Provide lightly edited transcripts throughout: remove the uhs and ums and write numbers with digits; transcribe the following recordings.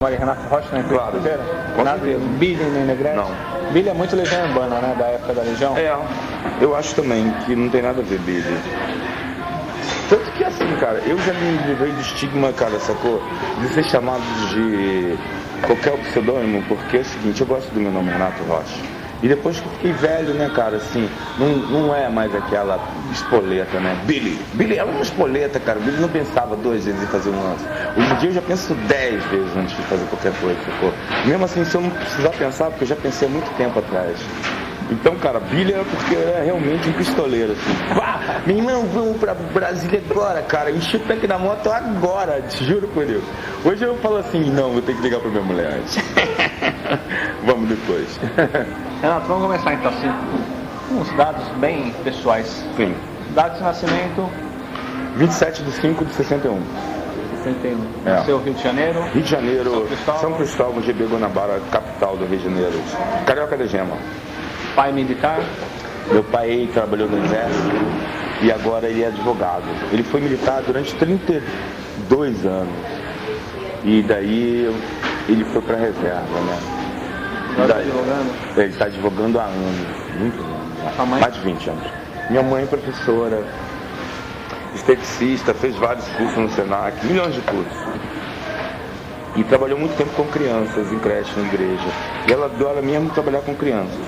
Maria Renato Rocha na empresa Claro. inteira? Com Nada, certeza. Billy nem Negrete? Não. Billy é muito Legião Urbana, né? Da época da Legião. É, eu acho também que não tem nada a ver, Billy. Tanto que assim, cara, eu já me livrei do estigma, cara, sacou? De ser chamado de qualquer pseudônimo, porque é o seguinte, eu gosto do meu nome, Renato Rocha. E depois que eu fiquei velho, né, cara, assim, não é mais aquela espoleta, né? Billy era uma espoleta, cara. Billy não pensava 2 vezes em fazer um lance. Hoje em dia eu já penso 10 vezes antes de fazer qualquer coisa, sacou? Mesmo assim, se eu não precisar pensar, porque eu já pensei há muito tempo atrás. Então, cara, Billy era porque eu era realmente um pistoleiro, assim. Pá, meu irmão, vamos pra Brasília agora, cara. Enchi o tanque da moto agora, te juro por Deus. Hoje eu falo assim, não, vou ter que ligar pra minha mulher antes. Vamos depois. Renato, vamos começar então assim, com uns dados bem pessoais. Sim. Data de nascimento, 27/5/61. 61. É. Nasceu Rio de Janeiro. Rio de Janeiro, São Cristóvão. São Cristóvão, GB Guanabara, capital do Rio de Janeiro. Carioca da Gema. Pai militar. Meu pai trabalhou no exército e agora ele é advogado. Ele foi militar durante 32 anos. E daí ele foi pra reserva, né? Agora tá advogando. Ele está advogando há anos, muitos anos, Sua mãe? mais de 20 anos. Minha mãe é professora, esteticista, fez vários cursos no Senac, milhões de cursos. E trabalhou muito tempo com crianças, em creche, na igreja. E ela adora mesmo trabalhar com crianças,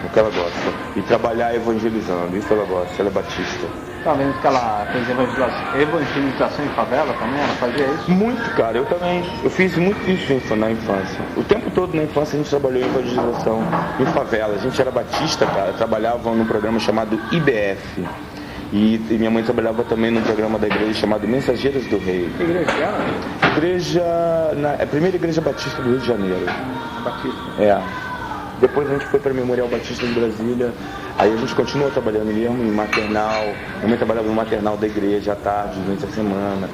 o que ela gosta. E trabalhar evangelizando, isso ela gosta, ela é batista. Tá vendo que ela fez evangelização em favela também? Ela fazia isso? Muito, cara, eu também. Eu fiz muito isso na infância. O tempo todo na infância a gente trabalhou em evangelização em favela. A gente era batista, cara, trabalhava num programa chamado IBF. E minha mãe trabalhava também num programa da igreja chamado Mensageiros do Rei. Que igreja que era? Igreja. É a primeira igreja batista do Rio de Janeiro. Batista. É. Depois a gente foi para Memorial Batista em Brasília. Aí a gente continuou trabalhando mesmo em maternal. Minha mãe trabalhava no maternal da igreja à tarde, durante a semana.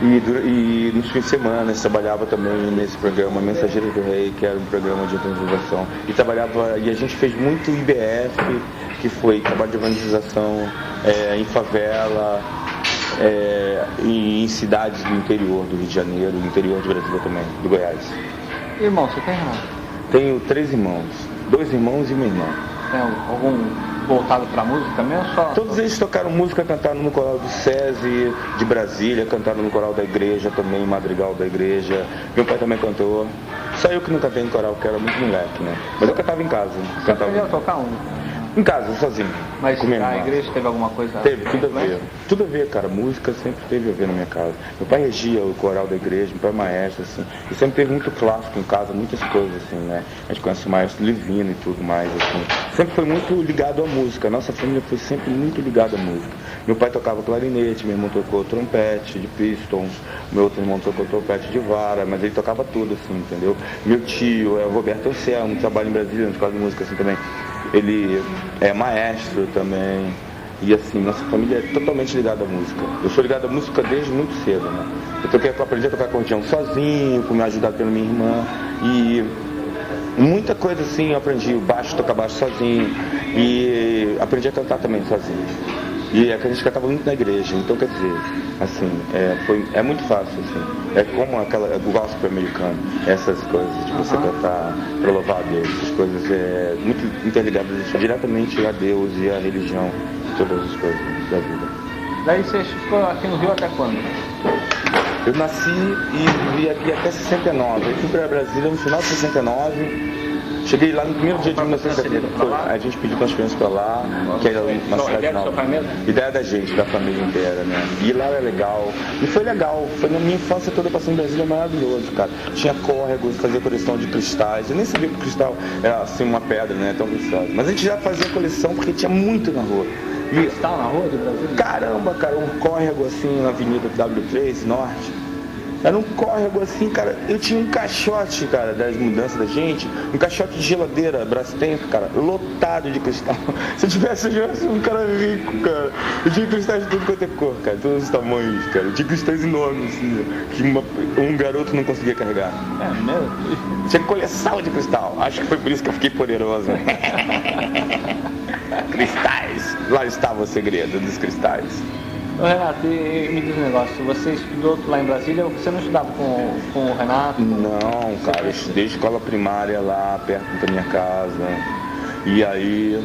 E nos fins de semana a gente trabalhava também nesse programa Mensageiros do Rei, que era um programa de evangelização. E a gente fez muito IBF, que foi trabalho de evangelização em favela, em cidades do interior do Rio de Janeiro, do interior de Brasília também, do Goiás. Irmão, você tem irmão? Tenho 3 irmãos, 2 irmãos e uma irmã. Tem algum voltado pra música também ou só? Todos eles tocaram música, cantaram no coral do SESI de Brasília, cantaram no coral da igreja também, madrigal da igreja. Meu pai também cantou. Só eu que não cantei em coral, porque era muito moleque, né? Mas eu cantava em casa. Você Cantava aprendeu a tocar um? em casa, sozinho. Mas com minha a irmã. igreja teve alguma coisa? Teve, tudo a ver. Tudo a ver, cara. Música sempre teve a ver na minha casa. Meu pai regia o coral da igreja, meu pai é maestro, assim. E sempre teve muito clássico em casa, muitas coisas, assim, né? A gente conhece o maestro Livino e tudo mais, assim. Sempre foi muito ligado à música. A nossa família foi sempre muito ligada à música. Meu pai tocava clarinete, meu irmão tocou trompete de pistons, meu outro irmão tocou trompete de vara, mas ele tocava tudo, assim, entendeu? Meu tio é o Roberto Anselmo, trabalha em Brasília, na escola de música, assim, também. Ele é maestro também. E assim, nossa família é totalmente ligada à música. Eu sou ligado à música desde muito cedo, né? Eu aprendi a tocar acordeão sozinho, fui me ajudado pela minha irmã. E muita coisa assim eu aprendi. Tocar baixo sozinho. E aprendi a cantar também sozinho. E a gente cantava muito na igreja, então quer dizer, assim, é muito fácil, assim. É como o gospel americano, essas coisas de você cantar para louvar a Deus, essas coisas muito interligadas diretamente a Deus e a religião, todas as coisas da vida. Daí você ficou aqui no Rio até quando? Eu nasci e vivi aqui até 69, eu fui para Brasília no final de 69. Cheguei lá no primeiro dia de 1970, a gente pediu transferência para lá, que era uma cidade nova. Ideia da gente, da família inteira, né? E lá era legal, e foi legal, foi na minha infância toda passando em Brasília, maravilhoso, cara. Tinha córregos, fazia coleção de cristais, eu nem sabia que o cristal era assim uma pedra, né? Tão preciosa. Mas a gente já fazia coleção porque tinha muito na rua. E cristal na rua de Brasília? Caramba, cara, um córrego assim na Avenida W3 Norte. Era um córrego assim, cara. Eu tinha um caixote, cara, das mudanças da gente. Um caixote de geladeira, Brastemp, cara, lotado de cristal. Se eu tivesse um cara rico, cara. Eu tinha cristais de tudo quanto é cor, cara. Todos os tamanhos, cara. Eu tinha cristais enormes, assim, que um garoto não conseguia carregar. É mesmo? Tinha coleção de cristal. Acho que foi por isso que eu fiquei poderoso. Cristais. Lá estava o segredo dos cristais. Ô, Renato, e me diz um negócio, você estudou lá em Brasília, você não estudava com o Renato? Não, cara, eu estudei escola primária lá perto da minha casa. E aí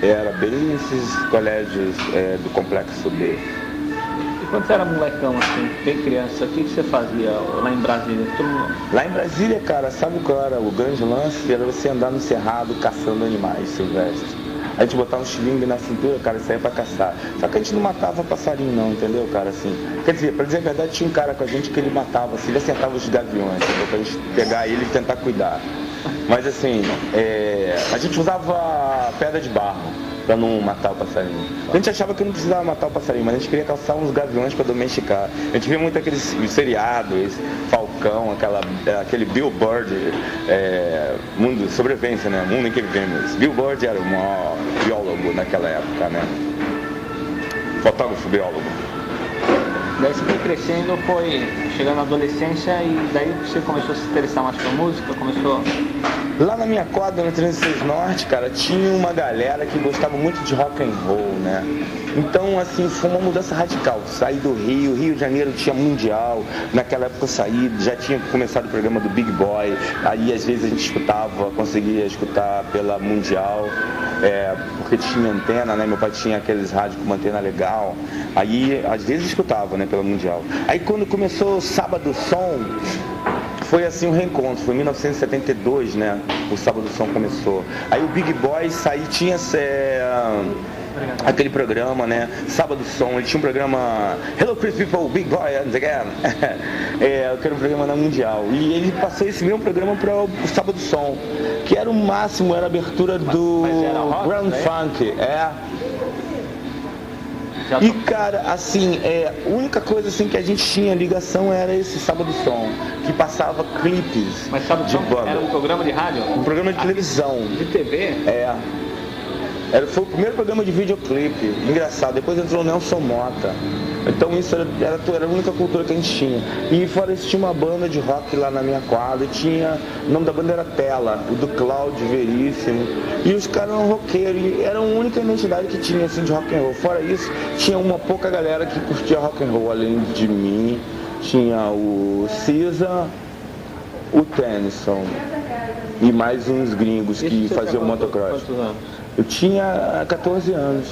era bem nesses colégios do Complexo B. E quando você era molecão, assim, bem criança, o que você fazia lá em Brasília? Lá em Brasília, cara, sabe qual era o grande lance? Era você andar no cerrado caçando animais silvestres. A gente botava um estilingue na cintura, cara, e saía pra caçar. Só que a gente não matava passarinho não, entendeu, cara, assim. Quer dizer, pra dizer a verdade, tinha um cara com a gente que ele matava, assim, ele acertava os gaviões, entendeu? Pra gente pegar ele e tentar cuidar. Mas assim, a gente usava pedra de barro pra não matar o passarinho. A gente achava que não precisava matar o passarinho, mas a gente queria caçar uns gaviões pra domesticar. A gente via muito aqueles seriados, Falcão, aquele Bill Bird, mundo sobrevivência, né? Mundo em que vivemos. Bill Bird era o maior biólogo naquela época, né? Fotógrafo biólogo. Daí você foi crescendo, foi chegando na adolescência e daí você começou a se interessar mais por música, começou... Lá na minha quadra, no 36 Norte, cara, tinha uma galera que gostava muito de rock and roll, né? Então, assim, foi uma mudança radical. Saí do Rio de Janeiro tinha Mundial. Naquela época eu saí, já tinha começado o programa do Big Boy. Aí, às vezes, a gente conseguia escutar pela Mundial, porque tinha antena, né? Meu pai tinha aqueles rádios com uma antena legal. Aí, às vezes, escutava, né, pela Mundial. Aí, quando começou o Sábado Som, foi assim um reencontro, foi em 1972, né? O Sábado Som começou. Aí o Big Boy tinha aquele programa, né? Sábado Som, ele tinha um programa Hello Pretty People, Big Boy and again. Que era um programa na Mundial. E ele passou esse mesmo programa para o Sábado Som, que era o máximo, era a abertura do Grand Funk. E cara, assim, a única coisa assim que a gente tinha ligação era esse Sábado Som, que passava clipes. Mas Sábado de Som banda. era um programa de rádio? Um programa de televisão. De TV? Foi o primeiro programa de videoclipe, engraçado. Depois entrou o Nelson Mota. Então isso era a única cultura que a gente tinha. E fora isso tinha uma banda de rock lá na minha quadra. O nome da banda era Tela, o do Cláudio Veríssimo. E os caras eram roqueiros, e era a única identidade que tinha assim de rock and roll. Fora isso, tinha uma pouca galera que curtia rock and roll, além de mim. Tinha o Cisa, o Tennyson e mais uns gringos que faziam motocross. Quantos anos? Eu tinha 14 anos.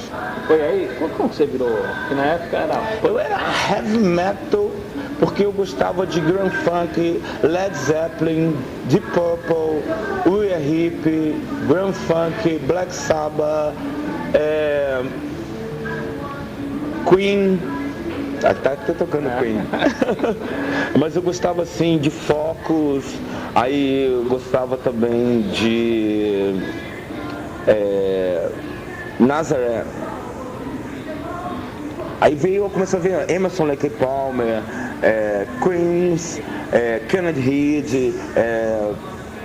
Foi aí? Como que você virou? Porque na época Eu era heavy metal, porque eu gostava de Grand Funk, Led Zeppelin, Deep Purple, Uriah Heep, Grand Funk, Black Sabbath, Queen. Tá tocando Queen. Mas eu gostava assim de Focus, aí eu gostava também de Nazareth. Aí eu comecei a ver Emerson Lake Palmer, Queens, Kennedy Reed,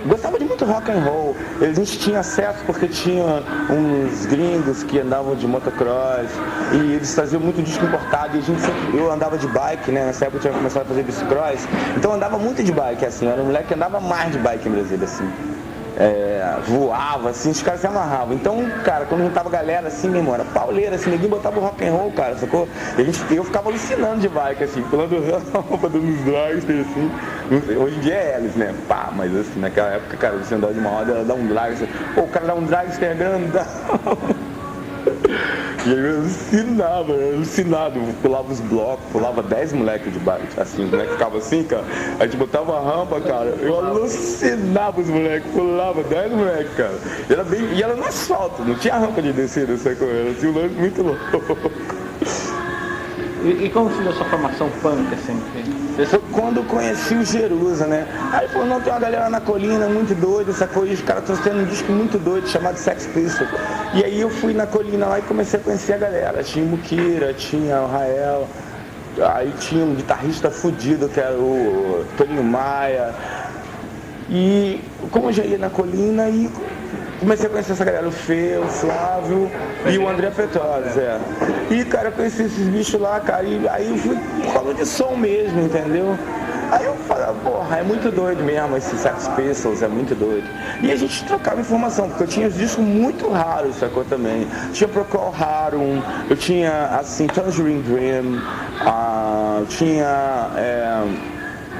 gostava de muito rock and roll. A gente tinha acesso porque tinha uns gringos que andavam de motocross e eles faziam muito disco importado e eu andava de bike, né? Nessa época eu tinha começado a fazer bicicross, então eu andava muito de bike, assim, eu era um moleque que andava mais de bike em Brasília, assim. Voava, assim, os caras se amarravam. Então, cara, quando juntava galera, assim, meu irmão, era pauleira, assim, ninguém botava o rock and roll, cara, sacou? E eu ficava alucinando de bike, assim, pulando a roupa dos dragsters, assim. Hoje em dia é eles, né? Pá, mas assim, naquela época, cara, você andava de uma roda, ela dá um dragster. Pô, o cara dá um dragster grandão. E aí eu alucinado, pulava os blocos, pulava 10 moleques de bike, assim, os moleques ficavam assim, cara, a gente botava a rampa, cara, eu alucinava os moleques, pulava 10 moleques, cara, e era no asfalto, não tinha rampa de descida, sacou? Era assim, um lance muito louco. E como se deu a sua formação punk, assim? Foi quando eu conheci o Jerusa, né? Aí falou, não, tem uma galera na colina muito doida, sacou? E os caras estão tendo um disco muito doido chamado Sex Pistols. E aí eu fui na colina lá e comecei a conhecer a galera. Tinha o Mukira, tinha o Rael, aí tinha um guitarrista fudido que era o Toninho Maia. E como eu já ia na colina e comecei a conhecer essa galera, o Fê, o Flávio e o André Petros, E, cara, eu conheci esses bichos lá, cara, e aí eu fui por causa de som mesmo, entendeu? Aí eu falava, porra, é muito doido mesmo, esse Sex Pistols é muito doido. E a gente trocava informação, porque eu tinha os discos muito raros, sacou também. Tinha Procol Harum, eu tinha, assim, Tangerine Dream, tinha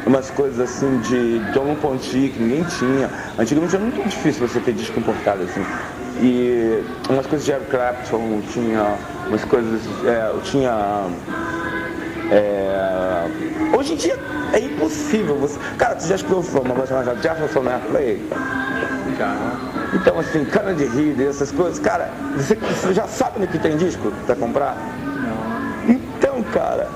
umas coisas assim de John Ponty que ninguém tinha. Antigamente era muito difícil você ter disco importado, assim. E umas coisas de Eric Clapton, tinha umas coisas, eu tinha... hoje em dia é impossível você... Cara, tu já escutou uma banda chamada Jefferson Airplay? Já. Então, assim, cana de Reed, essas coisas, cara, você já sabe no que tem disco pra comprar? Não. Então, cara,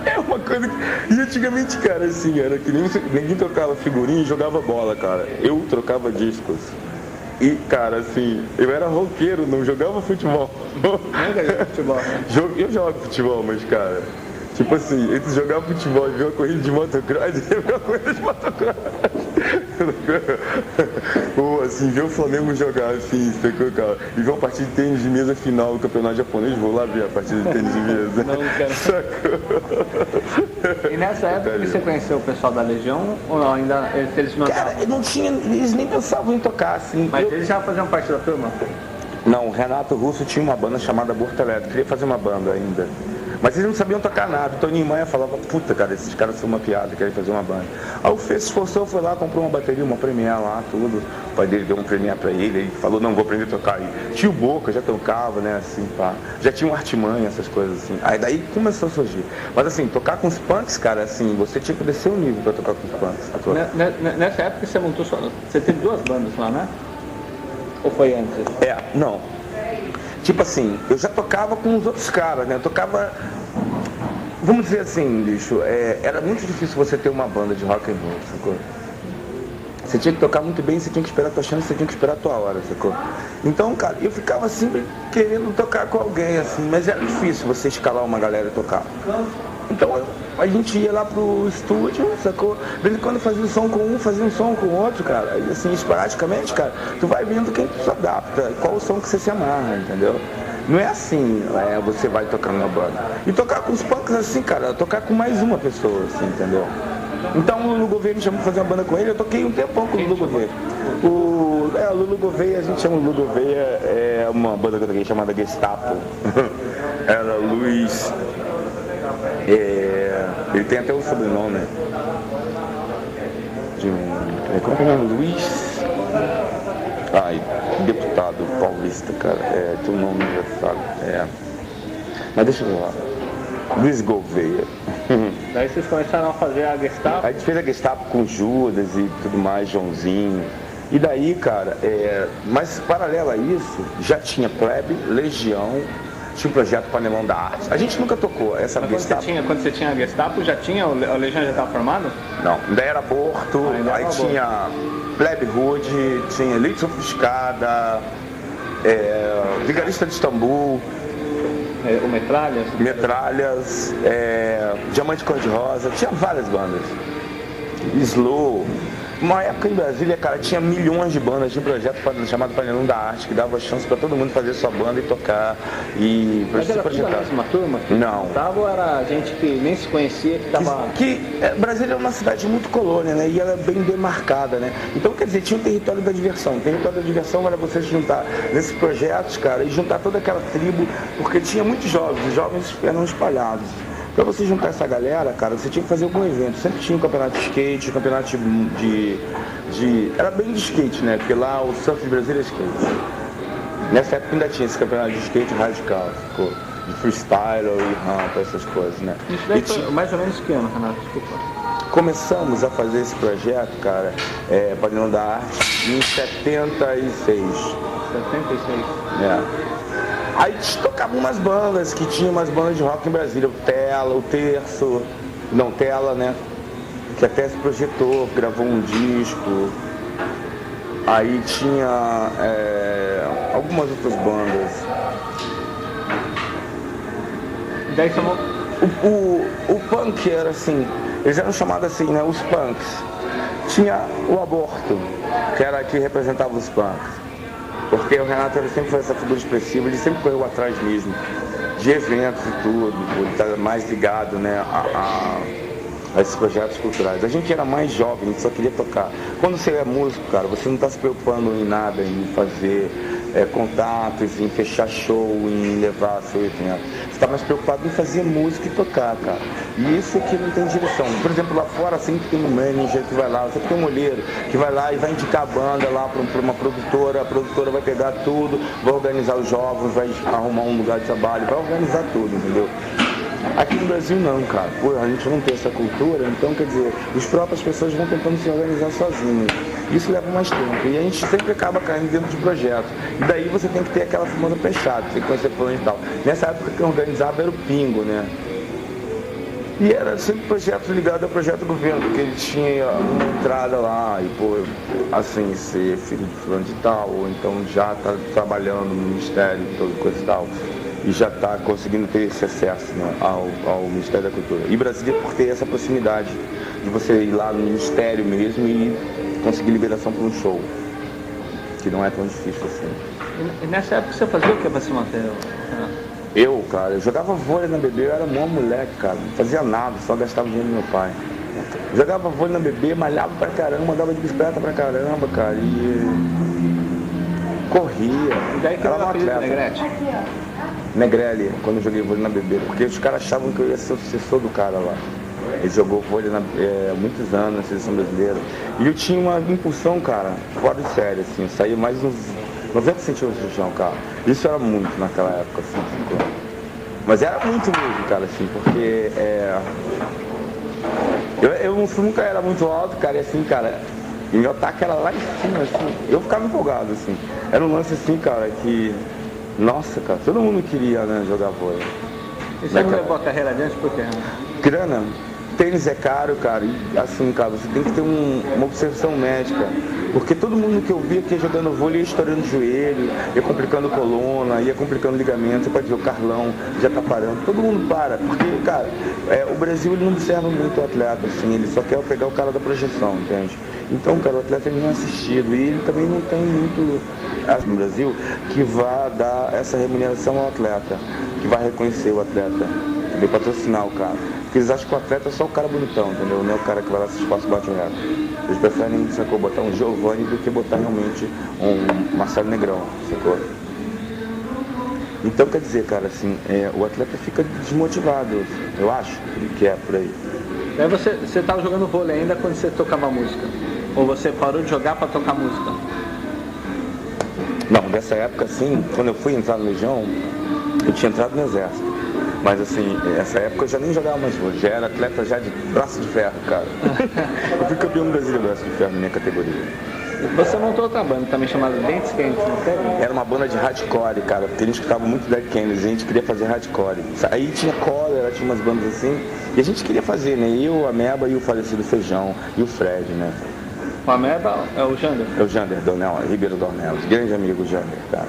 é uma coisa que... E antigamente, cara, assim, era que ninguém trocava figurinha e jogava bola, cara. Eu trocava discos. E, cara, assim, eu era roqueiro, não jogava futebol. Nunca jogou futebol, né? Eu jogo futebol, mas, cara... Tipo assim, entre jogar futebol e ver uma corrida de motocross, e ver uma corrida de motocross. Ou assim, ver o Flamengo jogar assim, sacou, cara? E ver uma partida de tênis de mesa final do campeonato japonês, vou lá ver a partida de tênis de mesa. Não quero. Sacou? E nessa época você conheceu o pessoal da Legião ou não? Ainda eles não Cara, eu não tinha, eles nem pensavam em tocar assim. Mas eles já faziam parte da turma? Não, o Renato Russo tinha uma banda chamada Aborto Elétrico, queria fazer uma banda ainda. Mas eles não sabiam tocar nada. O Toninho Maia falava, puta, cara, esses caras são uma piada, querem fazer uma banda. Aí o Fê se esforçou, foi lá, comprou uma bateria, uma Premier lá, tudo. O pai dele deu um Premier pra ele falou, não, vou aprender a tocar aí. Tio Boca já tocava, né, assim, pá. Já tinha um Artimanha, essas coisas assim. Aí daí começou a surgir. Mas assim, tocar com os punks, cara, assim, você tinha que descer o nível pra tocar com os punks. Nessa época você montou só... Você teve duas bandas lá, né? Ou foi antes? Não. Tipo assim, eu já tocava com os outros caras, né? Eu tocava... Vamos dizer assim, bicho, era muito difícil você ter uma banda de rock and roll, sacou? Você tinha que tocar muito bem, você tinha que esperar a tua chance, você tinha que esperar a tua hora, sacou? Então, cara, eu ficava sempre querendo tocar com alguém, assim, mas era difícil você escalar uma galera e tocar. Então, a gente ia lá pro estúdio, sacou? De vez em quando fazia um som com um, fazia um som com o outro, cara. E assim, esporadicamente, cara, tu vai vendo quem tu se adapta, qual o som que você se amarra, entendeu? Não é assim, você vai tocar numa banda. E tocar com os punks assim, cara, tocar com mais uma pessoa, assim, entendeu? Então o Lulu Gouveia me chamou pra fazer uma banda com ele, eu toquei um tempão com o Lulu Gouveia. O Lulu Gouveia, a gente chama o Lulu Gouveia, é uma banda que eu toquei chamada Gestapo. Era Luiz. Ele tem até o sobrenome de como é o nome? Luiz. Deputado paulista, cara. Tem um nome engraçado. Mas deixa eu ver lá. Luiz Gouveia. Daí vocês começaram a fazer a Gestapo? Aí a gente fez a Gestapo com Judas e tudo mais, Joãozinho. E daí, cara, mas paralelo a isso, já tinha Plebe, Legião, tinha o projeto Panelão da Arte. A gente nunca tocou essa Gestapo. Quando você tinha a Gestapo, já tinha, a Legião já estava formado? Não, ainda era Aborto, aí tinha Plebe Hood, tinha Elite Sofisticada, Vigarista de Istambul, o Metralhas? Metralhas, Diamante Cor-de-Rosa, tinha várias bandas. Slow. Uma época em Brasília, cara, tinha milhões de bandas, tinha um projeto chamado Panelão da Arte, que dava chance pra todo mundo fazer sua banda e tocar e Mas era tudo a mesma turma? Não. Tava, era gente que nem se conhecia, que tava... Brasília é uma cidade muito colônia, né? E ela é bem demarcada, né? Então, quer dizer, tinha o território da diversão. O território da diversão era você se juntar nesses projetos, cara, e juntar toda aquela tribo, porque tinha muitos jovens, os jovens eram espalhados. Pra você juntar essa galera, cara, você tinha que fazer algum evento. Sempre tinha um campeonato de skate, um campeonato era bem de skate, né? Porque lá o surf de Brasília é skate. Nessa época ainda tinha esse campeonato de skate radical, ficou de freestyle e rampa, essas coisas, né? Isso daí foi mais ou menos que ano, Renato? Desculpa. Começamos a fazer esse projeto, cara, Panelão da Arte, em 76. 76? Aí tocavam umas bandas, que tinha umas bandas de rock em Brasília, o Tela, o Terço, não Tela, né? Que até se projetou, gravou um disco. Aí tinha algumas outras bandas. Daí chamou... O punk era assim, eles eram chamados assim, né? Os punks. Tinha o Aborto, que era que representava os punks. Porque o Renato sempre foi essa figura expressiva, ele sempre correu atrás mesmo de eventos e tudo, ele tá mais ligado, né, a esses projetos culturais. A gente era mais jovem, a gente só queria tocar. Quando você é músico, cara, você não está se preocupando em nada, em fazer contatos, em fechar show, em levar seu evento. Você está mais preocupado em fazer música e tocar, cara. E isso aqui não tem direção. Por exemplo, lá fora sempre tem um manager que vai lá, sempre tem um olheiro que vai lá e vai indicar a banda lá para uma produtora, a produtora vai pegar tudo, vai organizar os jovens, vai arrumar um lugar de trabalho, vai organizar tudo, entendeu? Aqui no Brasil não, cara. Pô, a gente não tem essa cultura, então quer dizer, as próprias pessoas vão tentando se organizar sozinhas. Isso leva mais tempo. E a gente sempre acaba caindo dentro de projetos. E daí você tem que ter aquela famosa fechada, você tem que conhecer plano e tal. Nessa época que eu organizava era o Pingo, né? E era sempre projeto ligado ao projeto do governo, porque ele tinha uma entrada lá e, pô, assim, ser filho de fulano de tal, ou então já tá trabalhando no ministério, toda coisa e tal. E já está conseguindo ter esse acesso, né, ao Ministério da Cultura. E Brasília por ter essa proximidade de você ir lá no Ministério mesmo e conseguir liberação para um show, que não é tão difícil assim. E nessa época você fazia o que para se manter? Eu, cara, eu jogava vôlei na BB, eu era mó moleque, cara, não fazia nada, só gastava dinheiro do meu pai. Jogava vôlei na BB, malhava pra caramba, andava de bicicleta pra caramba, cara, e corria. E daí que era era um atleta. Negrete? Negrelli, quando eu joguei vôlei na BB, porque os caras achavam que eu ia ser o sucessor do cara lá. Ele jogou vôlei há muitos anos na seleção brasileira. E eu tinha uma impulsão, cara, fora de série, assim, eu saía mais uns 90 centímetros do chão, cara. Isso era muito naquela época, assim. Mas era muito mesmo, cara, assim, porque eu nunca era muito alto, cara, e assim, cara, e meu ataque era lá em cima, assim, eu ficava empolgado, assim. Era um lance assim, cara, que, nossa, cara, todo mundo queria, né, jogar vôlei. E você não levou a carreira adiante por quê? Grana, tênis é caro, cara, e assim, cara, você tem que ter uma observação médica. Porque todo mundo que eu via aqui jogando vôlei ia estourando o joelho, ia complicando coluna, ia complicando ligamento. Você pode ver o Carlão já tá parando. Todo mundo para, porque, cara, o Brasil ele não observa muito o atleta, assim, ele só quer pegar o cara da projeção, entende? Então, cara, o atleta ele não é assistido e ele também não tem muito no Brasil que vá dar essa remuneração ao atleta, que vai reconhecer o atleta, entendeu? Patrocinar o cara. Porque eles acham que o atleta é só o cara bonitão, entendeu? Não é o cara que vai lá se esforça e bate o recorde. Eles preferem, sacou, botar um Giovanni do que botar realmente um Marcelo Negrão, sacou? Então, quer dizer, cara, assim, o atleta fica desmotivado, eu acho, que é por aí. Daí você estava jogando vôlei ainda quando você tocava música? Ou você parou de jogar para tocar música? Não, dessa época, assim, quando eu fui entrar no Legião, eu tinha entrado no Exército. Mas assim, nessa época eu já nem jogava mais vôlei, já era atleta já de braço de ferro, cara. Eu fui campeão brasileiro de braço de ferro na minha categoria. Você montou outra banda também chamada Dentes Quentes, não teve? Era uma banda de hardcore, cara, porque a gente escutava muito Dead Kennedys, a gente queria fazer hardcore. Aí tinha Cólera, tinha umas bandas assim, e a gente queria fazer, né? Eu, a Meba e o falecido Feijão, e o Fred, né? O Ameba é o Jander? É o Jander Dornel, Ribeiro Dornelos, grande amigo Jander, cara.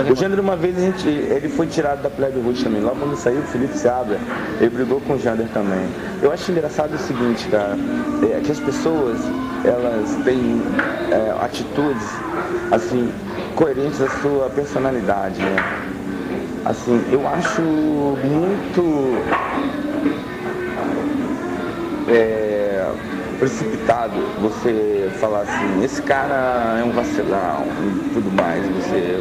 O Jander, uma vez, ele foi tirado da Plebe Ruth também. Logo quando saiu, o Felipe Seabra, ele brigou com o Jander também. Eu acho engraçado o seguinte, cara, que as pessoas, elas têm atitudes, assim, coerentes à sua personalidade, né? Assim, eu acho muito precipitado você falar assim, esse cara é um vacilão e tudo mais, você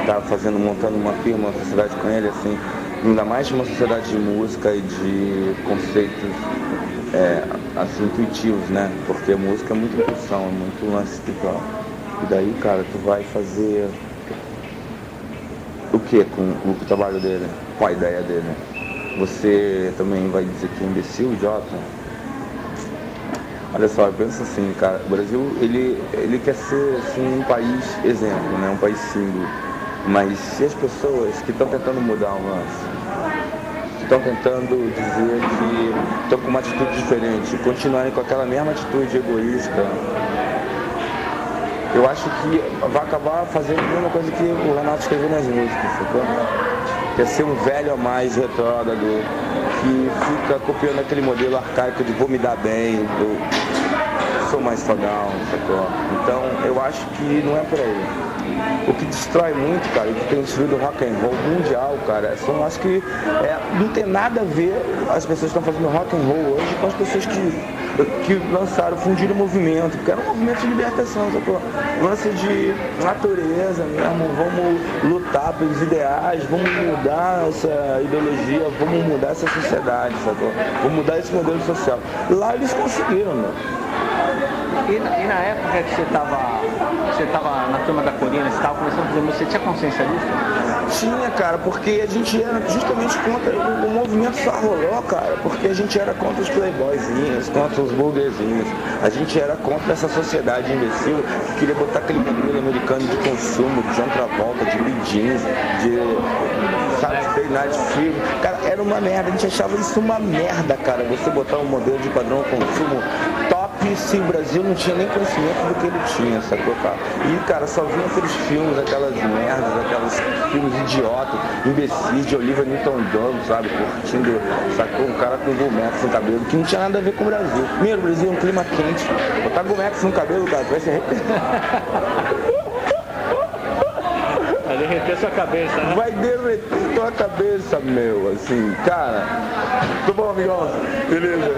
tá montando uma firma, uma sociedade com ele, assim, ainda mais uma sociedade de música e de conceitos assim, intuitivos, né? Porque a música é muito intuição, é muito lance espiritual. E daí, cara, tu vai fazer o que com o trabalho dele, com a ideia dele? Você também vai dizer que é imbecil, idiota? Olha só, eu penso assim, cara, o Brasil, ele quer ser, assim, um país exemplo, né? Um país símbolo. Mas se as pessoas que estão tentando mudar o lance, que estão tentando dizer que estão com uma atitude diferente, continuarem com aquela mesma atitude egoísta, eu acho que vai acabar fazendo a mesma coisa que o Renato escreveu nas músicas, sacou? Quer ser um velho a mais retrógrado, que fica copiando aquele modelo arcaico de vou me dar bem, eu sou mais mais fodão, sacou? Então eu acho que não é por aí. O que destrói muito, cara, o que tem destruído o rock and roll mundial, cara, são, acho que não tem nada a ver as pessoas que estão fazendo rock and roll hoje com as pessoas que lançaram, fundiram o movimento, porque era um movimento de libertação, sacou? Lance de natureza mesmo, vamos lutar pelos ideais, vamos mudar essa ideologia, vamos mudar essa sociedade, sacou? Vamos mudar esse modelo social. Lá eles conseguiram, meu. E na época que você estava na turma da Corina, você estava começando a fazer música, você tinha consciência disso? Tinha, cara, porque a gente era justamente contra, o movimento só rolou, cara, porque a gente era contra os playboyzinhos, contra os burguesinhos, a gente era contra essa sociedade imbecil que queria botar aquele modelo americano de consumo, de John Travolta, de Lee Jeans, de Saturday Night Fever. Cara, era uma merda, a gente achava isso uma merda, cara, você botar um modelo de padrão consumo top, se o Brasil não tinha nem conhecimento do que ele tinha, sacou, cara? E, cara, só vinha aqueles filmes, aquelas merdas, aqueles filmes idiotas, imbecis de Olivia Newton-John, sabe? Curtindo, sacou? Um cara com Gumex no cabelo, que não tinha nada a ver com o Brasil. Primeiro, o Brasil é um clima quente. Botar Gumex no cabelo, cara, vai se arrepender. Vai derreter sua cabeça, né? Vai derreter tua cabeça, meu, assim, cara. Tudo bom, amigão? Beleza?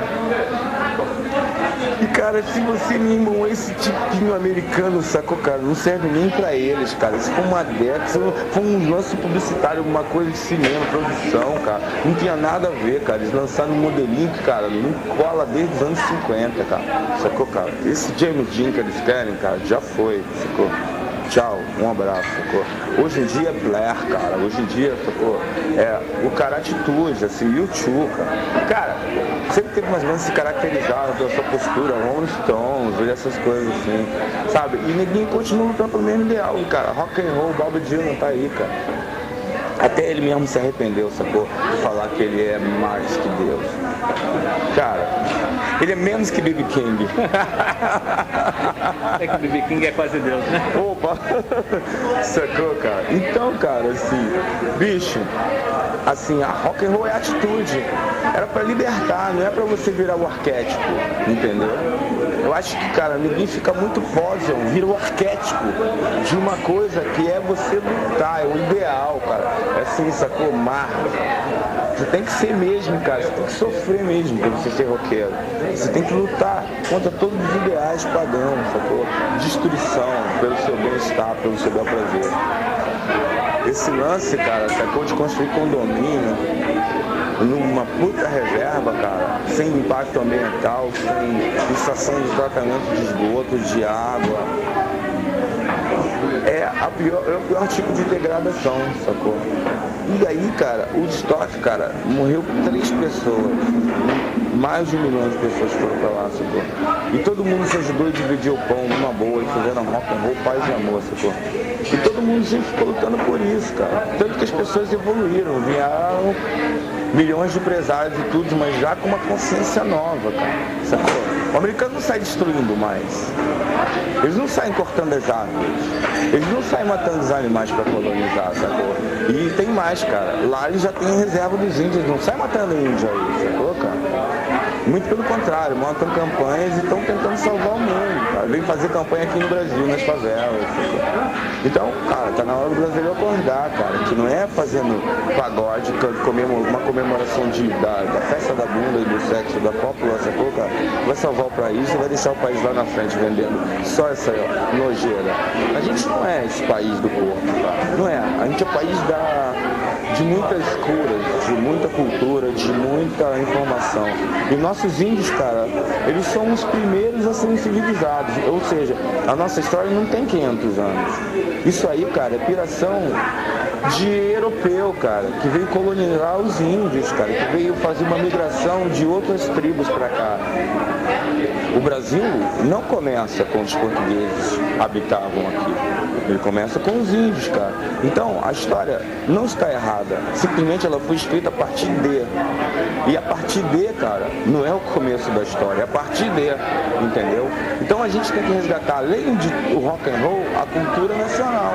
E, cara, se você me irmão, esse tipinho americano, sacou, cara, não serve nem pra eles, cara. Isso foi uma década, foi um lance publicitário, uma coisa de cinema, produção, cara. Não tinha nada a ver, cara. Eles lançaram um modelinho que, cara, não cola desde os anos 50, cara. Sacou, cara? Esse James Dean que eles querem, cara, já foi, sacou? Tchau, um abraço, sacou? Hoje em dia é Blair, cara. Hoje em dia, sacou? O cara atitude, assim, YouTube, cara. Cara, sempre teve mais ou menos se caracterizado pela sua postura, Rolling Stones, essas coisas assim, sabe? E ninguém continua lutando pelo mesmo ideal, cara. Rock and roll, Bob Dylan tá aí, cara. Até ele mesmo se arrependeu, sacou? De falar que ele é mais que Deus. Cara, ele é menos que B.B. King. É que o B.B. King é quase Deus, né? Opa! Sacou, cara? Então, cara, assim, bicho, assim, a rock and roll é atitude. Era pra libertar, não é pra você virar o arquétipo, entendeu? Eu acho que, cara, ninguém fica muito póseo, vira o arquétipo de uma coisa que é você lutar, é o ideal, cara. É assim, sacou? Mar. Você tem que ser mesmo, cara. Você tem que sofrer mesmo pra você ser roqueiro. Você tem que lutar contra todos os ideais pagãos, sacou? Destruição pelo seu bem-estar, pelo seu bel prazer. Esse lance, cara, sacou? De construir condomínio numa puta reserva, cara, sem impacto ambiental, sem estação de tratamento de esgoto, de água. É o pior tipo de degradação, sacou? E aí, cara, o Woodstock, cara, morreu 3 pessoas. Mais de 1 milhão de pessoas foram pra lá, sacou? E todo mundo se ajudou a dividir o pão numa boa e fizeram rock and roll, paz e amor, sacou? E todo mundo sempre ficou lutando por isso, cara. Tanto que as pessoas evoluíram, vieram milhões de empresários e tudo, mas já com uma consciência nova, cara, sacou? O americano não sai destruindo mais. Eles não saem cortando as árvores. Eles não saem matando os animais para colonizar, sacou? E tem mais, cara. Lá eles já têm reserva dos índios. Não sai matando índio aí, sacou, cara? Muito pelo contrário, montam campanhas e estão tentando salvar o mundo, cara. Vem fazer campanha aqui no Brasil, nas favelas, sacou? Então, cara, tá na hora do brasileiro acordar, cara. Que não é fazendo pagode, uma comemoração da festa da bunda e do sexo da cópula, sacou, cara? Vai salvar o país e vai deixar o país lá na frente vendendo só essa nojeira. A gente não é esse país do corpo, cara. Não é. A gente é o país de muitas curas, de muita cultura, de muita informação. E nossos índios, cara, eles são os primeiros a serem civilizados. Ou seja, a nossa história não tem 500 anos. Isso aí, cara, é piração de europeu, cara, que veio colonizar os índios, cara, que veio fazer uma migração de outras tribos pra cá. O Brasil não começa com os portugueses habitavam aqui. Ele começa com os índios, cara. Então, a história não está errada. Simplesmente ela foi escrita a partir de. E a partir de, cara, não é o começo da história, é a partir de, entendeu? Então a gente tem que resgatar, além de o rock and roll, a cultura nacional.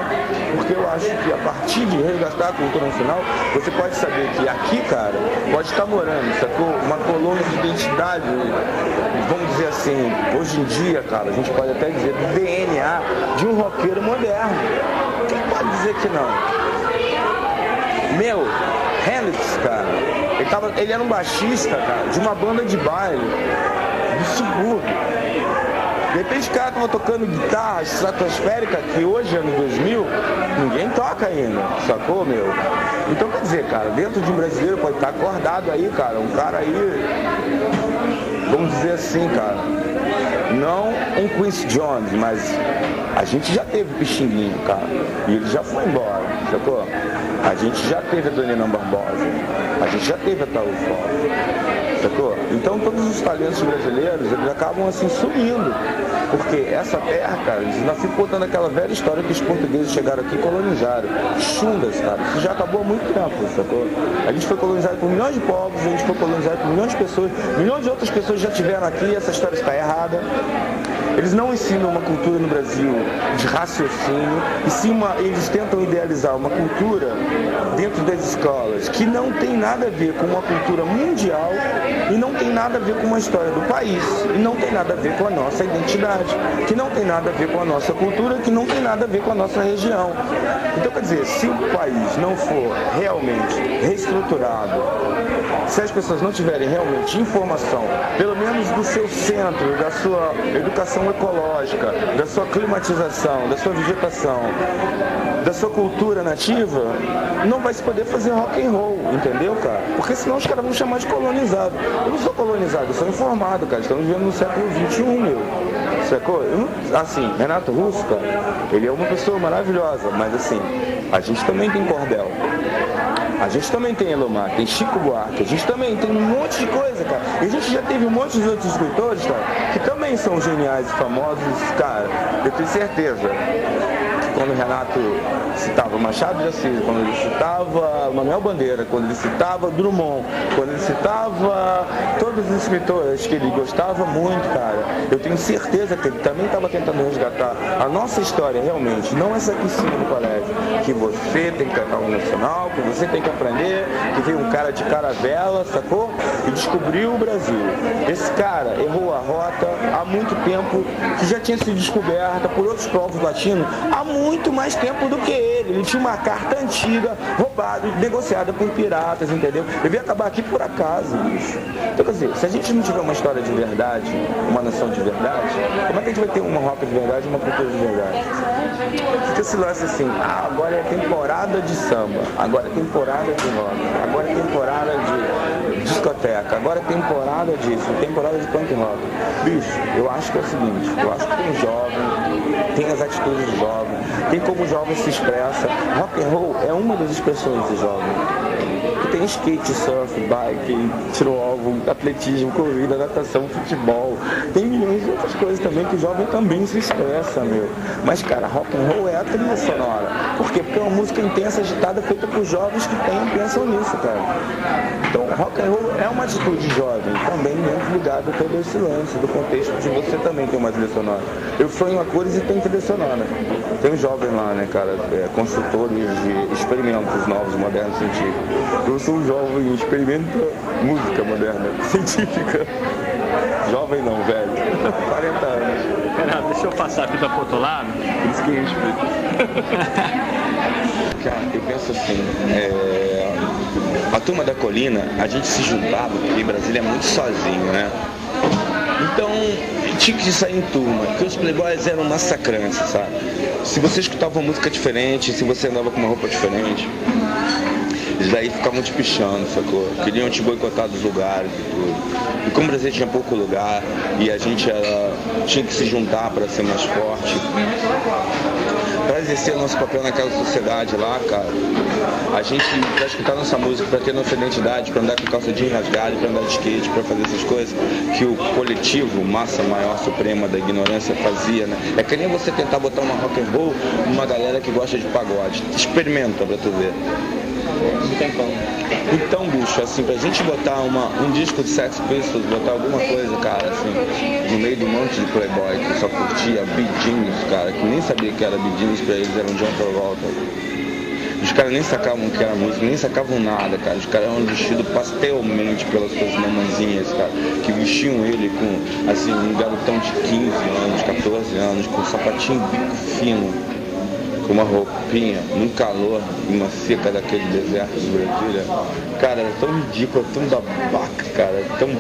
Porque eu acho que a partir de resgatar a cultura nacional, você pode saber que aqui, cara, pode estar morando, sacou? Uma colônia de identidade, vamos dizer assim, assim, hoje em dia, cara, a gente pode até dizer do DNA de um roqueiro moderno. Quem pode dizer que não? Meu, Hendrix, cara, ele era um baixista, cara, de uma banda de baile do subúrbio. De repente o cara tava tocando guitarra estratosférica, que hoje, ano 2000, ninguém toca ainda, sacou, meu? Então, quer dizer, cara, dentro de um brasileiro pode estar acordado aí, cara, um cara aí, vamos dizer assim, cara, não um Quincy Jones, mas a gente já teve Pixinguinha, cara, e ele já foi embora, sacou? A gente já teve a Dona Barbosa, a gente já teve a Taúfo, sacou? Então todos os talentos brasileiros, eles acabam assim sumindo, porque essa terra, cara, eles ainda ficam contando aquela velha história que os portugueses chegaram aqui e colonizaram. Chundas, cara, isso já acabou há muito tempo, sacou? A gente foi colonizado por milhões de povos, a gente foi colonizado por milhões de pessoas, milhões de outras pessoas já estiveram aqui e essa história está errada. Eles não ensinam uma cultura no Brasil de raciocínio, e sim eles tentam idealizar uma cultura dentro das escolas que não tem nada a ver com uma cultura mundial e não tem nada a ver com uma história do país, e não tem nada a ver com a nossa identidade, que não tem nada a ver com a nossa cultura, que não tem nada a ver com a nossa região. Então, quer dizer, se o país não for realmente reestruturado, se as pessoas não tiverem realmente informação, pelo menos do seu centro, da sua educação ecológica, da sua climatização, da sua vegetação, da sua cultura nativa, não vai se poder fazer rock and roll, entendeu, cara? Porque senão os caras vão chamar de colonizado. Eu não sou colonizado, eu sou informado, cara. Estamos vivendo no século XXI, meu. Sacou? Assim, Renato Russo, cara, ele é uma pessoa maravilhosa, mas assim, a gente também tem cordel. A gente também tem Elomar, tem Chico Buarque, a gente também tem um monte de coisa, cara. E a gente já teve um monte de outros escritores, cara, que também são geniais e famosos, cara. Eu tenho certeza que quando o Renato citava Machado de Assis, quando ele citava Manuel Bandeira, quando ele citava Drummond, quando ele citava todos os escritores que ele gostava muito, cara, eu tenho certeza que ele também estava tentando resgatar a nossa história realmente, não essa que ensina no colégio, que você tem que cantar o nacional, que você tem que aprender, que veio um cara de caravela, sacou? E descobriu o Brasil. Esse cara errou a rota há muito tempo, que já tinha sido descoberta por outros povos latinos há muito mais tempo do que ele. Ele tinha uma carta antiga, roubada, negociada por piratas, entendeu? Ele veio acabar aqui por acaso, bicho. Então, quer dizer, se a gente não tiver uma história de verdade, uma nação de verdade, como é que a gente vai ter uma rock de verdade e uma cultura de verdade? Fica esse lance assim, agora é temporada de samba, agora é temporada de rock, agora é temporada de discoteca, agora é temporada disso, temporada de punk rock. Bicho, eu acho que é o seguinte, eu acho que tem jovem, tem as atitudes do jovem, tem como o jovem se expressa. Rock and roll é uma das expressões do jovem. Tem skate, surf, bike, tiro alvo, atletismo, corrida, natação, futebol. Tem milhões de outras coisas também que o jovem também se expressa, meu. Mas, cara, rock and roll é a trilha sonora. Por quê? Porque é uma música intensa, agitada, feita por jovens que pensam nisso, cara. Então, rock and roll é uma atitude jovem, também muito ligado a todo esse lance, do contexto de você também ter uma trilha sonora. Eu sonho a cores e tem trilha sonora. Tem um jovem lá, né, cara, consultores de experimentos novos, modernos, científicos. Eu sou um jovem e experimenta música moderna, científica. Jovem não, velho. 40 anos. Renato, deixa eu passar a fita pro outro lado. Isso que respeito. Cara, eu penso assim, a turma da colina, a gente se juntava, porque em Brasília é muito sozinho, né? Então, tinha que sair em turma, porque os playboys eram massacrantes, sabe? Se você escutava uma música diferente, se você andava com uma roupa diferente, eles daí ficavam te pichando, sacou? Queriam te boicotar dos lugares e tudo. E como o Brasil tinha pouco lugar e a gente tinha que se juntar para ser mais forte, para exercer nosso papel naquela sociedade lá, cara, a gente, para escutar nossa música, para ter nossa identidade, para andar com calça jeans rasgada, para andar de skate, para fazer essas coisas que o coletivo, massa maior, suprema da ignorância fazia, né? É que nem você tentar botar uma rock and roll numa galera que gosta de pagode. Experimenta pra tu ver. Não tem como. Então, bicho, assim, pra gente botar um disco de Sex Pistols, botar alguma coisa, cara, assim, no meio de um monte de playboy que só curtia Bee Gees, cara, que nem sabia que era Bee Gees, pra eles era um John Travolta. Os caras nem sacavam o que era música, nem sacavam nada, cara. Os caras eram vestidos pastelmente pelas suas mamãzinhas, cara, que vestiam ele com, assim, um garotão de 15 anos, 14 anos, com um sapatinho bico fino, com uma roupinha, num calor, uma seca daquele deserto do Brasília. Cara, era tão ridículo, tão babaca, cara, tão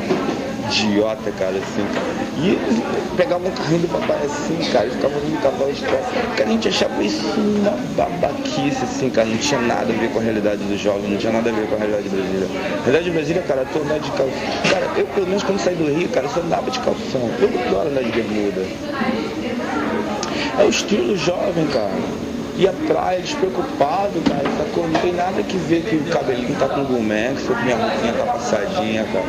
idiota, cara, assim, cara. E eles pegavam um carrinho do papai assim, cara, e ficavam no cavalo de trás. Cara, a gente achava isso uma babaquice, assim, cara, não tinha nada a ver com a realidade dos jovens, não tinha nada a ver com a realidade de Brasília. A realidade de Brasília, cara, eu andava de calção. Cara, eu pelo menos quando saí do Rio, cara, eu só andava de calção. Eu não adoro andar de bermuda. É o estilo jovem, cara. E a praia, despreocupado, cara, sacou? Não tem nada que ver que o cabelinho tá com Gumex, ou que minha roupinha tá passadinha, cara.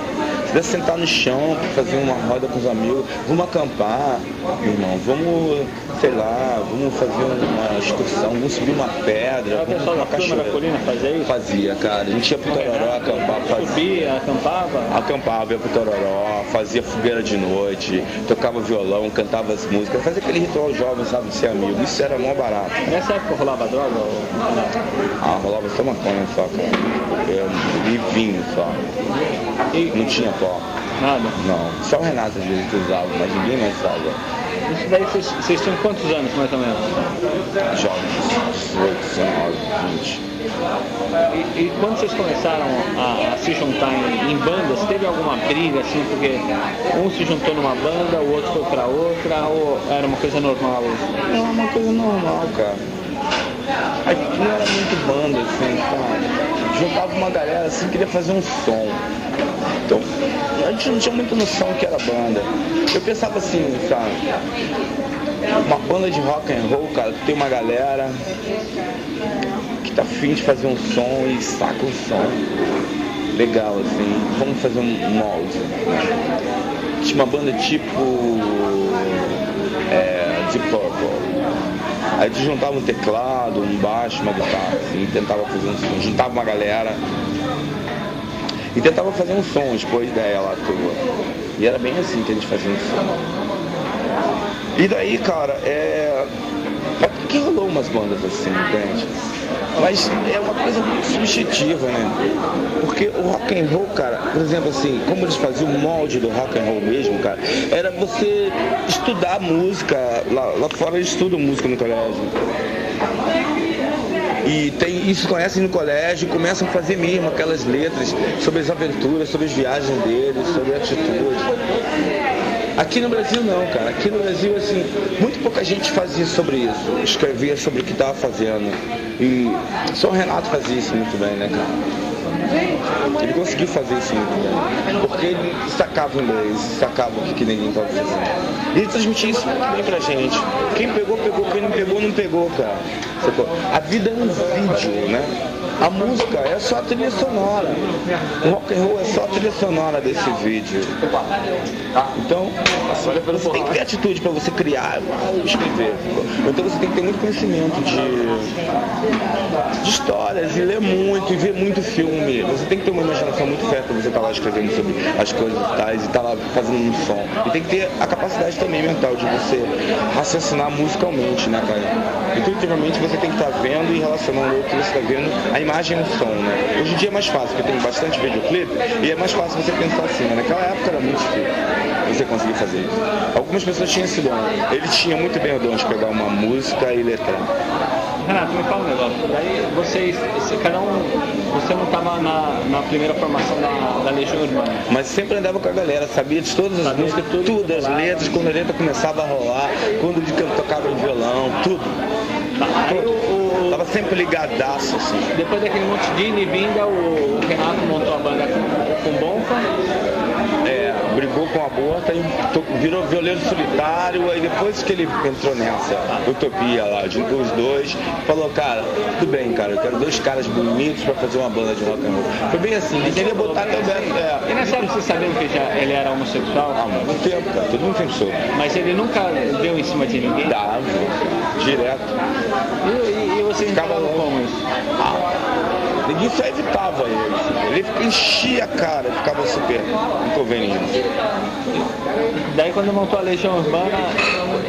Se der sentar no chão, fazer uma roda com os amigos, vamos acampar, irmão, vamos, sei lá, vamos fazer uma excursão, vamos subir uma pedra, vamos uma cachoeira. Da colina fazia isso? Fazia, cara, a gente ia pro Tororó acampar, subia, acampava? Acampava, ia pro Tororó, fazia fogueira de noite, tocava violão, cantava as músicas, fazia aquele ritual jovem, sabe, de ser amigo, isso era mó barato. Nessa época rolava droga? Ah, rolava só maconha só, cara. E vinho só. Não tinha pó. Nada? Não. Só o Renato às vezes usava, mas ninguém mais usava. Isso daí vocês tinham quantos anos, mais ou menos? Jovens, 18, 19, 20. E quando vocês começaram a se juntar em bandas, teve alguma briga, assim, porque um se juntou numa banda, o outro foi pra outra, ou era uma coisa normal? Não, uma coisa normal, cara. Aqui não era muito banda, assim, sabe? Juntava uma galera, assim, queria fazer um som. Então, a gente não tinha muita noção do que era banda. Eu pensava assim, sabe? Uma banda de rock and roll, cara, tem uma galera que tá afim de fazer um som e saca o som. Legal, assim, vamos fazer um molde. Tinha uma banda tipo Deep Purple. Aí tu juntava um teclado, um baixo, uma guitarra, assim, e tentava fazer um som. Juntava uma galera e tentava fazer um som, depois ideia lá tua. E era bem assim que a gente fazia um som. E daí, cara, que rolou umas bandas assim, entende? Mas é uma coisa muito subjetiva, né? Porque o rock and roll, cara, por exemplo assim, como eles faziam o molde do rock and roll mesmo, cara, era você estudar música, lá fora eles estudam música no colégio. E se conhecem no colégio e começam a fazer mesmo aquelas letras sobre as aventuras, sobre as viagens deles, sobre a atitude. Aqui no Brasil não, cara. Aqui no Brasil, assim, muito pouca gente fazia sobre isso. Escrevia sobre o que estava fazendo. E só o Renato fazia isso muito bem, né, cara? Ele conseguiu fazer isso muito bem. Porque ele sacava o inglês, sacava o que ninguém estava fazendo. E ele transmitia isso muito bem pra gente. Quem pegou, pegou. Quem não pegou, não pegou, cara. A vida é um vídeo, né? A música é só a trilha sonora. O rock and roll é só a trilha sonora desse vídeo. Então, você tem que ter atitude para você criar e escrever. Então você tem que ter muito conhecimento de histórias, e ler muito, e ver muito filme. Você tem que ter uma imaginação muito fértil para você estar lá escrevendo sobre as coisas e tais, e estar lá fazendo um som. E tem que ter a capacidade também mental de você raciocinar musicalmente, né, cara? Intuitivamente você tem que estar vendo e relacionando o que você está vendo a imagem e o som, né? Hoje em dia é mais fácil, porque tem bastante videoclipe e é mais fácil você pensar assim, né? Naquela época era muito difícil você conseguir fazer isso. Algumas pessoas tinham esse dom. Ele tinha muito bem o dom de pegar uma música e letrar. Renato, me fala um negócio. Daí você não estava na primeira formação da Legião Urbana. Mas sempre andava com a galera, sabia de todas as músicas, tudo, as letras, quando a letra começava a rolar, quando ele tocava no violão, tudo. Tava sempre ligadaço, assim. Depois daquele monte de ida e vinda, o Renato montou a banda com Bonfa. Brigou com a Borta e virou violeiro solitário. Aí depois que ele entrou nessa utopia lá, juntou os dois, falou, cara, tudo bem, cara, eu quero dois caras bonitos pra fazer uma banda de rock and roll. Foi bem assim, ele queria botar também. E nessa época vocês sabiam que ele era homossexual? Há muito tempo, cara, todo mundo sempre soube. Mas ele nunca deu em cima de ninguém? Dava, direto. E vocês ficava como isso? Ninguém só evitava ele. Ele enchia a cara, ficava super inconveniente. Daí quando montou a Legião Urbana,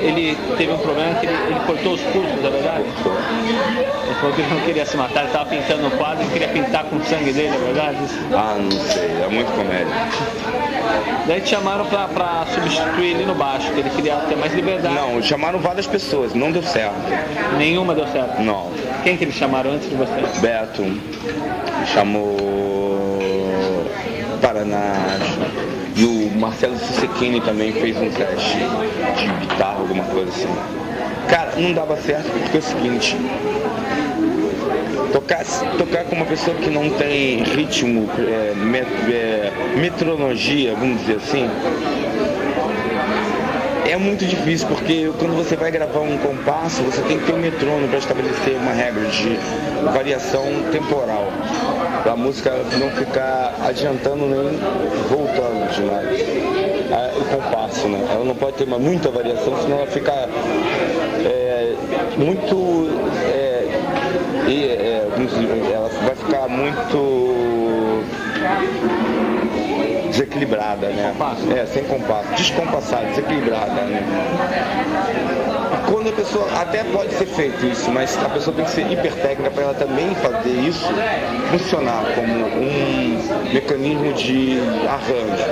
ele teve um problema que ele cortou os pulsos, é verdade? Ele falou que ele não queria se matar, ele estava pintando o quadro e queria pintar com o sangue dele, é verdade? Ah, não sei, é muito comédia. Daí te chamaram pra substituir ele no baixo, que ele queria ter mais liberdade. Não, chamaram várias pessoas, não deu certo. Nenhuma deu certo? Não. Quem que eles chamaram antes de você? Beto, chamou Paraná, e o Marcelo Susequini também fez um teste de guitarra, alguma coisa assim. Cara, não dava certo porque é o seguinte, tocar com uma pessoa que não tem ritmo, metrologia, vamos dizer assim, é muito difícil, porque quando você vai gravar um compasso, você tem que ter um metrônomo para estabelecer uma regra de variação temporal, para a música não ficar adiantando nem voltando demais. O compasso, né? Ela não pode ter muita variação, senão ela fica muito... ela vai ficar muito desequilibrada, né? Sem compasso, descompassada, desequilibrada, né? Quando a pessoa, até pode ser feito isso, mas a pessoa tem que ser hipertécnica para ela também fazer isso funcionar como um mecanismo de arranjo.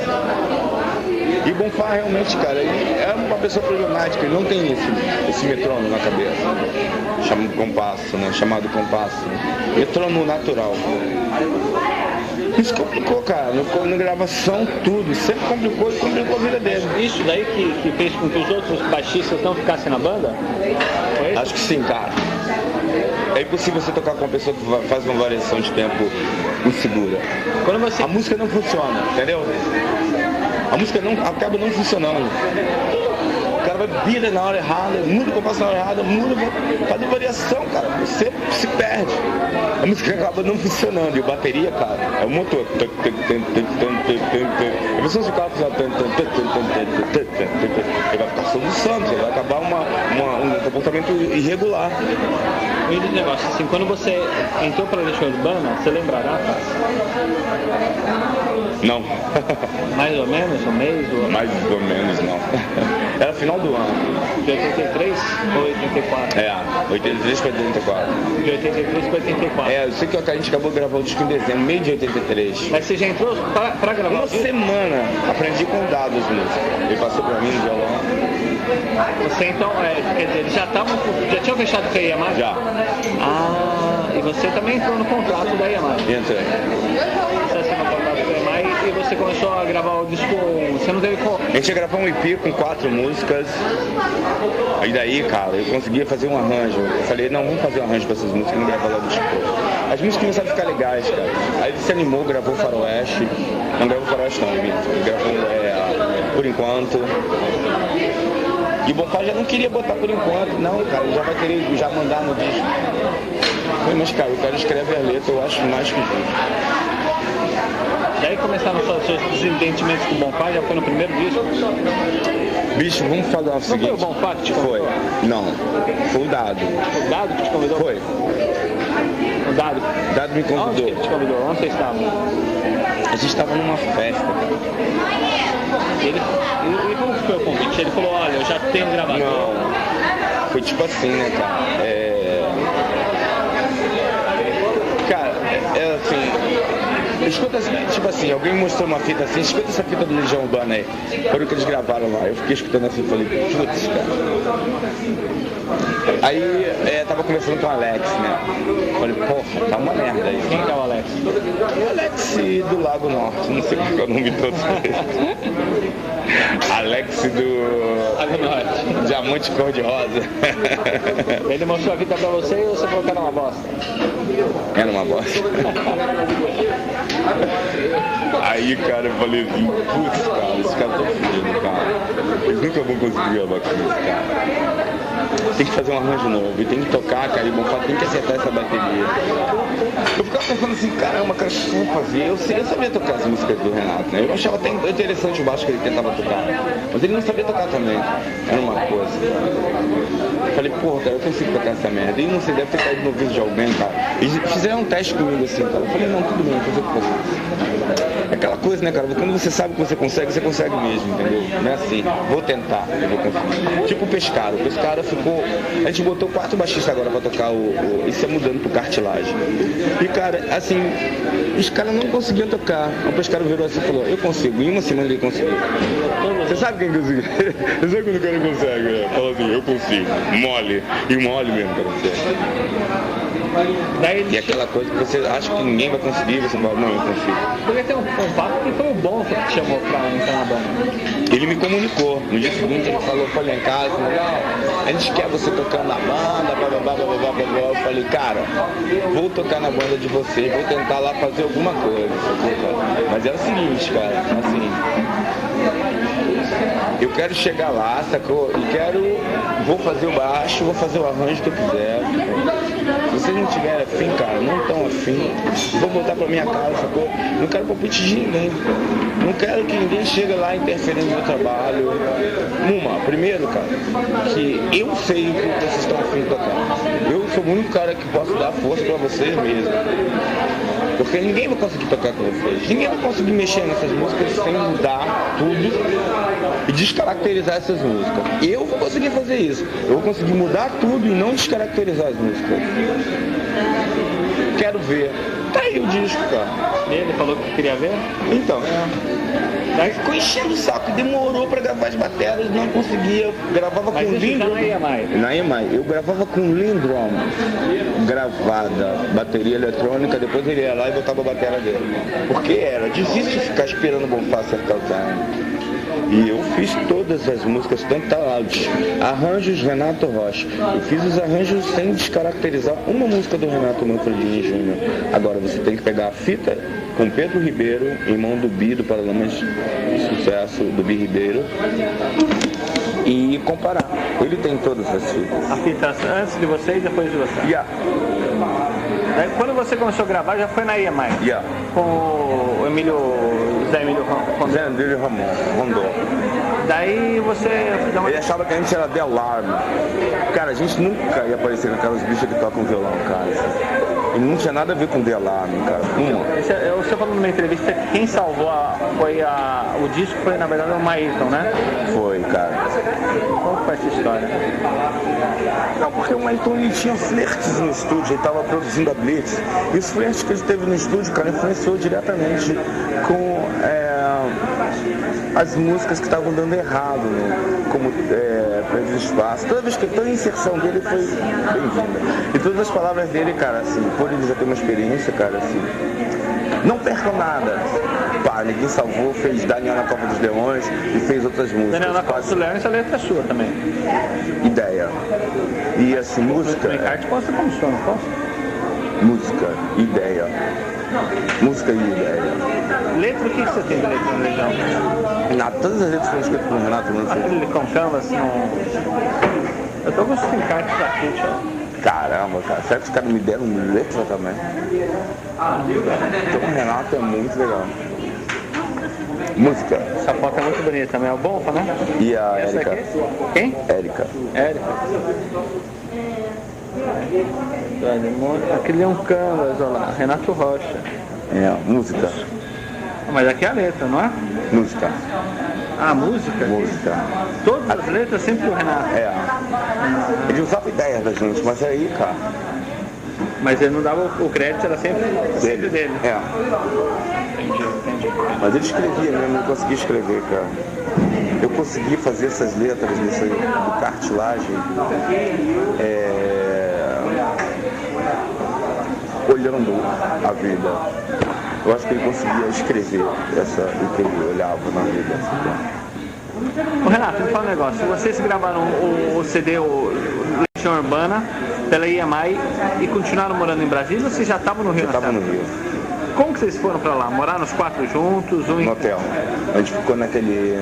E o Bonfá realmente, cara, ele é uma pessoa problemática, ele não tem esse metrônomo na cabeça, chamado compasso, metrônomo natural. Isso complicou, cara, na gravação tudo, sempre complicou e complicou a vida dele. Isso daí que fez com que os outros baixistas não ficassem na banda? Foi? Acho que sim, cara. É impossível você tocar com uma pessoa que faz uma variação de tempo insegura. A música não funciona, entendeu? A música acaba não funcionando. O cara vai vira na hora errada, muda o compasso na hora errada, faz variação, cara. Você se perde. A música acaba não funcionando. E a bateria, cara, é o motor. A pessoa se ficar ele vai ficar soluçando, vai acabar um comportamento irregular. E esse negócio, assim, quando você entrou para a Legião Urbana, você lembrará, cara? Não. Mais ou menos, um mês? Mais ou menos, não. Era final do ano. De 83 ou 84? 83 para 84. De 83 para 84. Eu sei que a gente acabou de gravar o disco em dezembro, meio de 83. Mas você já entrou pra gravar? Uma semana, aprendi com dados música. Ele passou pra mim no violão. Você então, quer dizer, já tinham fechado com a Yamaha? Já. E você também entrou no contrato da Yamaha? Entrei. Você assinou o contrato da Yamaha e você começou a gravar o disco, você não teve como? A gente ia gravar um EP com 4 músicas, aí daí, cara, eu conseguia fazer um arranjo. Eu falei, não, vamos fazer um arranjo pra essas músicas, não gravar logo depois. As músicas começaram a ficar legais, cara. Aí ele se animou, gravou Faroeste, não gravou Faroeste não, ele gravou Por Enquanto. E o Bonfá já não queria botar Por Enquanto, não, cara, ele já vai querer já mandar no disco. Mas, cara, o cara escreve a letra, eu acho mais que justo. Daí começaram os seus desentendimentos com o Bonfá, já foi no primeiro disco? Bicho, vamos falar o seguinte. Não foi o Bonfá que te convidou? Foi. Não, foi o Dado. O Dado que te convidou? Foi. O Dado? O Dado me convidou. Onde que ele te convidou? Onde você estava? A gente estava numa festa. E como foi o convite? Ele falou, olha, eu já tenho gravador. Não, foi tipo assim, né, cara? Cara, assim, escuta assim, tipo assim, alguém mostrou uma fita assim, escuta essa fita do Legião Urbana aí. Foi o que eles gravaram lá. Eu fiquei escutando assim e falei, putz, cara. Aí tava conversando com o Alex, né? Falei, porra, tá uma merda aí. Quem que é o Alex? O Alex do Lago Norte, não sei qual é o nome todo dele. Alex do Lago Norte. Diamante Cor-de-Rosa. Ele mostrou a fita pra você e você falou que era uma bosta? Era uma bosta. Aí, cara, eu falei assim, putz, cara, esse cara tá fudido, cara. Eles nunca vão conseguir gravar com isso, cara. Tem que fazer um arranjo novo, e tem que tocar, cara, e o Bonfá tem que acertar essa bateria. Eu ficava pensando assim, caramba, cara, o que eu fazer? Eu sabia tocar as músicas do Renato, né? Eu achava até interessante o baixo que ele tentava tocar, mas ele não sabia tocar também, era uma coisa. Eu falei, pô, cara, eu consigo tocar essa merda. E não sei, deve ter caído no ouvido de alguém, cara. E fizeram um teste comigo assim, cara. Eu falei, não, tudo bem, eu consigo. É aquela coisa, né, cara? Quando você sabe que você consegue mesmo, entendeu? Não é assim, vou tentar, eu vou conseguir. Tipo o Pescara. O Pescara ficou. A gente botou 4 baixistas agora pra tocar isso é mudando pro Cartilagem. E, cara, assim, os caras não conseguiam tocar. O Pescara virou assim e falou, eu consigo. Em uma semana ele conseguiu. Você sabe quem conseguiu? Você sabe quando o cara consegue, né? Fala assim, eu consigo. Mole. E mole mesmo, cara. E aquela coisa que você acha que ninguém vai conseguir, você fala, não, eu consigo. Porque tem um papo que foi o bom que te chamou pra entrar na banda. Ele me comunicou. No dia seguinte ele falou, foi lá em casa, não, a gente quer você tocando na banda, blá blá blá blá blá blá blá. Eu falei, cara, vou tocar na banda de vocês, vou tentar lá fazer alguma coisa. Mas é o seguinte, cara, assim, eu quero chegar lá, sacou? E vou fazer o baixo, vou fazer o arranjo que eu quiser. Se vocês não tiverem afim, cara, não estão afim, vou voltar pra minha casa, sacou? Não quero palpite de ninguém. Não quero que ninguém chegue lá interferindo no meu trabalho. Primeiro, cara, que eu sei o que vocês estão afim de tocar. Eu sou o único cara que posso dar força pra vocês mesmo. Porque ninguém vai conseguir tocar com vocês. Ninguém vai conseguir mexer nessas músicas sem mudar tudo e descaracterizar essas músicas. Eu vou conseguir fazer isso. Eu vou conseguir mudar tudo e não descaracterizar as músicas. Quero ver. Tá aí o disco, cara. Ele falou que queria ver? Então. Aí ficou enchendo o saco, demorou pra gravar as baterias, não conseguia. Eu gravava com Lindrum. Na EMI. Na EMI. Eu gravava com Lindrum, gravada, bateria eletrônica, depois ele ia lá e botava a bateria dele. Porque era difícil ficar esperando o Bonfá acertar o time. E eu fiz todas as músicas, tanto tá lá, arranjos Renato Rocha. Eu fiz os arranjos sem descaracterizar uma música do Renato Manfredini Jr. Agora você tem que pegar a fita com Pedro Ribeiro, irmão do Bi, do Paralamas de Sucesso, do Bi Ribeiro, e comparar. Ele tem todas as fitas. A fita antes de você e depois de você? Yeah. Daí, quando você começou a gravar, já foi na EMI? Yeah. Com o Zé Emílio Rondon. Daí você... Ele achava que a gente era The Alarm. Cara, a gente nunca ia aparecer naquelas bichas que tocam violão, cara. Ele não tinha nada a ver com The Alarm, cara. Você falou numa entrevista que quem salvou o disco foi, na verdade, o Maílton, né? Foi, cara. Como foi essa história? Não, porque o Maílton ele tinha flertes no estúdio, ele estava produzindo a Blitz. E os flertes que ele teve no estúdio, cara, influenciou diretamente com as músicas que estavam dando errado, né? Como Perdido no Espaço. Toda a inserção dele foi bem-vinda. E todas as palavras dele, cara, assim, por ele já ter uma experiência, cara, assim, não percam nada. Pá, ninguém salvou, fez Daniel na Copa dos Leões e fez outras músicas. Daniel na Copa dos Leões, a letra é sua também. Ideia. E assim, música. O encarte consta como sua, não consta? Música, ideia. Música e ideia. Letra, o que você tem de letra na Legião? Nada, todas as letras foram escritas por Renato Manfredini. Aquele com canvas, não... Eu tô com os encartes aqui, tchau. Caramba, cara, será que os caras me deram letra também? Então o Renato é muito legal. Música. Essa foto é muito bonita também, é o Bonfa, né? E a essa Érica. Aqui? Quem? Érica. Aquele é um canvas, olha lá, Renato Rocha. Música. Mas aqui é a letra, não é? Música. Ah, música? Música. Todas as letras sempre do Renato. Ele usava ideias da gente, mas aí, cara. Mas ele não dava o crédito, era sempre dele. Entendi. Mas ele escrevia mesmo, não conseguia escrever, cara. Eu consegui fazer essas letras do Cartilagem olhando a vida. Eu acho que ele conseguia escrever o que ele olhava na vida. Ô Renato, me fala um negócio. Vocês gravaram o CD, o Legião Urbana, pela EMI e continuaram morando em Brasília ou vocês já estavam no Rio? Já estavam no Rio. Como que vocês foram pra lá? Moraram os 4 juntos? No hotel. A gente ficou naquele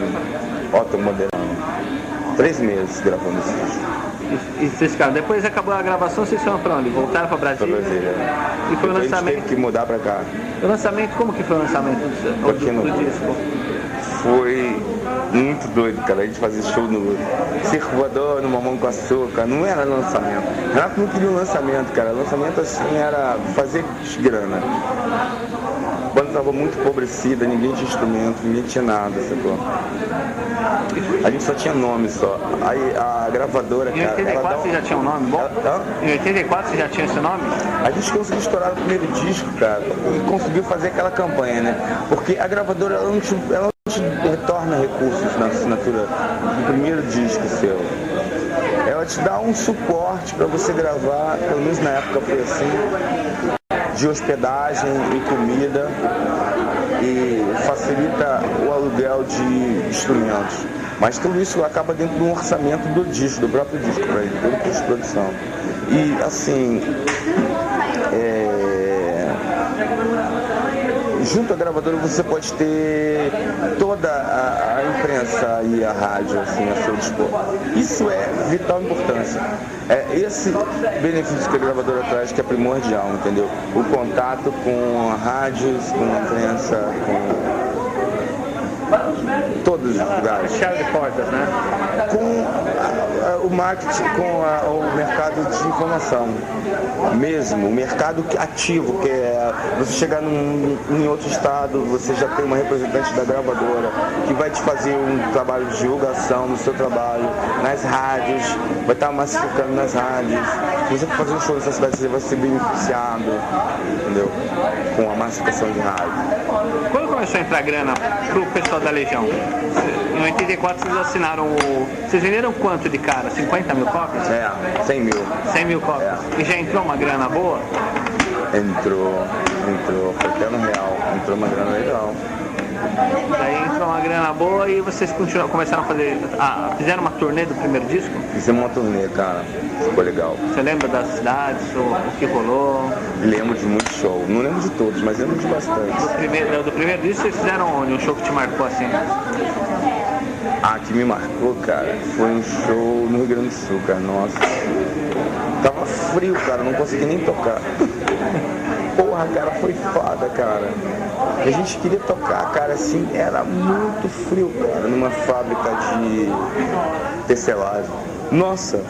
hotel moderno. 3 meses gravando esse disco. E vocês ficaram. Depois acabou a gravação, vocês foram pra onde? Voltaram pra Brasília? Pra Brasília. E foi o lançamento. A gente teve que mudar pra cá. O lançamento, como que foi o lançamento do disco? Foi muito doido, cara. A gente fazia show no Circo Voador, no Mamão com Açúcar, não era lançamento. Renato não queria um lançamento, cara. Lançamento assim era fazer grana. A banda estava muito empobrecida, ninguém tinha instrumento, ninguém tinha nada, sacou? A gente só tinha nome só. Aí a gravadora, em 84 você já tinha um nome bom? Em 84 você já tinha esse nome? A gente conseguiu estourar o primeiro disco, cara, e conseguiu fazer aquela campanha, né? Porque a gravadora, ela não te retorna recursos na assinatura do primeiro disco seu. Ela te dá um suporte para você gravar, pelo menos na época foi assim, de hospedagem e comida, e facilita o aluguel de instrumentos. Mas tudo isso acaba dentro do orçamento do disco, do próprio disco, para ele, todo custo de produção. E assim, junto à gravadora você pode ter toda a imprensa e a rádio assim, a seu dispor. Isso é vital importância. É esse benefício que a gravadora traz que é primordial, entendeu? O contato com rádios, com a imprensa, com todos os lugares. Chave de portas, né? Com o marketing, com o mercado de informação mesmo, o mercado ativo, que é você chegar em outro estado, você já tem uma representante da gravadora que vai te fazer um trabalho de divulgação no seu trabalho, nas rádios, vai estar massificando nas rádios. Se você for fazer um show nessa cidade, você vai ser beneficiado, entendeu? Com a massificação de rádio. Quando começou a entrar grana pro pessoal da Legião? Em 84 vocês assinaram o... Vocês venderam quanto de cara? 50 mil cópias? 100 mil. 100 mil cópias. E já entrou uma grana boa? Entrou, foi até no real, entrou uma grana legal. Daí entrou uma grana boa e vocês começaram a fazer... fizeram uma turnê do primeiro disco? Fizemos uma turnê, cara, ficou legal. Você lembra das cidades, o que rolou? Lembro de muito show, não lembro de todos, mas lembro de bastante. Do primeiro disco vocês fizeram onde? Um show que te marcou assim? Que me marcou, cara, foi um show no Rio Grande do Sul, cara, nossa. Tava frio, cara, não consegui nem tocar. Porra, cara, foi foda, cara. A gente queria tocar, cara, assim, era muito frio, cara, numa fábrica de tecelagem. Nossa,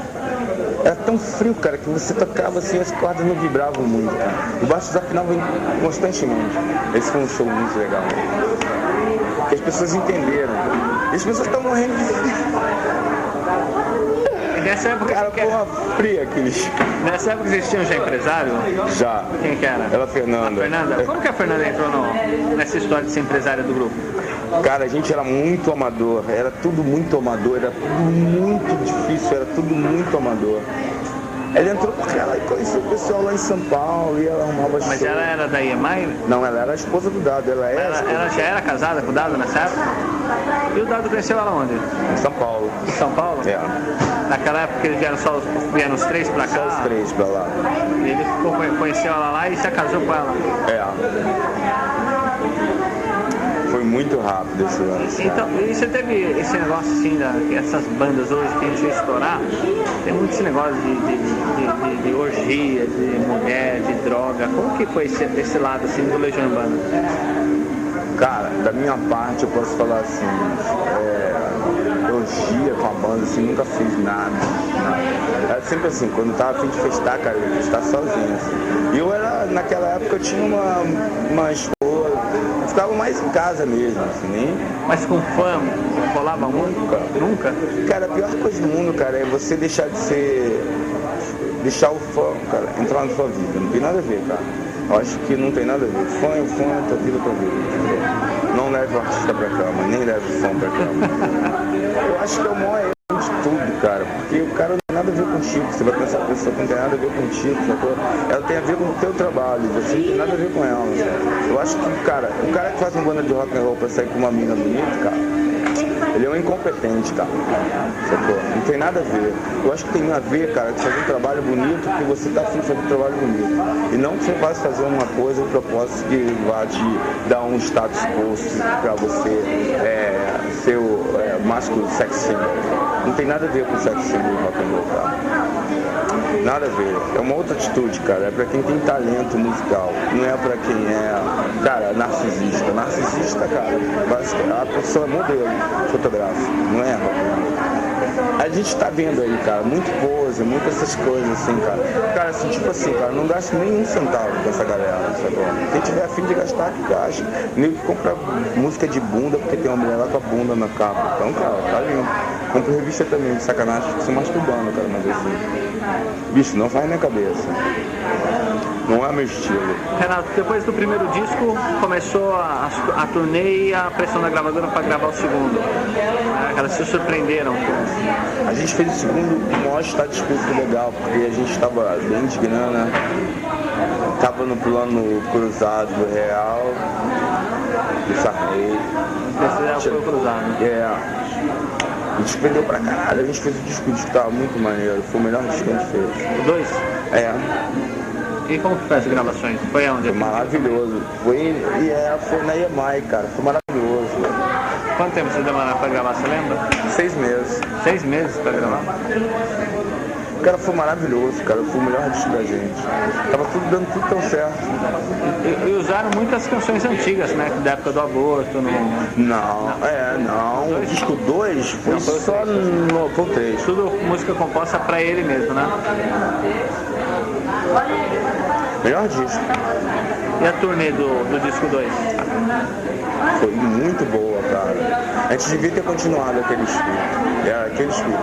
era tão frio, cara, que você tocava assim, as cordas não vibravam muito, cara. O baixo desafinava constantemente. Esse foi um show muito legal. Porque as pessoas entenderam. E as pessoas estão morrendo de frio. Nessa época, cara, porra fria aqueles. Nessa época vocês tinham já empresário? Já. Quem que era? Ela, Fernanda. A Fernanda? Como que a Fernanda entrou nessa história de ser empresária do grupo? Cara, a gente era muito amador, era tudo muito amador, era tudo muito difícil, era tudo muito amador. Ela entrou porque ela conhecia o pessoal lá em São Paulo e ela arrumava show. Mas ela era da EMI? Não, ela era a esposa do Dado, Ela já era casada com o Dado nessa época? E o Dado conheceu ela onde? Em São Paulo. Em São Paulo? É. Naquela época eles vieram os três pra cá? Só os três pra lá. E ele conheceu ela lá e se casou com ela? Foi muito rápido esse lance. Então, e você teve esse negócio assim, essas bandas hoje que a gente vai estourar, tem muito esse negócio de orgia, de mulher, de droga. Como que foi esse lado assim do Legião Urbana? Cara, da minha parte eu posso falar assim, orgia com a banda, assim, nunca fiz nada. Era sempre assim, quando eu tava a fim de festar, cara, eu ia festar sozinho. Assim. E eu era, naquela época eu tinha uma esposa, eu ficava mais em casa mesmo, assim, nem... Mas com fã, rolava muito? Nunca? Cara, a pior coisa do mundo, cara, é você deixar o fã, cara, entrar na sua vida. Não tem nada a ver, cara. Eu acho que não tem nada a ver. Fã é fã, tua vida é tua vida. Não leve o artista pra cama, nem leve o fã pra cama. Eu acho que é o maior erro de tudo, cara. Porque o cara não tem nada a ver contigo. Você vai pensar que a pessoa não tem nada a ver contigo, sacou? Ela tem a ver com o teu trabalho, você não tem nada a ver com ela. Eu acho que, cara, o cara que faz uma banda de rock and roll pra sair com uma mina bonita, cara, ele é um incompetente, cara. Sacou? Não tem nada a ver. Eu acho que tem a ver, cara, de fazer um trabalho bonito, porque você tá afim de fazer um trabalho bonito. E não que você vai fazer uma coisa, um propósito que vai te dar um status quo pra você ser o másculo sex symbol. Não tem nada a ver com sex symbol rock and roll, cara. Nada a ver. É uma outra atitude, cara. É pra quem tem talento musical. Não é pra quem é, cara, narcisista. Narcisista, cara, a pessoa é modelo fotográfico, não é? A gente tá vendo aí, cara, muito pose, muitas essas coisas assim, cara. Cara, assim, tipo assim, cara, não gasto nem um centavo com essa galera, sabe? Quem tiver a fim de gastar, que gaste. Nego que compra música de bunda porque tem uma mulher lá com a bunda na capa. Então, cara, tá lindo. Compra revista também, de sacanagem, fico se masturbando, cara, mas assim. Bicho, não faz minha cabeça. Não é meu estilo. Renato, depois do primeiro disco, começou a turnê e a pressão da gravadora para gravar o segundo. Elas se surpreenderam. A gente fez o segundo, maior estado de espírito legal, porque a gente estava bem de grana, estava no plano cruzado do Real, do Sarney. Esse foi o cruzado. É. A gente perdeu pra caralho, a gente fez o disco que estava muito maneiro, foi o melhor disco que a gente fez. O 2? É. E como que foi as gravações? Foi onde? Foi maravilhoso. Foi na EMI, cara. Foi maravilhoso. Quanto tempo você demorou pra gravar, você lembra? 6 meses. 6 meses pra gravar? Cara, foi maravilhoso, cara. Foi o melhor disco da gente. Tava tudo dando tudo tão certo. E usaram muitas canções antigas, né? Da época do aborto. Não. O disco 2 foi só no 3. Tudo música composta pra ele mesmo, né? Melhor disco. E a turnê do disco 2? Foi muito boa, cara. A gente devia ter continuado aquele espírito. Era aquele espírito.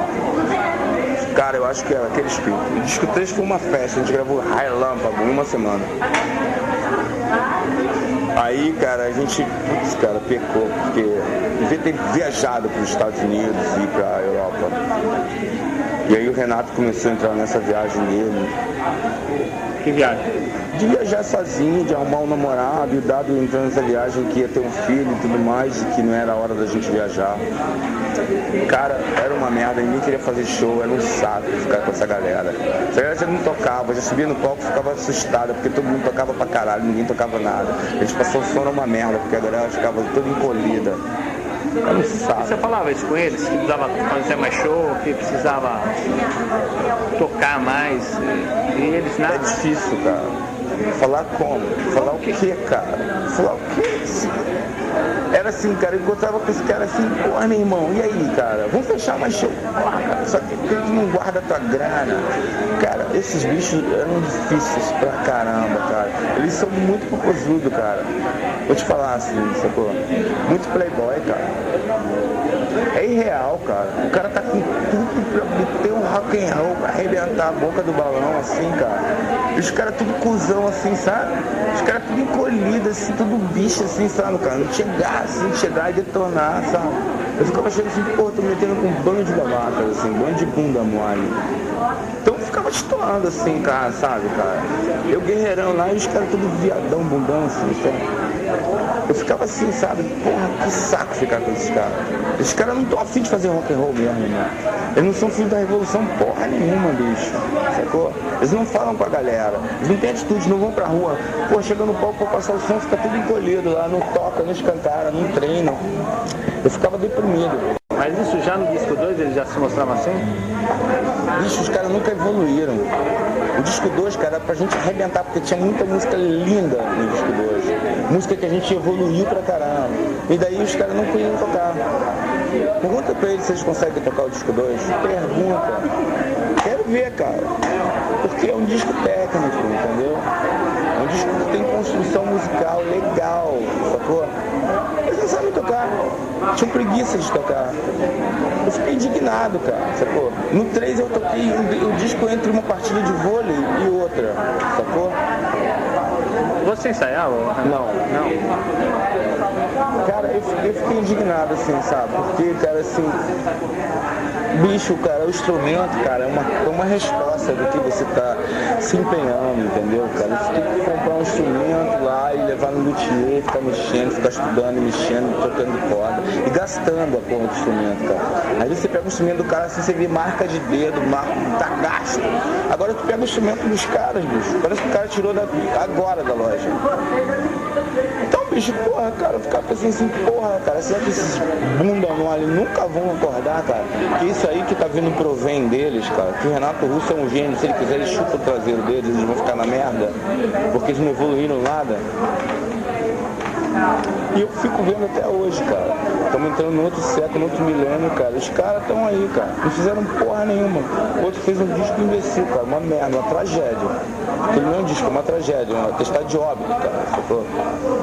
Cara, eu acho que era aquele espírito. O disco 3 foi uma festa, a gente gravou Relâmpago em uma semana. Aí, cara, a gente, cara, pecou, porque devia ter viajado para os Estados Unidos e para a Europa. E aí o Renato começou a entrar nessa viagem dele. Que viagem? De viajar sozinho, de arrumar um namorado, e o Dado entrando nessa viagem que ia ter um filho e tudo mais, e que não era a hora da gente viajar. Cara, era uma merda, ninguém queria fazer show, era um saco ficar com essa galera. Essa galera já não tocava, já subia no palco e ficava assustada, porque todo mundo tocava pra caralho, ninguém tocava nada. A gente passou o som, era uma merda, porque a galera ficava toda encolhida. Era um saco. Você falava isso com eles, que precisava fazer mais show, que precisava tocar mais, e eles nada? É difícil, cara. Falar como? Falar o quê, cara? Falar o quê? Era assim, cara, eu encontrava com esse cara assim, porra, meu irmão, e aí, cara? Vamos fechar mais show, porra, cara, só que eles não guardam tua grana. Cara, esses bichos eram difíceis pra caramba, cara. Eles são muito popozudos, cara. Vou te falar assim, sacou? Muito playboy, cara. É irreal, cara. O cara tá com tudo pra meter um rock and roll, pra arrebentar a boca do balão, assim, cara. E os caras tudo cuzão, assim, sabe? Os caras tudo encolhido, assim, tudo bicho, assim, sabe, cara? Não chegar, assim, chegar e detonar, sabe? Eu ficava achando assim, pô, tô metendo com um bando de babacas, assim, um bando de bunda mole. Então eu ficava estourando, assim, cara, sabe, cara? Eu guerreirão lá e os caras tudo viadão, bundão, assim, sabe? Eu ficava assim, sabe? Porra, que saco ficar com esses caras. Esses caras não estão afim de fazer rock and roll mesmo, né? Eles não são filhos da revolução porra nenhuma, bicho. Sacou? Eles não falam com a galera. Eles não têm atitude, não vão pra rua. Pô, chega no palco pra passar o som, fica tudo encolhido lá, não toca, não escancara, não treinam. Eu ficava deprimido. Mas isso já no disco 2 ele já se mostrava assim? Bicho, os caras nunca evoluíram. O disco 2, cara, era pra gente arrebentar, porque tinha muita música linda no disco 2. Música que a gente evoluiu pra caramba. E daí os caras não queriam tocar. Pergunta pra eles se eles conseguem tocar o disco 2. Pergunta. Quero ver, cara. Porque é um disco técnico, entendeu? É um disco que tem construção musical legal, sacou? Eles não sabem tocar. Tinham preguiça de tocar. Eu fiquei indignado, cara, sacou? No 3 eu toquei o disco entre uma partida de vôlei e outra, sacou? Você ensaiava? Não. Cara, eu fiquei indignado, assim, sabe? Porque, cara, assim, bicho, cara, o instrumento, cara, é uma resposta do que você tá se empenhando, entendeu, cara? Você tem que comprar um instrumento lá e levar no luthier, ficar mexendo, ficar estudando e mexendo, trocando corda e gastando a porra do instrumento, cara. Aí você pega o instrumento do cara, assim, você vê marca de dedo, tá gasto. Agora tu pega o instrumento dos caras, bicho, parece que o cara tirou agora da loja. Então, bicho, porra, cara, eu ficava pensando assim, porra, cara, será que esses bunda mole nunca vão acordar, cara? Que isso aí que tá vindo provém deles, cara, que o Renato Russo é um gênio, se ele quiser ele chupa o traseiro deles, eles vão ficar na merda, porque eles não evoluíram nada. E eu fico vendo até hoje, cara. Estamos entrando no outro século, no outro milênio, cara. Os caras estão aí, cara. Não fizeram porra nenhuma. O outro fez um disco imbecil, cara. Uma merda, uma tragédia. Aquele não é um disco, é uma tragédia, um atestado de óbito, cara.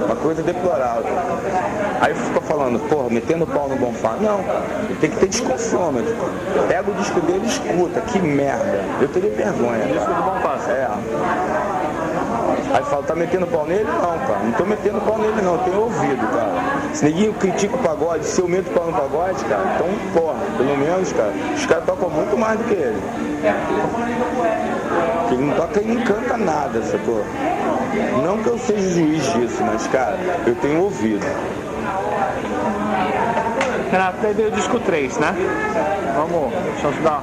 Uma coisa deplorável. Aí fica falando, porra, metendo o pau no Bonfá. Não, tem que ter desconfômetro. Pega o disco dele e escuta. Que merda. Eu teria vergonha. O disco do Bonfá. É. Aí fala, tá metendo pau nele? Não, cara, não tô metendo pau nele não, eu tenho ouvido, cara. Se ninguém critica o pagode, se eu meto pau no pagode, cara, então, porra, pelo menos, cara, os caras tocam muito mais do que ele. Porque ele não toca e não canta nada, sacou? Não que eu seja juiz disso, mas, cara, eu tenho ouvido. Renato, daí deu o disco 3, né? Vamos, deixa eu estudar.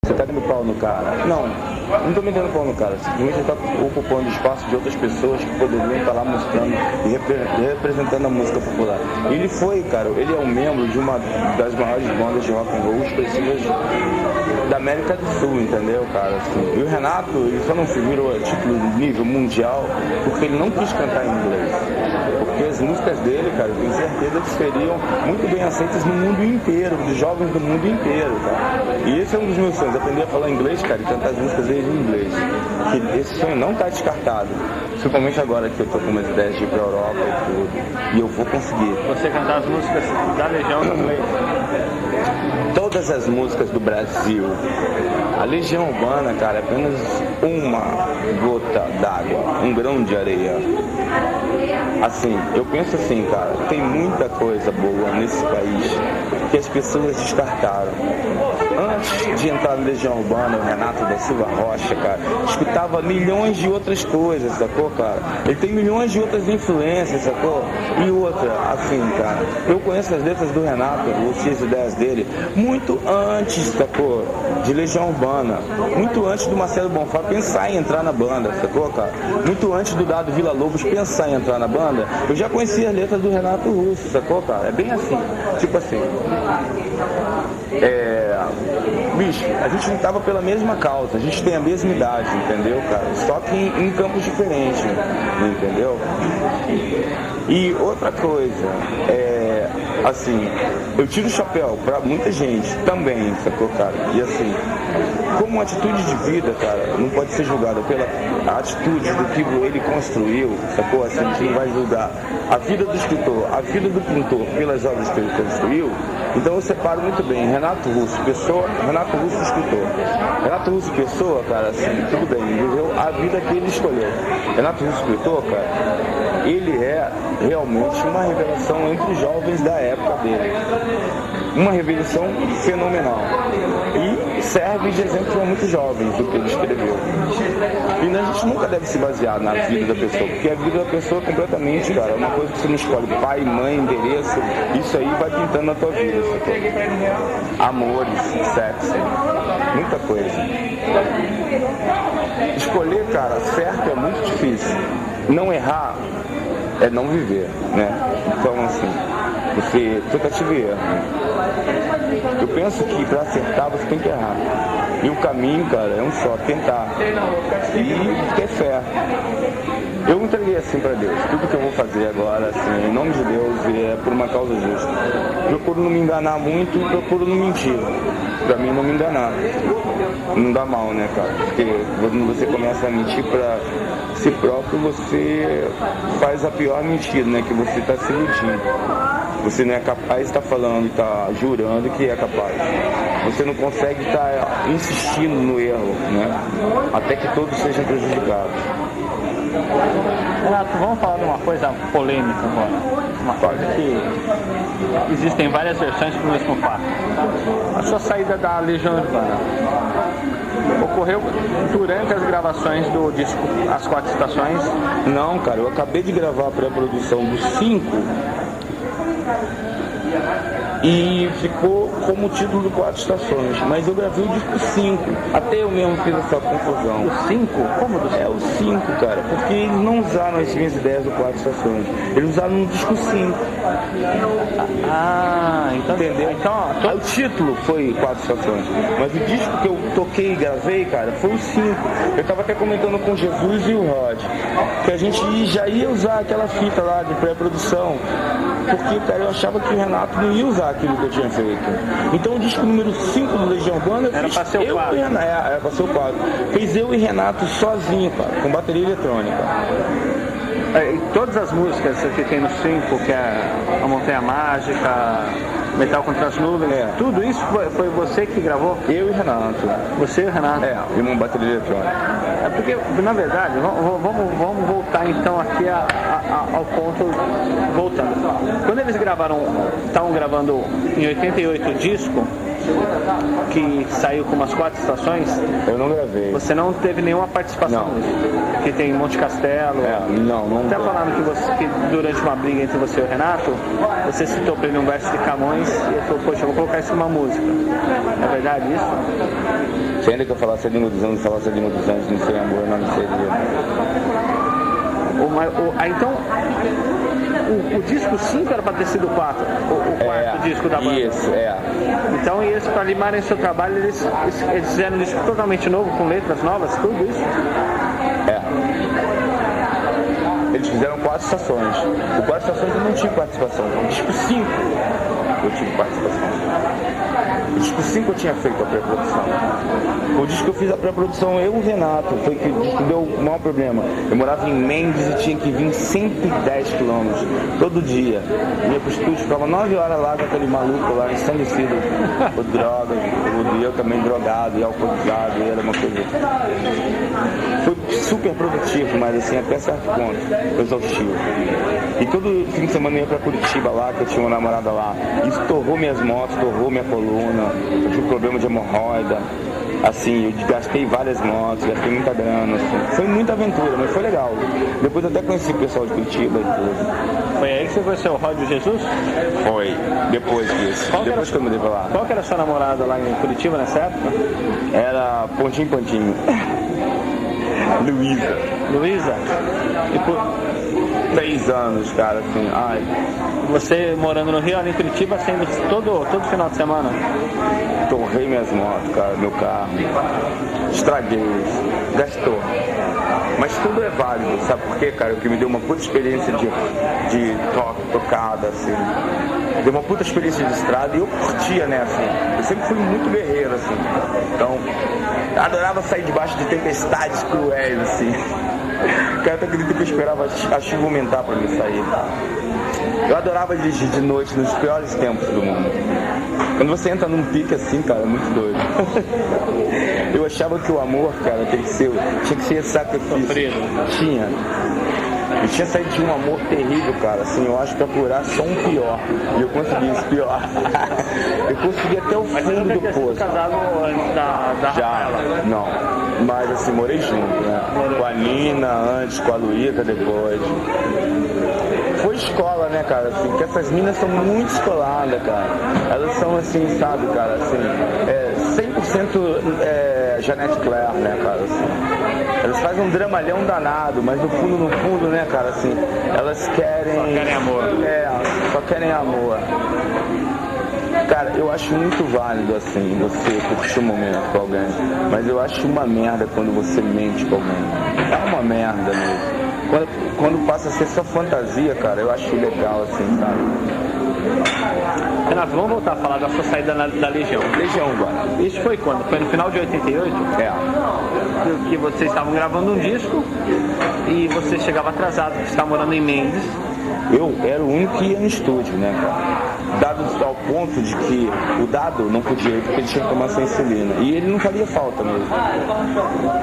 Você tá dando pau no cara? Não tô me dando pau no cara. Simplesmente você tá ocupando espaço de outras pessoas que poderiam estar lá mostrando e representando a música popular. Ele foi, cara, ele é um membro de uma das maiores bandas de rock and roll expressivas da América do Sul, entendeu, cara? Assim, e o Renato, ele só não virou título nível mundial porque ele não quis cantar em inglês. Porque as músicas dele, cara, eu tenho certeza que seriam muito bem aceitas no mundo inteiro, dos jovens do mundo inteiro, cara. E esse é um dos meus sonhos, aprender a falar inglês, cara, e cantar as músicas dele em inglês. Que esse sonho não tá descartado. Principalmente agora que eu tô com umas ideias de ir pra Europa e tudo. E eu vou conseguir. Você cantar as músicas da Legião em inglês? Todas as músicas do Brasil. A Legião Urbana, cara, é apenas uma gota d'água, um grão de areia. Assim, eu penso assim, cara, tem muita coisa boa nesse país que as pessoas descartaram. Antes de entrar na Legião Urbana, o Renato da Silva Rocha, cara, escutava milhões de outras coisas, sacou, cara? Ele tem milhões de outras influências, sacou? E outra, assim, cara, eu conheço as letras do Renato, eu sei as ideias dele, muito antes, sacou? De Legião Urbana, muito antes do Marcelo Bonfá pensar em entrar na banda, sacou, cara? Muito antes do Dado Villa Lobos pensar em entrar na banda, eu já conhecia as letras do Renato Russo, sacou, cara? É bem assim, tipo assim. Bicho, a gente não tava pela mesma causa, a gente tem a mesma idade, entendeu, cara? Só que em campos diferentes, entendeu? E outra coisa, assim, eu tiro o chapéu pra muita gente também, sacou, cara? E assim, como atitude de vida, cara, não pode ser julgada pela atitude do que ele construiu, sacou? Assim, a gente não vai julgar a vida do escritor, a vida do pintor pelas obras que ele construiu. Então eu separo muito bem Renato Russo, pessoa, Renato Russo, escritor. Renato Russo, pessoa, cara, assim, tudo bem, viveu a vida que ele escolheu. Renato Russo, escritor, cara, ele é realmente uma revelação entre os jovens da época dele. Uma revelação fenomenal. E serve de exemplo para muitos jovens do que ele escreveu. E a gente nunca deve se basear na vida da pessoa, porque a vida da pessoa é completamente, cara, é uma coisa que você não escolhe pai, mãe, endereço, isso aí vai pintando na tua vida, sacou? Amores, sexo, muita coisa. Escolher, cara, certo é muito difícil. Não errar é não viver, né? Então, assim, você tentativa e erro. Eu penso que para acertar você tem que errar. E o caminho, cara, é um só, tentar. E ter fé. Eu entreguei assim para Deus. Tudo que eu vou fazer agora, assim, em nome de Deus, é por uma causa justa. Procuro não me enganar muito e procuro não mentir. Pra mim não me enganar. Não dá mal, né, cara? Porque quando você começa a mentir pra si próprio, você faz a pior mentira, né? Que você tá se iludindo. Você não é capaz de estar falando, está jurando que é capaz. Você não consegue estar insistindo no erro, né? Até que todos sejam prejudicados. Renato, vamos falar de uma coisa polêmica agora. Uma coisa que existem várias versões do mesmo fato. A sua saída da Legião Urbana ocorreu durante as gravações do disco As Quatro Estações? Não, cara, eu acabei de gravar a pré-produção do 5 E ficou como título do 4 Estações. Mas eu gravei o disco 5. Até eu mesmo fiz essa confusão. O 5? Como do 5? É o 5, cara. Porque eles não usaram as minhas ideias do 4 Estações. Eles usaram no disco 5. Então entendeu? Então, o título foi 4 Estações. Mas o disco que eu toquei e gravei, cara, foi o 5. Eu tava até comentando com o Jesus e o Rod que a gente já ia usar aquela fita lá de pré-produção. Porque, cara, eu achava que o Renato não ia usar aquilo que eu tinha feito. Então o disco número 5 do Legião Urbana era pra ser o 4. Era pra ser o 4. Fez eu e Renato sozinho, cara, com bateria eletrônica. E todas as músicas que tem no 5, que é A Montanha Mágica, Metal contra as Nuvens, tudo isso foi você que gravou? Eu e Renato. Você e o Renato? E uma bateria eletrônica. É porque, na verdade, vamos voltar então aqui ao ponto, voltando. Quando eles estavam gravando em 88 o disco, que saiu com umas 4 estações, eu não gravei. Você não teve nenhuma participação nisso? Que tem Monte Castelo. Não. Até falando que durante uma briga entre você e o Renato, você citou para ele um verso de Camões e ele falou, poxa, eu vou colocar isso numa música. É verdade isso? Se ainda que eu falasse a língua dos anjos, falasse a língua dos anjos, não sei amor, não seria. Então, o disco 5 era para ter sido o 4, o quarto disco da banda. Isso, Então, eles, para limarem seu trabalho, eles fizeram um disco totalmente novo, com letras novas, tudo isso? Eles fizeram 4 estações. O 4 estações eu não tive participação. O disco 5 eu tive participação. O disco 5 eu tinha feito a pré-produção. O disco que eu fiz a pré-produção, eu e o Renato, foi que o disco deu o maior problema. Eu morava em Mendes e tinha que vir 110 quilômetros todo dia. Ia pro estúdio, ficava 9 horas lá com aquele maluco lá, ensandecido por drogas, e eu também drogado e alcoolizado, e era uma coisa. Foi super produtivo, mas assim, até certo ponto, exaustivo. E todo fim de semana eu ia pra Curitiba lá, que eu tinha uma namorada lá. Isso torrou minhas motos, torrou minha coluna, eu tive problema de hemorroida. Assim, eu gastei várias motos, gastei muita grana, assim. Foi muita aventura, mas foi legal. Depois eu até conheci o pessoal de Curitiba e tudo. Foi aí que você conheceu o Rod Jesus? Foi, depois disso. Depois que eu mudei pra lá. Qual que era a sua namorada lá em Curitiba nessa época? Era Pontinho. Luísa? E por 3 anos, cara, assim, Você morando no Rio, ali em Curitiba, sendo todo final de semana? Torrei minhas motos, cara, meu carro. Estraguei, gastou. Mas tudo é válido, sabe por quê, cara? O que me deu uma puta experiência de tocada, assim. Deu uma puta experiência de estrada e eu curtia, né, assim. Eu sempre fui muito guerreiro, assim. Então, adorava sair debaixo de tempestades cruéis, assim. Cara, tu acredita que eu esperava a chuva aumentar pra me sair? Eu adorava dirigir de noite nos piores tempos do mundo. Quando você entra num pique assim, cara, é muito doido. Eu achava que o amor, cara, tinha que ser sacrifício. Tinha. Eu tinha saído de um amor terrível, cara, assim, eu acho que pra curar só um pior. E eu consegui esse pior. Eu consegui até o fundo do poço. Casado antes da Já, Rafaela? não. Mas assim, morei junto, né? Com a Nina antes, com a Luísa depois. Foi escola, né, cara, assim, porque essas minas são muito escoladas, cara. Elas são assim, sabe, cara, assim, 100% Janete Claire, né, cara, assim. Elas fazem um dramalhão danado, mas no fundo, né, cara, assim, elas querem... Só querem amor. Só querem amor. Cara, eu acho muito válido, assim, você curtir um momento com alguém, mas eu acho uma merda quando você mente com alguém. É uma merda mesmo. Quando passa a ser só fantasia, cara, eu acho legal, assim, sabe? Renato, vamos voltar a falar da sua saída da Legião. Legião agora. Isso foi quando? Foi no final de 88? Que vocês estavam gravando um disco e você chegava atrasado, porque você estava morando em Mendes. Eu era o único que ia no estúdio, né, cara? Dado ao ponto de que o Dado não podia ir porque ele tinha que tomar sua insulina. E ele não faria falta mesmo.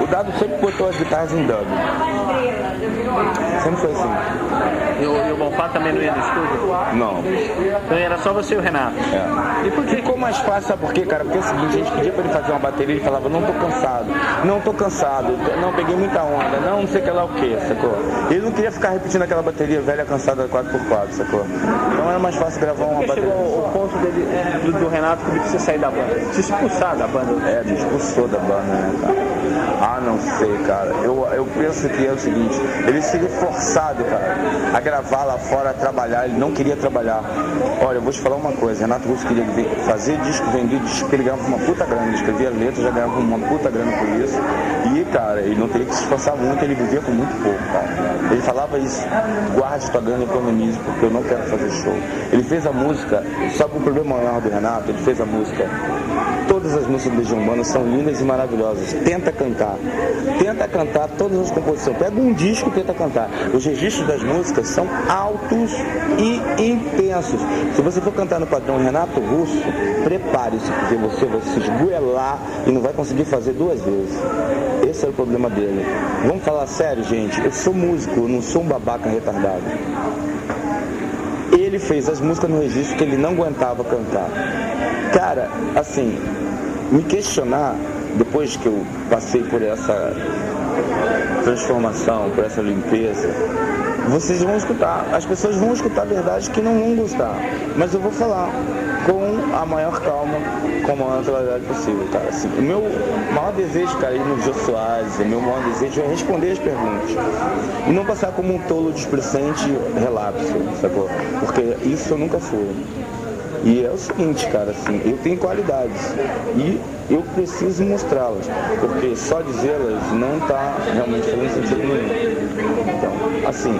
O Dado sempre botou as guitarras em dub. Sempre foi assim. E o Bonfá também não ia no estúdio? Não. Então era só você e o Renato? E por que? Ficou mais fácil, sabe por quê, cara? Porque é o seguinte, a gente pedia pra ele fazer uma bateria, ele falava, não tô cansado, não, peguei muita onda, não sei que lá o que, sacou? Ele não queria ficar repetindo aquela bateria velha cansada 4x4, sacou? Então era mais fácil gravar uma bateria. Chegou o ponto dele, do Renato que você sair da banda, te expulsar da banda. Me expulsou da banda, né, cara? Ah, não sei, cara. Eu penso que é o seguinte, ele seria forçado, cara, a gravar lá fora, a trabalhar, ele não queria trabalhar. Olha, eu vou te falar uma coisa, Renato Russo queria fazer disco, vender disco, ele ganhava uma puta grana, ele escrevia letras, já ganhava uma puta grana por isso. E, cara, ele não teria que se esforçar muito, ele vivia com muito pouco, cara. Ele falava isso, guarde tua grana e economize, porque eu não quero fazer show. Ele fez a música, sabe o problema maior do Renato? Ele fez a música. Todas as músicas do Legião Urbana são lindas e maravilhosas. Tenta cantar todas as composições. Pega um disco e tenta cantar. Os registros das músicas são altos e intensos. Se você for cantar no padrão Renato Russo, prepare-se, porque você vai se esgoelar e não vai conseguir fazer duas vezes. Esse é o problema dele. Vamos falar sério, gente. Eu sou músico, eu não sou um babaca retardado. Ele fez as músicas no registro que ele não aguentava cantar. Cara, assim, me questionar, depois que eu passei por essa transformação, por essa limpeza, vocês vão escutar, as pessoas vão escutar verdades que não vão gostar, mas eu vou falar com a maior calma, com a maior naturalidade possível, cara. Assim, o meu maior desejo, cara, é ir no Jô Soares, o meu maior desejo é responder as perguntas e não passar como um tolo displicente relapso, sacou? Porque isso eu nunca fui. E é o seguinte, cara, assim, eu tenho qualidades e eu preciso mostrá-las, porque só dizê-las não está realmente fazendo sentido nenhum. Então, assim,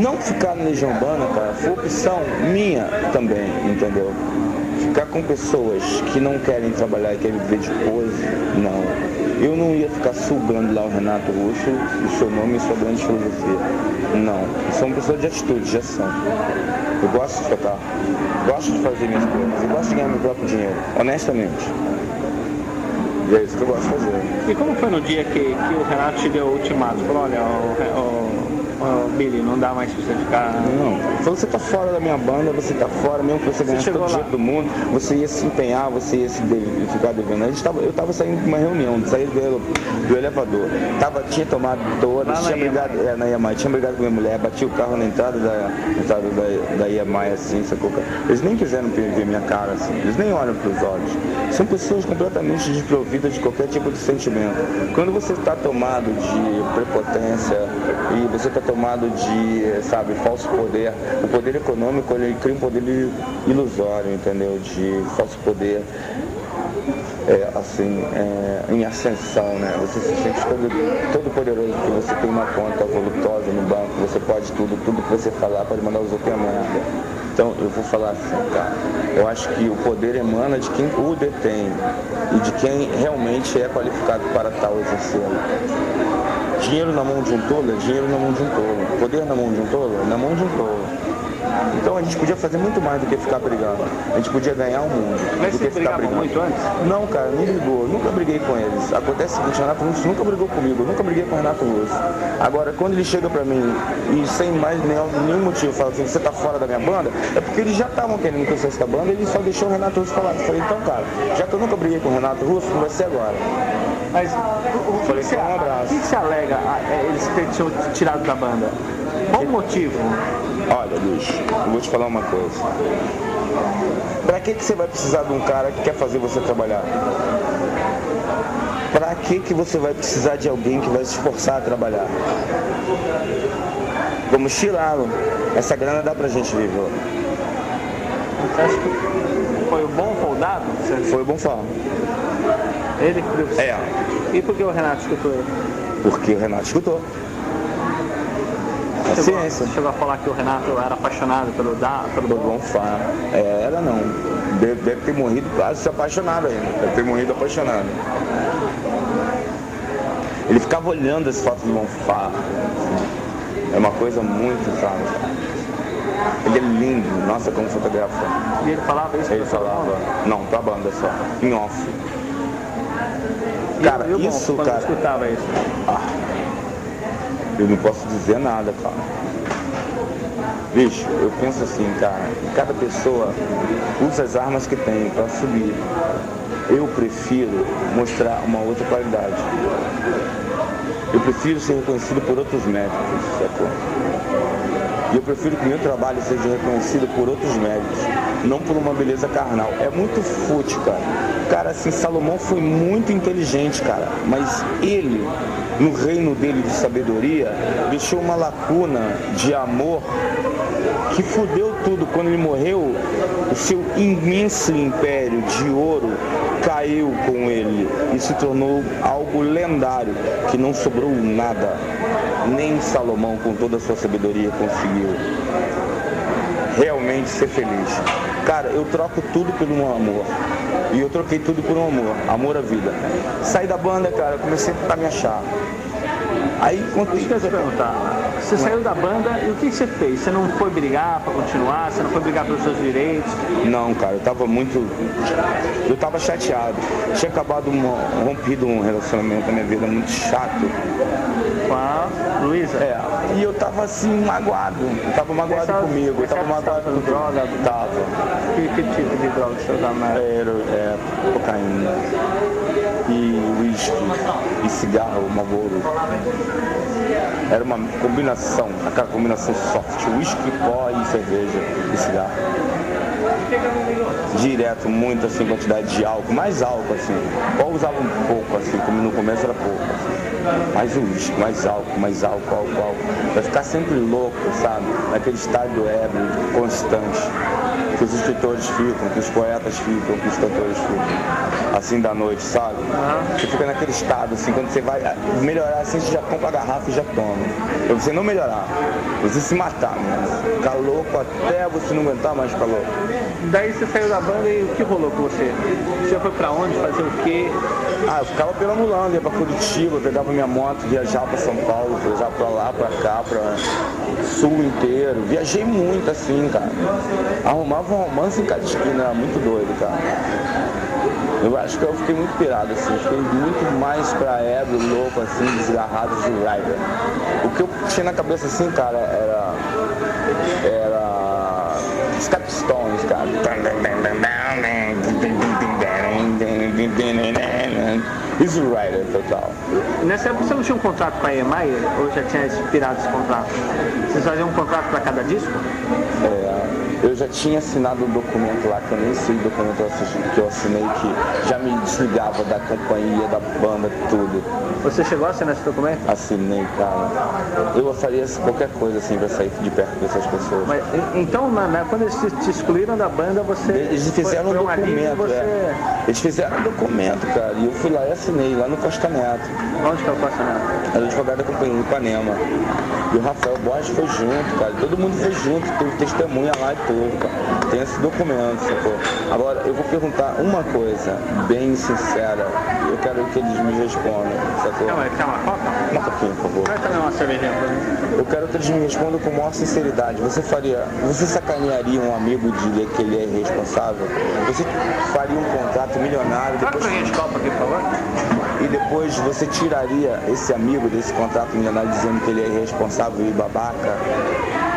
não ficar na Legião Urbana, cara, foi opção minha também, entendeu? Ficar com pessoas que não querem trabalhar e querem viver de pose, não. Eu não ia ficar sugando lá o Renato Russo, o seu nome e sua grande filosofia. Não. Eu sou uma pessoa de atitude, de ação. Eu gosto de tocar, gosto de fazer minhas coisas, eu gosto de ganhar meu próprio dinheiro, honestamente. E é isso que eu gosto de fazer. E como foi no dia que o Renato te deu o ultimato? Falou, olha, Billy, não dá mais pra você ficar... Não, falou, você tá fora da minha banda, você tá fora, mesmo que você ganhasse todo o dinheiro do mundo, você ia se empenhar, você ia ficar devendo. Eu tava saindo de uma reunião, saí do elevador, tinha tomado todas, tinha brigado, na Iamai, tinha brigado com minha mulher, bati o carro na entrada da Iamai, assim, sacou? Eles nem quiseram ver minha cara, assim, eles nem olham pros olhos. São pessoas completamente desprovidas de qualquer tipo de sentimento. Quando você está tomado de prepotência e você está tomado de, sabe, falso poder, o poder econômico, ele cria um poder ilusório, entendeu? De falso poder, em ascensão, né? Você se sente todo poderoso, porque você tem uma conta voluptuosa no banco, você pode tudo que você falar pode mandar os outros a merda. Então, eu vou falar assim, cara, eu acho que o poder emana de quem o detém e de quem realmente é qualificado para tal exercê-lo. Dinheiro na mão de um tolo é dinheiro na mão de um tolo. Poder na mão de um tolo é na mão de um tolo. Então a gente podia fazer muito mais do que ficar brigando. A gente podia ganhar o mundo do que ficar brigando. Muito antes? Não, cara, não brigou. Nunca briguei com eles. Acontece o seguinte, Renato Russo nunca brigou comigo. Eu nunca briguei com o Renato Russo. Agora, quando ele chega pra mim e sem mais nenhum motivo fala assim, você tá fora da minha banda, é porque eles já estavam querendo que eu saísse da banda e ele só deixou o Renato Russo falar. Eu falei, então, cara, já que eu nunca briguei com o Renato Russo, não vai ser agora. Mas o que você alega eles terem tirado da banda? Qual o motivo? Olha, Luiz, eu vou te falar uma coisa. Pra que você vai precisar de um cara que quer fazer você trabalhar? Pra que você vai precisar de alguém que vai se esforçar a trabalhar? Vamos tirá-lo. Essa grana dá pra gente viver. Você acha que foi o bom soldado? Foi o bom fala. Ele que deu... E por que o Renato escutou ele? Porque o Renato escutou. Você chegou a falar que o Renato era apaixonado pelo Bonfá. Era não. Deve ter morrido quase se apaixonado ainda. Deve ter morrido apaixonado. Ele ficava olhando as fotos do Bonfá. É uma coisa muito, sabe? Ele é lindo. Nossa, como fotografa. E ele falava isso? Ele falava. Não, pra banda só. Em off. Cara, isso, cara. Escutava isso. Eu não posso dizer nada, cara. Bicho, eu penso assim, cara, cada pessoa usa as armas que tem para subir. Eu prefiro mostrar uma outra qualidade. Eu prefiro ser reconhecido por outros méritos, sacou? E eu prefiro que o meu trabalho seja reconhecido por outros méritos, não por uma beleza carnal. É muito fútil, cara. Cara, assim, Salomão foi muito inteligente, cara, mas ele, no reino dele de sabedoria, deixou uma lacuna de amor que fudeu tudo. Quando ele morreu, o seu imenso império de ouro caiu com ele e se tornou algo lendário, que não sobrou nada. Nem Salomão, com toda a sua sabedoria, conseguiu realmente ser feliz. Cara, eu troco tudo pelo meu amor. E eu troquei tudo por um amor. Amor à vida. Saí da banda, cara, comecei a tentar me achar. Aí, deixa eu te perguntar, você saiu da banda e o que você fez? Você não foi brigar para continuar? Você não foi brigar pelos seus direitos? Não, cara, eu tava chateado. Tinha rompido um relacionamento na minha vida muito chato. Com a Luísa? É, e eu tava assim, magoado. Eu tava magoado comigo, eu tava magoado com droga. Tava. Que tipo de droga você usava? Era cocaína. E uísque, e cigarro, Marlboro. Era uma combinação, aquela combinação soft, uísque, pó e cerveja e cigarro. Direto, muita assim, quantidade de álcool, mais álcool assim. Pó usava um pouco assim, como no começo era pouco. Assim. Mais uísque, mais álcool. Vai ficar sempre louco, sabe? Naquele estado ébrio, constante. Que os escritores ficam, que os poetas ficam, que os cantores ficam. Assim da noite, sabe? Você fica naquele estado, assim, quando você vai melhorar, assim, você já compra a garrafa e já toma. Pra você não melhorar, você se matar mesmo. Ficar louco até você não aguentar mais ficar louco. Daí você saiu da banda e o que rolou com você? Você foi pra onde? Fazer o quê? Eu ficava perambulando, ia pra Curitiba, pegava minha moto, viajava pra São Paulo, viajava pra lá, pra cá, pra sul inteiro. Viajei muito assim, cara. Arrumava um romance em cada esquina, era muito doido, cara. Eu acho que eu fiquei muito pirado, assim, fiquei muito mais pra ébrio, louco, assim, desgarrado de rider. O que eu tinha na cabeça, assim, cara, era Stepstones, cara. Easy Rider, total. Nessa época você não tinha um contrato com a EMI ou já tinha expirado esse contrato? Vocês faziam um contrato para cada disco? Eu já tinha assinado um documento lá, que eu nem sei o documento que eu assinei, que já me desligava da companhia, da banda, tudo. Você chegou a assinar esse documento? Assinei, cara. Eu faria qualquer coisa assim pra sair de perto dessas pessoas. Mas, então, quando eles te excluíram da banda, você... Eles fizeram um documento, você... Eles fizeram um documento, cara, e eu fui lá e assinei, lá no Costa Neto. Onde que é o Costa Neto? Era advogado da companhia, em Ipanema. E o Rafael Borges foi junto, cara, todo mundo foi junto, teve testemunha lá e tudo, cara. Tem esse documento, sacou? Agora, eu vou perguntar uma coisa, bem sincera, eu quero que eles me respondam, sacou? Quer uma copa? Uma copinha, por favor. Vai também uma cervejinha pra mim. Eu quero que eles me respondam com maior sinceridade. Você sacanearia um amigo de que ele é irresponsável? Você faria um contrato milionário? Traga pra gente copa aqui, por favor. E depois você tiraria esse amigo desse contrato milionário dizendo que ele é irresponsável e babaca?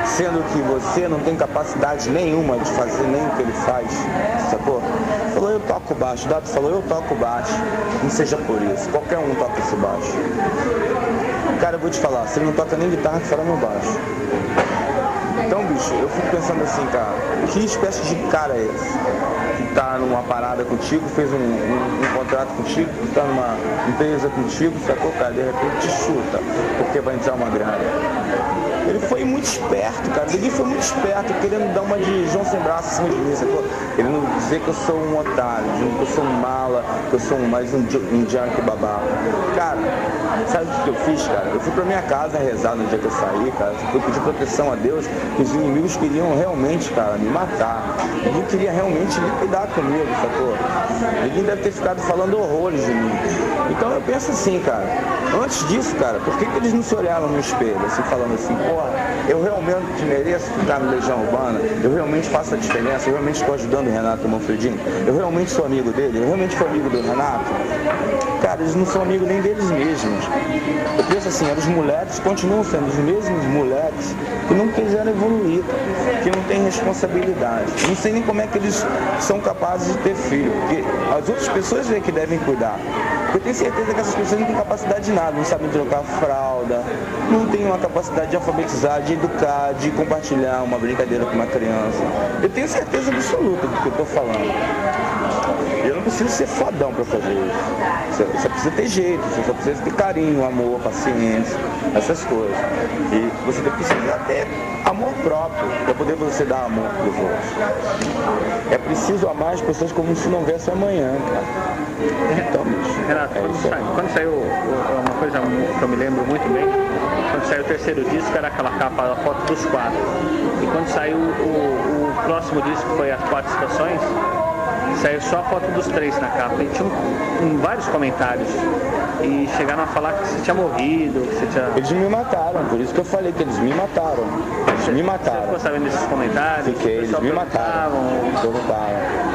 Sendo que você não tem capacidade nenhuma de fazer nem o que ele faz, sacou? Falou, eu toco baixo. Dato falou, eu toco baixo. Não seja por isso. Qualquer um toca esse baixo. Cara, eu vou te falar, se ele não toca nem guitarra, que fala no baixo. Então, bicho, eu fico pensando assim, cara, que espécie de cara é esse? Que tá numa parada contigo, fez um contrato contigo, que tá numa empresa contigo, sacou, cara, de repente te chuta, porque vai entrar uma grana. Ele foi muito esperto, cara. Ele foi muito esperto, querendo dar uma de João sem braço acima de mim, sacou? Ele não dizer que eu sou um otário, que eu sou um mala, que eu sou mais um junk babaca. Cara, sabe o que eu fiz, cara? Eu fui pra minha casa rezar no dia que eu saí, cara. Eu pedi proteção a Deus, que os inimigos queriam realmente, cara, me matar. Ele queria realmente liquidar comigo, sacou? Ele deve ter ficado falando horrores de mim. Então eu penso assim, cara, antes disso, cara, por que eles não se olharam no espelho, assim, falando assim, porra, eu realmente mereço ficar no Legião Urbana, eu realmente faço a diferença, eu realmente estou ajudando o Renato Manfredini, eu realmente sou amigo dele, eu realmente sou amigo do Renato. Cara, eles não são amigos nem deles mesmos. Eu penso assim, os moleques continuam sendo os mesmos moleques que não quiseram evoluir, que não têm responsabilidade. Eu não sei nem como é que eles são capazes de ter filho, porque as outras pessoas é que devem cuidar. Eu tenho certeza que essas pessoas não têm capacidade de nada, não sabem trocar fralda, não têm uma capacidade de alfabetizar, de educar, de compartilhar uma brincadeira com uma criança. Eu tenho certeza absoluta do que eu estou falando. Eu não preciso ser fodão para fazer isso. Você precisa ter jeito, você só precisa ter carinho, amor, paciência, essas coisas. E você precisa ter amor próprio para poder você dar amor para os outros. É preciso amar as pessoas como se não houvesse amanhã, cara. Então, bicho, Renato, quando saiu uma coisa que eu me lembro muito bem, quando saiu o terceiro disco era aquela capa, a foto dos quatro. E quando saiu o próximo disco, que foi As Quatro Estações, saiu só a foto dos três na capa. E tinha vários comentários. E chegaram a falar que você tinha morrido, que você tinha... Eles me mataram, por isso que eu falei que eles me mataram. Eles me mataram. Você ficou sabendo desses comentários? Fiquei, eles me mataram.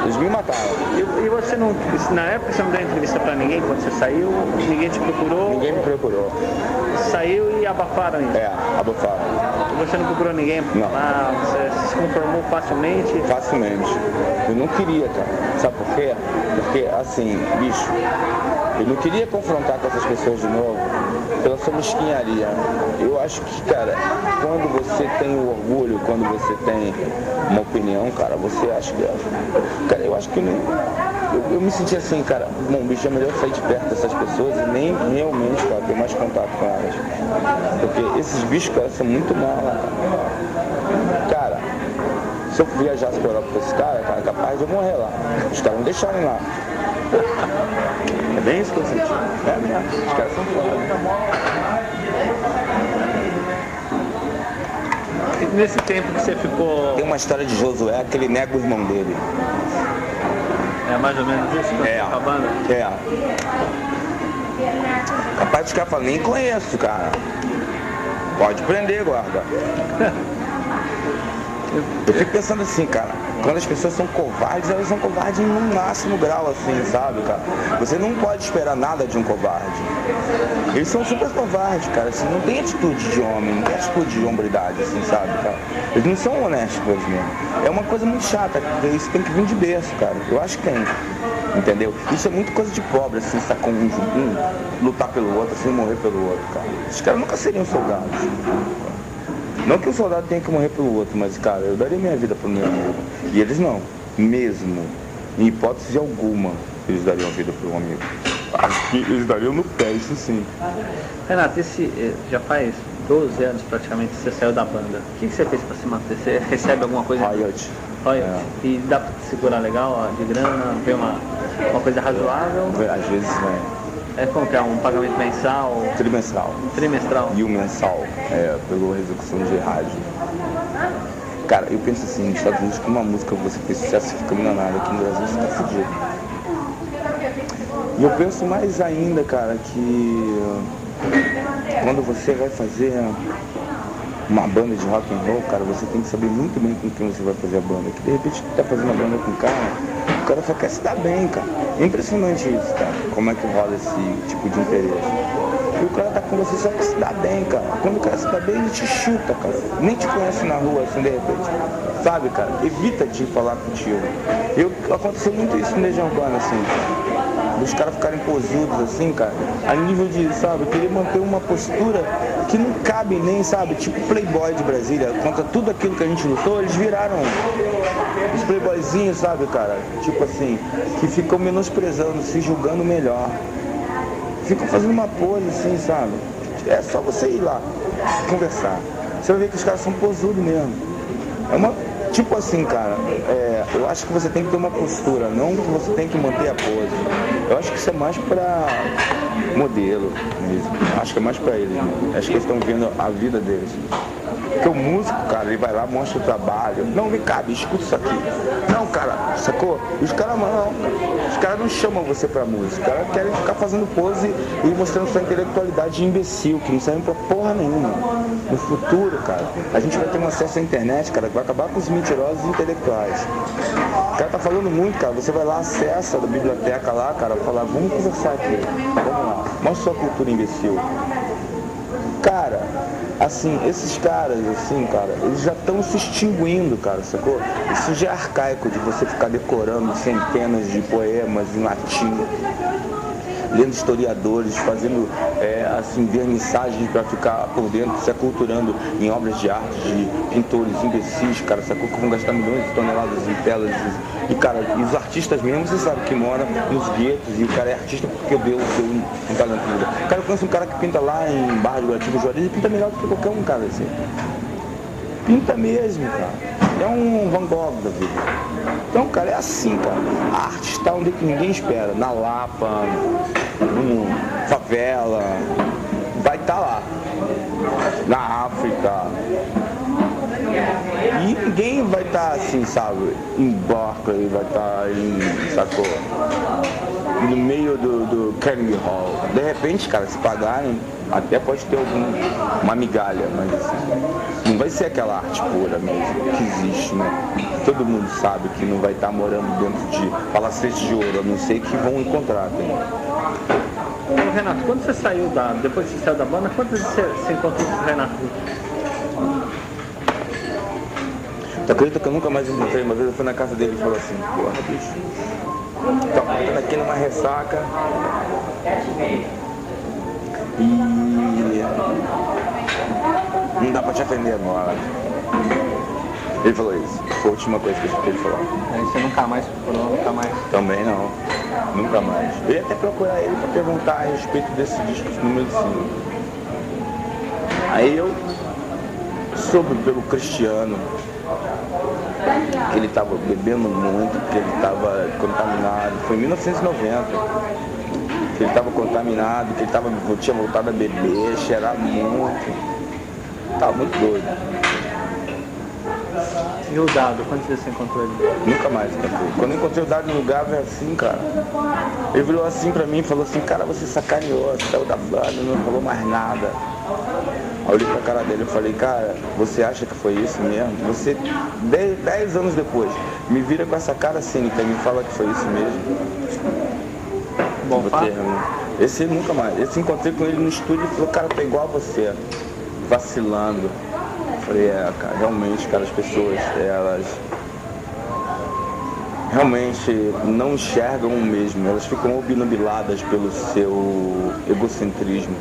Eles me mataram. E você não, na época você não deu entrevista pra ninguém quando você saiu? Ninguém te procurou? Ninguém me procurou. Saiu e abafaram isso? É, abafaram. E você não procurou ninguém? Não. Você se conformou facilmente? Facilmente. Eu não queria, cara. Sabe por quê? Porque, assim, bicho, eu não queria confrontar com essas pessoas de novo pela sua mesquinharia. Eu acho que, cara, quando você tem o orgulho, quando você tem uma opinião, cara, você acha que... Cara, eu acho que eu me senti assim, cara, bom, bicho, é melhor sair de perto dessas pessoas e nem realmente, cara, ter mais contato com elas. Porque esses bichos, cara, são muito malas, cara. Se eu viajasse pra Europa com esse cara, é capaz de eu morrer lá. Os caras não deixarem lá. É bem isso que eu senti. É mesmo. Os caras são foda. Nesse tempo que você ficou... Tem uma história de Josué, aquele nega o irmão dele. É mais ou menos isso que tá acabando? É. Capaz dos caras falam, nem conheço, cara. Pode prender, guarda. Eu fico pensando assim, cara, quando as pessoas são covardes, elas são covardes no máximo grau, assim, sabe, cara? Você não pode esperar nada de um covarde. Eles são super covardes, cara, assim, não tem atitude de homem, não tem atitude de hombridade, assim, sabe, cara? Eles não são honestos com eles mesmos. É uma coisa muito chata, isso tem que vir de berço, cara. Eu acho que tem. Entendeu? Isso é muito coisa de pobre, assim, sacar um lutar pelo outro, assim, morrer pelo outro, cara. Esses caras nunca seriam soldados. Não que o soldado tenha que morrer pelo outro, mas, cara, eu daria minha vida pro meu amigo. E eles não. Mesmo. Em hipótese alguma, eles dariam a vida pro amigo. Acho que eles dariam no pé, isso sim. Renato, já faz 12 anos praticamente que você saiu da banda. O que você fez pra se manter? Você recebe alguma coisa? Royalty. E dá pra segurar legal, ó, de grana, ver uma coisa razoável? Às vezes, né? É como que é? Um pagamento mensal? Trimestral. Trimestral? E o mensal, pela execução de rádio. Cara, eu penso assim, nos Estados Unidos, com uma música você fez sucesso e fica milionário, aqui no Brasil você tá fudido. E eu penso mais ainda, cara, que quando você vai fazer uma banda de rock and roll, cara, você tem que saber muito bem com quem você vai fazer a banda. Que de repente tá fazendo a banda com o cara só quer se dar bem, cara. É impressionante isso, cara, como é que rola esse tipo de interesse. E o cara tá com você só pra se dar bem, cara. Quando o cara se dá bem, ele te chuta, cara. Nem te conhece na rua, assim, de repente. Sabe, cara? Evita de falar contigo. Aconteceu muito isso no Legião Urbana, assim. Os caras ficarem posudos, assim, cara. A nível de, sabe, querer manter uma postura que não cabe nem, sabe, tipo Playboy de Brasília. Contra tudo aquilo que a gente lutou, eles viraram os playboyzinhos, sabe, cara? Tipo assim, que ficam menosprezando, se julgando melhor. Ficam fazendo uma pose assim, sabe? É só você ir lá, conversar. Você vai ver que os caras são posudos mesmo. É uma... Tipo assim, cara, eu acho que você tem que ter uma postura, não que você tem que manter a pose. Eu acho que isso é mais pra modelo mesmo. Acho que é mais pra eles mesmo. Acho que eles estão vendo a vida deles. Porque o músico, cara, ele vai lá, mostra o trabalho. Não, vem cá, bicho, escuta isso aqui. Não, cara, sacou? Os caras não chamam você pra música. Os caras querem ficar fazendo pose e mostrando sua intelectualidade de imbecil, que não serve pra porra nenhuma. No futuro, cara, a gente vai ter um acesso à internet, cara, que vai acabar com os mentirosos intelectuais. O cara tá falando muito, cara. Você vai lá, acessa da biblioteca lá, cara, fala, vamos conversar aqui. Vamos lá. Mostra sua cultura imbecil. Cara, assim, esses caras, assim, cara, eles já estão se extinguindo, cara, sacou? Isso já é arcaico de você ficar decorando centenas de poemas em latim, lendo historiadores, fazendo, assim, vernissagens para ficar por dentro, se aculturando em obras de arte de pintores imbecis, cara, sacou? Que vão gastar milhões de toneladas em telas. E, cara, e os artistas mesmo, você sabe que moram nos guetos, e o cara é artista porque deu um talento. Cara, eu conheço um cara que pinta lá em Barra do Guaratiba, Juarez, e pinta melhor do que qualquer um, cara, assim. Pinta mesmo, cara. É um Van Gogh da vida. Então, cara, é assim, cara. A arte está onde ninguém espera. Na Lapa, favela, vai estar lá. Na África. E ninguém vai estar assim, sabe, em Berkeley, vai estar sacou? No meio do Carnegie Hall. De repente, cara, se pagarem, até pode ter uma migalha, mas assim, não vai ser aquela arte pura mesmo que existe, né? Todo mundo sabe que não vai estar morando dentro de palacetes de ouro, a não ser que vão encontrar, tem. Renato, quando você saiu depois que você saiu da banda, quantas vezes você encontrou com o Renato? Tu acredita que eu nunca mais encontrei? Uma vez eu fui na casa dele e falou assim, porra, bicho, tô aqui numa ressaca e não dá pra te atender agora. Ele falou isso, foi a última coisa que eu escutei ele falar. Aí você nunca mais procurou, nunca mais? Também não, nunca mais. Eu ia até procurar ele pra perguntar a respeito desse disco número 5. Aí eu soube pelo Cristiano que ele estava bebendo muito, que ele estava contaminado. Foi em 1990. Que ele estava contaminado, que ele tinha voltado a beber, cheirar muito. Tava muito doido. E o Dado, quantas vezes você encontrou ele? Nunca mais encontrei. Quando eu encontrei o Dado no lugar, foi assim, cara. Ele virou assim pra mim e falou assim, cara, você sacaneou, você saiu da banda, não falou mais nada. Aí eu olhei pra cara dele e falei, cara, você acha que foi isso mesmo? Você, 10 anos depois, me vira com essa cara cínica e me fala que foi isso mesmo. Bom, esse nunca mais. Esse encontrei com ele no estúdio e falou, cara, tá igual a você, vacilando. Eu falei, cara, realmente, cara, as pessoas, elas realmente não enxergam o mesmo, elas ficam obnubiladas pelo seu egocentrismo.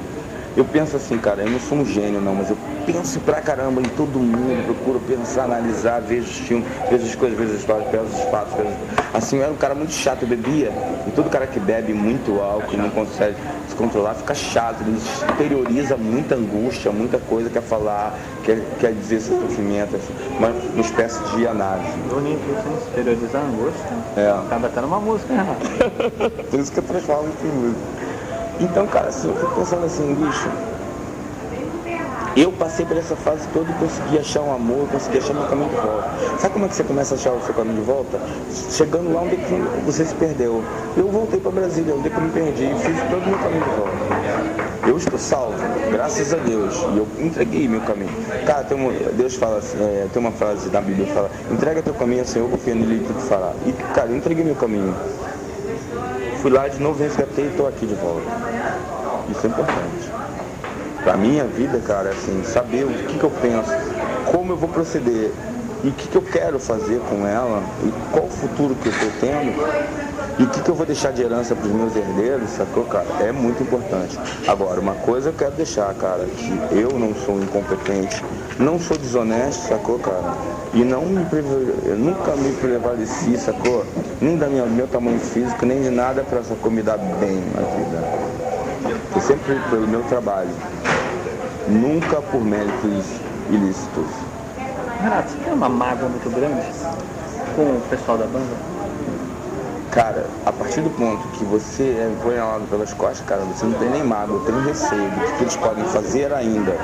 Eu penso assim, cara, eu não sou um gênio não, mas eu penso pra caramba em todo mundo, procuro pensar, analisar, vejo os filmes, vejo as coisas, vejo as histórias, peço os fatos, assim, eu era um cara muito chato, eu bebia, e todo cara que bebe muito álcool e não consegue se controlar, fica chato, ele exterioriza muita angústia, muita coisa, quer falar, quer dizer seu sofrimento, assim, uma espécie de análise. Bonito isso, hein? Exteriorizar a angústia. Acaba até numa música, né? Por isso que eu transformo isso em música. Então, cara, assim, eu fico pensando assim, bicho, eu passei por essa fase toda e consegui achar um amor, consegui achar meu caminho de volta. Sabe como é que você começa a achar o seu caminho de volta? Chegando lá onde você se perdeu. Eu voltei pra Brasília, onde eu me perdi e fiz todo o meu caminho de volta. Eu estou salvo, graças a Deus, e eu entreguei meu caminho. Cara, Deus fala assim, tem uma frase da Bíblia que fala, entrega teu caminho ao Senhor, confia nele e tudo fará. E, cara, eu entreguei meu caminho. Fui lá de novo, resgatei e estou aqui de volta. Isso é importante. Pra minha vida, cara, assim, saber o que eu penso, como eu vou proceder e o que eu quero fazer com ela, e qual o futuro que eu estou tendo, e o que eu vou deixar de herança para os meus herdeiros, sacou, cara? É muito importante. Agora, uma coisa eu quero deixar, cara, que eu não sou incompetente, não sou desonesto, sacou, cara? E eu nunca me prevaleci, sacou? Nem do meu tamanho físico, nem de nada para me dar bem na vida. Foi sempre pelo meu trabalho. Nunca por méritos ilícitos. Renato, você tem uma mágoa muito grande com o pessoal da banda? Cara, a partir do ponto que você é empunhalado pelas costas, cara, você não tem nem mágoa, tem receio do que eles podem fazer ainda.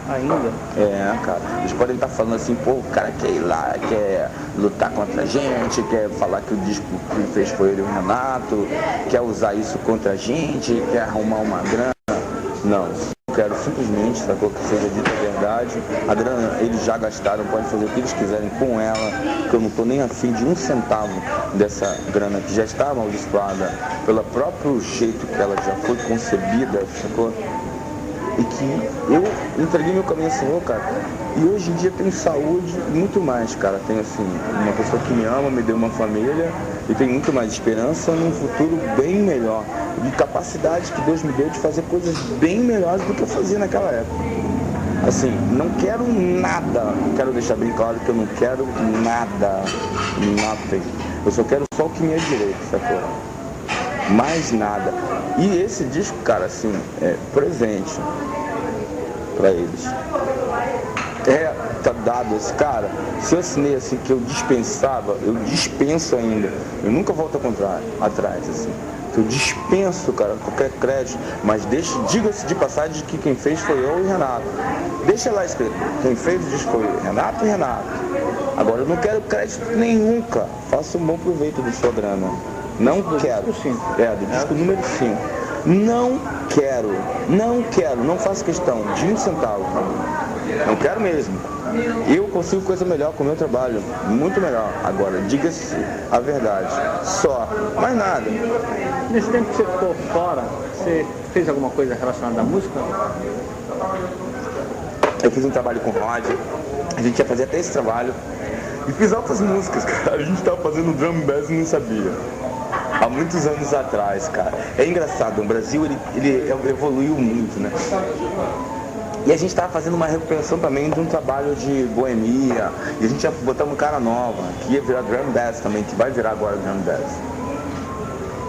Ainda? É, cara. Eles podem estar falando assim, pô, o cara quer ir lá, quer lutar contra a gente, quer falar que o disco que ele fez foi ele e o Renato, quer usar isso contra a gente, quer arrumar uma grana. Não. Quero simplesmente, sacou, que seja dita a verdade. A grana eles já gastaram, podem fazer o que eles quiserem com ela, que eu não tô nem afim de um centavo dessa grana que já está amaldiçoada pelo próprio jeito que ela já foi concebida, sacou? E que eu entreguei meu caminho ao Senhor, cara. E hoje em dia tenho saúde e muito mais, cara. Tenho, assim, uma pessoa que me ama, me deu uma família e tenho muito mais esperança num futuro bem melhor. De capacidade que Deus me deu de fazer coisas bem melhores do que eu fazia naquela época. Assim, não quero nada. Quero deixar bem claro que eu não quero nada. Nothing. Eu só quero só o que me é direito, sacou? Mais nada. E esse disco, cara, assim, é presente pra eles. Tá dado esse cara. Se eu assinei assim que eu dispensava, eu dispenso ainda. Eu nunca volto atrás, assim. Eu dispenso, cara, qualquer crédito, mas diga-se de passagem que quem fez foi eu e Renato. Deixa lá escrito, quem fez o disco foi Renato e Renato. Agora eu não quero crédito nenhum, cara. Faça um bom proveito de sua grana. Não quero. Do disco número 5. Não quero, não faço questão de um centavo. Não quero mesmo. Eu consigo coisa melhor com o meu trabalho, muito melhor. Agora, diga-se a verdade, só, mais nada. Nesse tempo que você ficou fora, você fez alguma coisa relacionada à música? Eu fiz um trabalho com o Roger, a gente ia fazer até esse trabalho. E fiz outras músicas, cara. A gente tava fazendo drum bass e não sabia. Há muitos anos atrás, cara. É engraçado, o Brasil ele evoluiu muito, né? E a gente estava fazendo uma recuperação também de um trabalho de boemia. E a gente ia botar uma cara nova, que ia virar drum bass também, que vai virar agora drum bass.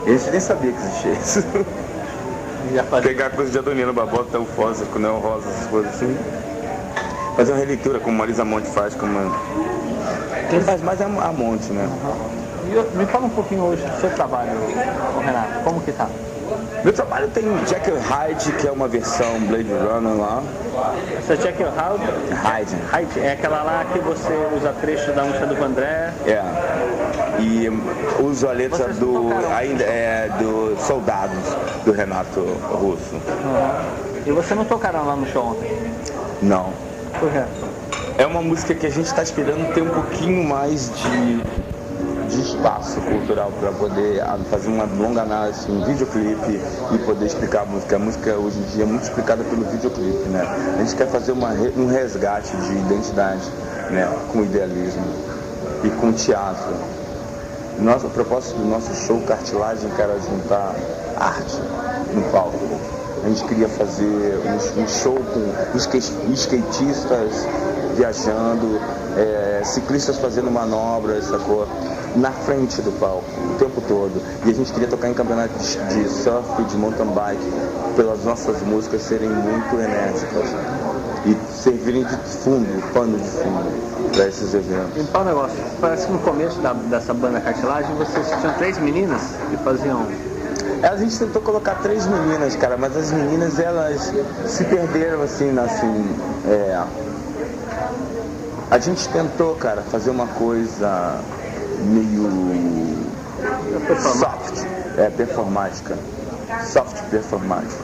E a gente nem sabia que existia isso. Pegar coisa de Adoniano Barbosa, o Fosa, com o Neo Rosa, essas coisas assim. Fazer uma releitura como Marisa Monte faz, quem faz mais é a Monte, né? E me fala um pouquinho hoje do seu trabalho, Renato, como que tá? Meu trabalho tem Jekyll Hyde, que é uma versão Blade Runner lá. Essa Jekyll Hyde. Hyde é aquela lá que você usa trecho da música do Vandré. E uso a letra do Soldados, do Renato Russo. E você não tocaram lá no show ontem? Não. Por quê? É uma música que a gente está esperando ter um pouquinho mais de espaço cultural para poder fazer uma longa análise, um videoclipe e poder explicar a música. A música hoje em dia é muito explicada pelo videoclipe, né? A gente quer fazer um resgate de identidade, né? Com idealismo e com teatro. A propósito do nosso show Cartilagem, que era juntar arte no palco. A gente queria fazer um show com skatistas viajando, ciclistas fazendo manobras, sacou? Na frente do palco, o tempo todo. E a gente queria tocar em campeonatos de surf e de mountain bike, pelas nossas músicas serem muito enérgicas e servirem de fundo, pano de fundo para esses eventos. Então o negócio, parece que no começo dessa banda Cartilagem vocês tinham 3 meninas que faziam... A gente tentou colocar 3 meninas, cara, mas as meninas, elas se perderam assim. A gente tentou, cara, fazer uma coisa meio soft, performática, soft performática.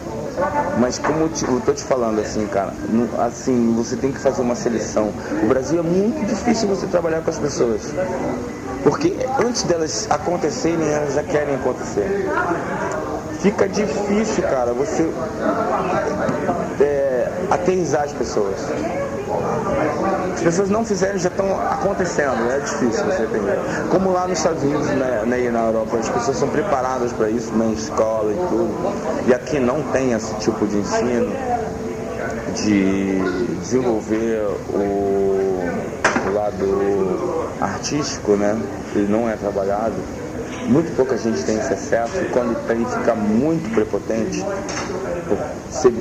Mas como eu tô te falando assim, cara, assim, você tem que fazer uma seleção. O Brasil é muito difícil você trabalhar com as pessoas, porque antes delas acontecerem, elas já querem acontecer. Fica difícil, cara, você aterrissar as pessoas. As pessoas não fizerem, já estão acontecendo, é difícil você entender. Como lá nos Estados Unidos, né, e na Europa, as pessoas são preparadas para isso, na escola e tudo. E aqui não tem esse tipo de ensino de desenvolver o lado artístico, né? Ele não é trabalhado. Muito pouca gente tem esse acesso e quando tem fica muito prepotente por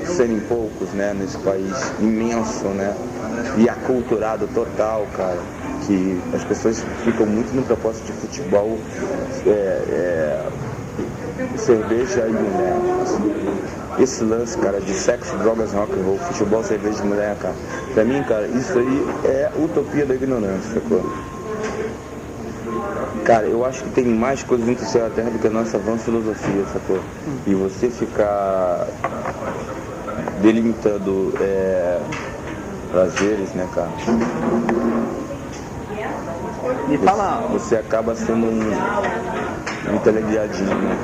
serem poucos, né, nesse país imenso, né, e aculturado total, cara. que as pessoas ficam muito no propósito de futebol, cerveja e mulher. Esse lance, cara, de sexo, drogas, rock and roll, futebol, cerveja e mulher, cara, pra mim, cara, isso aí é utopia da ignorância, sacou? Cara, eu acho que tem mais coisas entre o céu e a terra do que a nossa vã filosofia, sacou? E você ficar delimitando prazeres, né, cara? E fala... Você acaba sendo um teleguiadinho, né?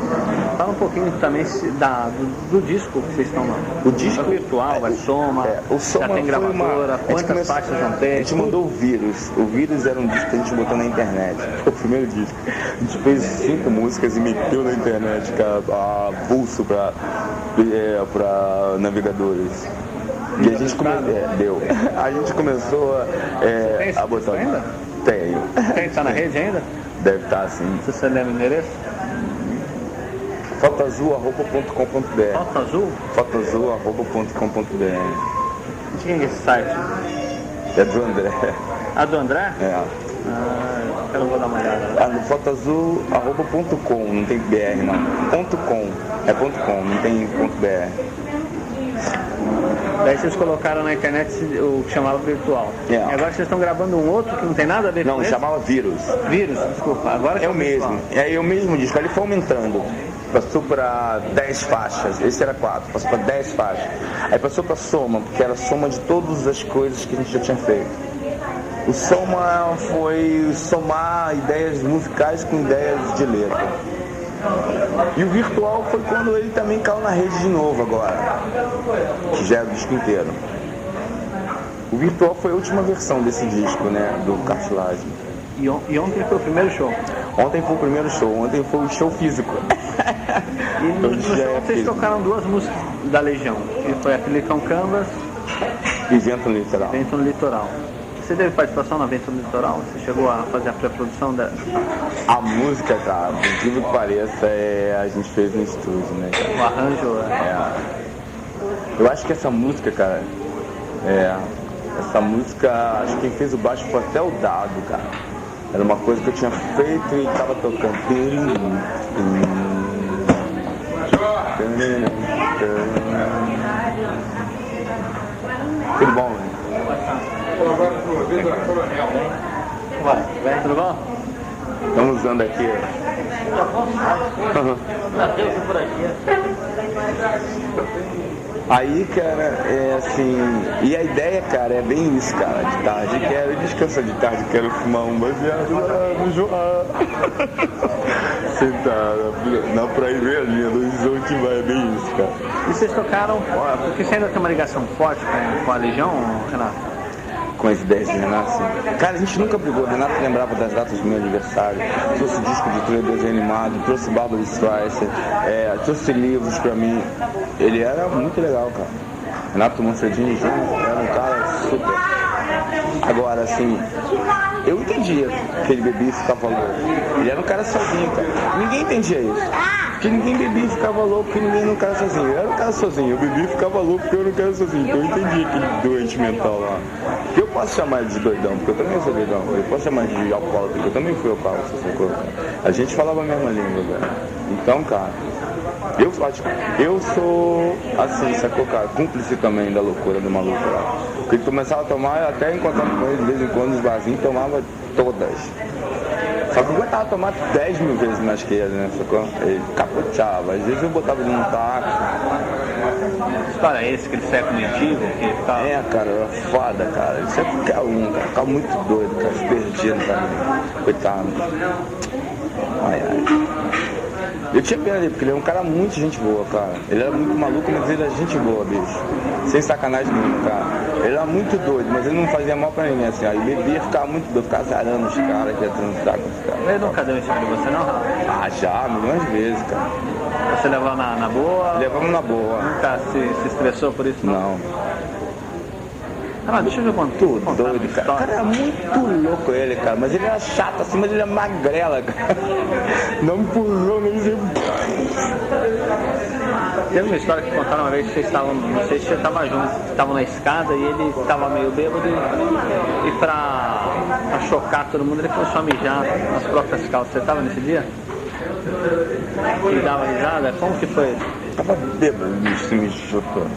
Fala um pouquinho também do disco que vocês estão lá. O disco virtual, vai Soma, o Soma já tem gravadora, quantas faixas vão ter? A gente mandou o Vírus. O Vírus era um disco que a gente botou na internet. Foi o primeiro disco. A gente fez 5 músicas e meteu na internet, cara, a pulso pra navegadores. E a gente deu. A gente começou a botar. Ainda? Tenho. Tá na rede ainda? Deve estar, sim. Se você lembra o endereço? fotoazul@com.br. Foto Azul? fotoazul@com.br. De quem é esse site? É do André. Ah, do André? É. Eu vou dar uma olhada. No fotoazul@com, não tem BR não. .com, é .com, não tem .br. Daí vocês colocaram na internet o que chamava virtual. E agora vocês estão gravando um outro que não tem nada a ver com isso? Não, chamava Vírus. Vírus, desculpa. Agora é o mesmo. É o mesmo disco. Ele foi aumentando. Passou para 10 faixas. Esse era 4. Passou para 10 faixas. Aí passou para Soma, porque era a soma de todas as coisas que a gente já tinha feito. O Soma foi somar ideias musicais com ideias de letra. E o virtual foi quando ele também caiu na rede de novo agora, que já é o disco inteiro. O virtual foi a última versão desse disco, né, do Cartilagem. E ontem foi o primeiro show? Ontem foi o primeiro show, ontem foi o show físico. E no show vocês tocaram 2 músicas da Legião, que foi aquele Cão Canvas e Vento no Litoral. Vento no Litoral. Você teve participação na Vento no Litoral? Você chegou a fazer a pré-produção da... A música, cara, por incrível que pareça, a gente fez no estúdio, né, cara? O arranjo, Eu acho que essa música, cara, essa música, acho que quem fez o baixo foi até o Dado, cara. Era uma coisa que eu tinha feito e tava tocando. Tudo bom, velho? Vai, tudo bom? Estamos usando aqui. Aí, cara, e a ideia, cara, é bem isso, cara, de tarde, quero descansar de tarde, quero fumar um baseado lá no Joá. Sentado na praia velhinha, do horizonte vai, é bem isso, cara. E vocês tocaram, porque você ainda tem uma ligação forte com a Legião, Renato? Com as ideias de Renato, sim. Cara, a gente nunca brigou. Renato lembrava das datas do meu aniversário, trouxe disco de trilha desenho animado, trouxe Barbra Streisand, trouxe livros pra mim. Ele era muito legal, cara. Renato Manfredini Júnior era um cara super. Agora, assim, eu entendia que ele bebia e ficava louco. Ele era um cara sozinho, cara. Ninguém entendia isso. Porque ninguém bebia e ficava louco, porque ninguém era um cara sozinho. Eu era um cara sozinho, eu bebia e ficava louco porque eu era um cara sozinho. Então eu entendi aquele doente mental lá. Eu posso chamar ele de doidão, porque eu também sou doidão. Eu posso chamar ele de alcoólatra, porque eu também fui alcoólatra, sacou? A gente falava a mesma língua, velho. Então, cara, eu sou, assim, sacou, cara, cúmplice também da loucura do maluco lá. Porque ele começava a tomar, eu até encontrava com ele de vez em quando nos barzinhos, tomava todas. Só que eu aguentava tomar 10 mil vezes mais que ele, né, sacou? Ele capoteava, às vezes eu botava ele num táxi. Que história é esse, aquele século antigo? Que ficava... Cara, era foda, cara. Isso é qualquer um, cara. Ficava muito doido, cara, se perdido, cara. Coitado. Ai. Eu tinha pena dele, porque ele é um cara muito gente boa, cara. Ele era muito maluco, mas ele era gente boa, bicho. Sem sacanagem nenhuma, cara. Ele era muito doido, mas ele não fazia mal pra ninguém, assim. Aí bebia, ficava muito doido, ficava zarando os caras, que ia transar com os caras. Ele nunca deu em cima de você, não, Rafa? Já, milhões de vezes, cara. Você levou na boa? Levamos na boa. Nunca se estressou por isso, não? Deixa eu ver quanto. Tudo doido, cara. O cara era muito louco ele, cara. Mas ele era chato assim, mas ele era magrela, cara. Não me pulou, nem sei. Teve uma história que contaram uma vez que vocês estavam, não sei se você estava junto, estavam na escada e ele estava meio bêbado e pra pra chocar todo mundo, ele começou a mijar nas próprias calças. Você tava nesse dia? Ele dava risada? Como que foi? Tava bêbado, bicho, me chutou.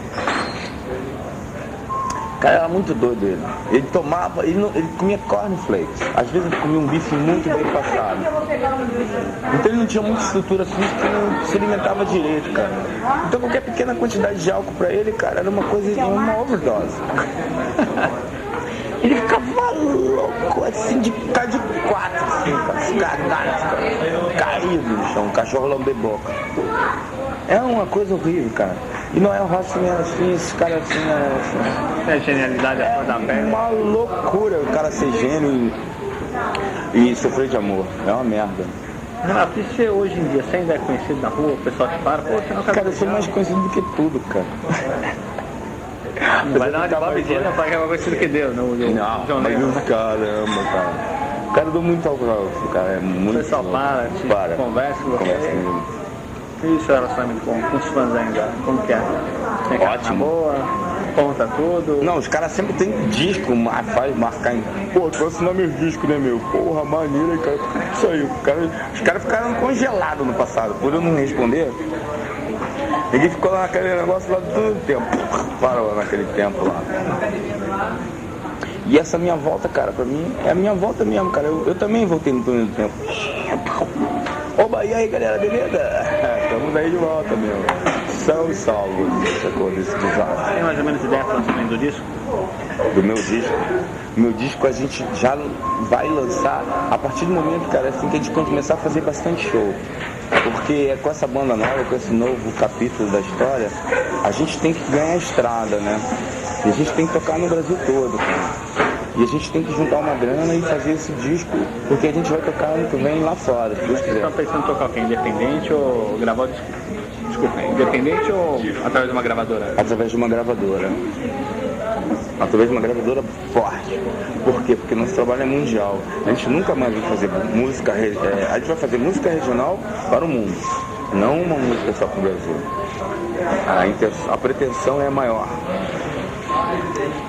O cara era muito doido ele. Ele tomava, ele comia cornflakes. Às vezes ele comia um bife muito bem passado. Então ele não tinha muita estrutura física e não se alimentava direito, cara. Então qualquer pequena quantidade de álcool pra ele, cara, era uma coisa, uma overdose. Ele ficava louco, assim, de ficar de quatro, assim, cara, caído no chão, um cachorro lamber boca. É uma coisa horrível, cara. E não é o Rossi assim, esse cara assim, É genialidade a da perna. É uma loucura o cara ser gênio e sofrer de amor. É uma merda. Renato, e você hoje em dia, você ainda é conhecido na rua, o pessoal te para, pô, você não quer. Cara, eu sou mais conhecido do que tudo, cara. Não vai dar uma de Bob Dylan pra que é uma conhecida que deu, não? Não, mas caramba, cara. O cara deu muito autógrafo, cara. É muito. O pessoal para, conversa com você. E o seu relacionamento com os fãs ainda? Como que é? Tem ótimo. Boa, conta tudo? Não, os caras sempre tem disco, faz marcar em. Pô, tu vai assinar meus discos, né, meu? Porra, maneira, cara. Isso aí, os caras ficaram congelados no passado. Por eu não responder, ninguém ficou lá naquele negócio lá todo o tempo. Parou naquele tempo lá. E essa minha volta, cara, pra mim, é a minha volta mesmo, cara. Eu também voltei no túnel do tempo. Oba, e aí, galera, beleza? Estamos aí de volta, meu. São salvos, sacou, desse desastre. Tem mais ou menos ideia do lançamento do disco? Do meu disco? Meu disco a gente já vai lançar a partir do momento, cara, assim que a gente começar a fazer bastante show. Porque com essa banda nova, com esse novo capítulo da história, a gente tem que ganhar a estrada, né? E a gente tem que tocar no Brasil todo, cara. E a gente tem que juntar uma grana e fazer esse disco, porque a gente vai tocar ano que vem lá fora, se Deus quiser. Você tá pensando em tocar o quê? Independente ou gravar o disco? Desculpa, independente ou através de uma gravadora? Através de uma gravadora. Através de uma gravadora forte. Por quê? Porque nosso trabalho é mundial. A gente nunca mais vai fazer música, a gente vai fazer música regional para o mundo, não uma música só para o Brasil. A pretensão é maior.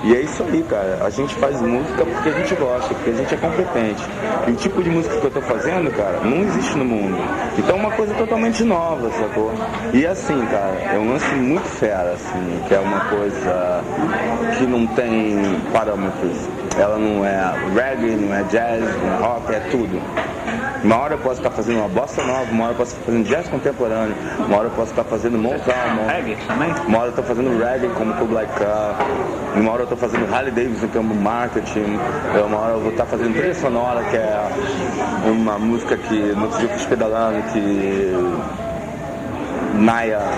E é isso aí, cara. A gente faz música porque a gente gosta, porque a gente é competente. E o tipo de música que eu tô fazendo, cara, não existe no mundo. Então é uma coisa totalmente nova, sacou? E assim, cara, é um lance muito fera, assim, que é uma coisa que não tem parâmetros. Ela não é reggae, não é jazz, não é rock, é tudo. Uma hora eu posso estar fazendo uma bossa nova, uma hora eu posso estar fazendo jazz contemporâneo, uma hora eu posso estar fazendo Motown, reggae também? Uma hora eu estou fazendo reggae como Kublai Khan, uma hora eu estou fazendo Harley Davidson, que é um marketing, uma hora eu vou estar fazendo trilha sonora, que é uma música que no outro dia eu fiz pedalando, que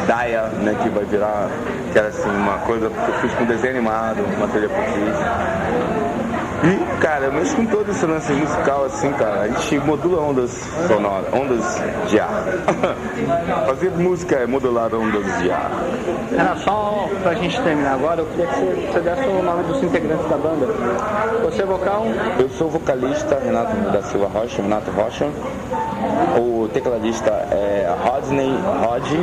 Daya, né, que vai virar, que era assim, uma coisa que eu fiz com desenho animado, uma trilha que eu fiz. E, cara, eu mexo com todo esse lance musical, assim, cara. A gente modula ondas sonoras, ondas de ar. Fazer música é modular ondas de ar. Era só pra gente terminar agora, eu queria que você desse o nome dos integrantes da banda. Você é vocal? Eu sou vocalista, Renato da Silva Rocha, Renato Rocha. O tecladista é Rodney Rodge.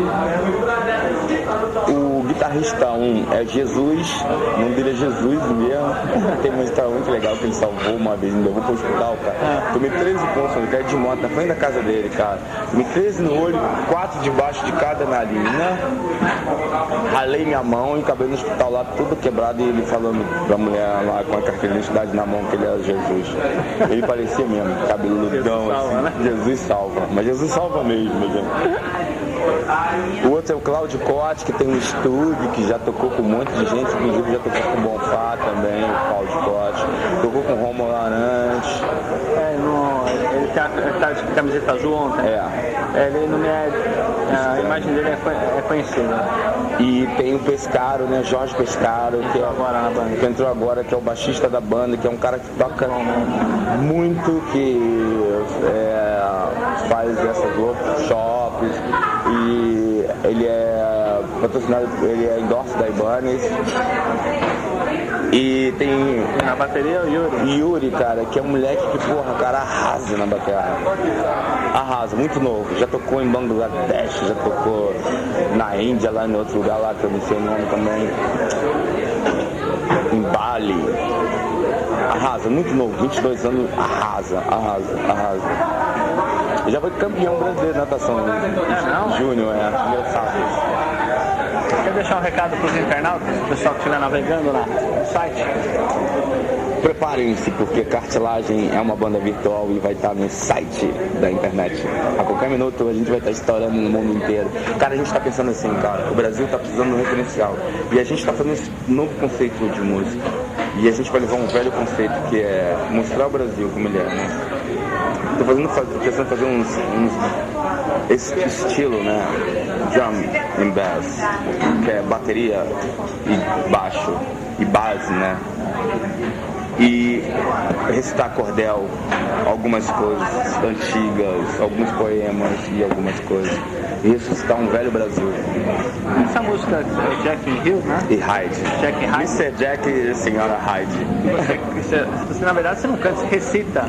O guitarrista é Jesus, o nome dele é Jesus mesmo. Tem uma história muito legal que ele salvou uma vez, me levou pro hospital, cara. Tomei 13 pontos no lugar de moto na frente da casa dele, cara. Tomei 13 no olho, 4 debaixo de cada narina. Ralei minha mão e acabei no hospital lá tudo quebrado e ele falando pra mulher lá com a carteira de identidade na mão que ele era Jesus. Ele parecia mesmo, cabeludão assim. Jesus salva, mas Jesus salva mesmo, gente. O outro é o Cláudio Cote, que tem um estúdio, que já tocou com um monte de gente, inclusive já tocou com o Bonfá também, o Cláudio Cote. Tocou com o Romulo Arantes. Ele tá de camiseta azul ontem. Ele não a imagem dele é conhecida. E tem o Pescaro, né, Jorge Pescaro, que entrou agora, que é o baixista da banda, que é um cara que toca muito, que faz essas workshops, e ele é patrocinado, ele é endorse da Ibanez. E tem na bateria o Yuri, cara, que é um moleque que, porra, cara, arrasa na bateria. Arrasa, muito novo. Já tocou em Bangladesh, já tocou na Índia, lá em outro lugar lá, que eu não sei o nome também. Em Bali. arrasa, muito novo, 22 anos, arrasa. Ele já foi campeão brasileiro de natação, Júnior, engraçado isso. Quer deixar um recado para os internautas, o pessoal que estiver navegando lá no site? Preparem-se, porque Cartilagem é uma banda virtual e vai estar no site da internet. A qualquer minuto a gente vai estar estourando no mundo inteiro. Cara, a gente está pensando assim, cara, o Brasil está precisando de um referencial. E a gente está fazendo esse novo conceito de música. E a gente vai levar um velho conceito que é mostrar o Brasil como ele é, né? Tô pensando em fazer esse estilo, né? Drum and bass, que é bateria e baixo e base, né? E recitar cordel, algumas coisas antigas, alguns poemas e algumas coisas. E ressuscitar um velho Brasil. Essa música é Jack and Hill, né? E Hyde. Jack and Hyde? Isso é Jack e a senhora Hyde. Você, na verdade, você não canta, você recita.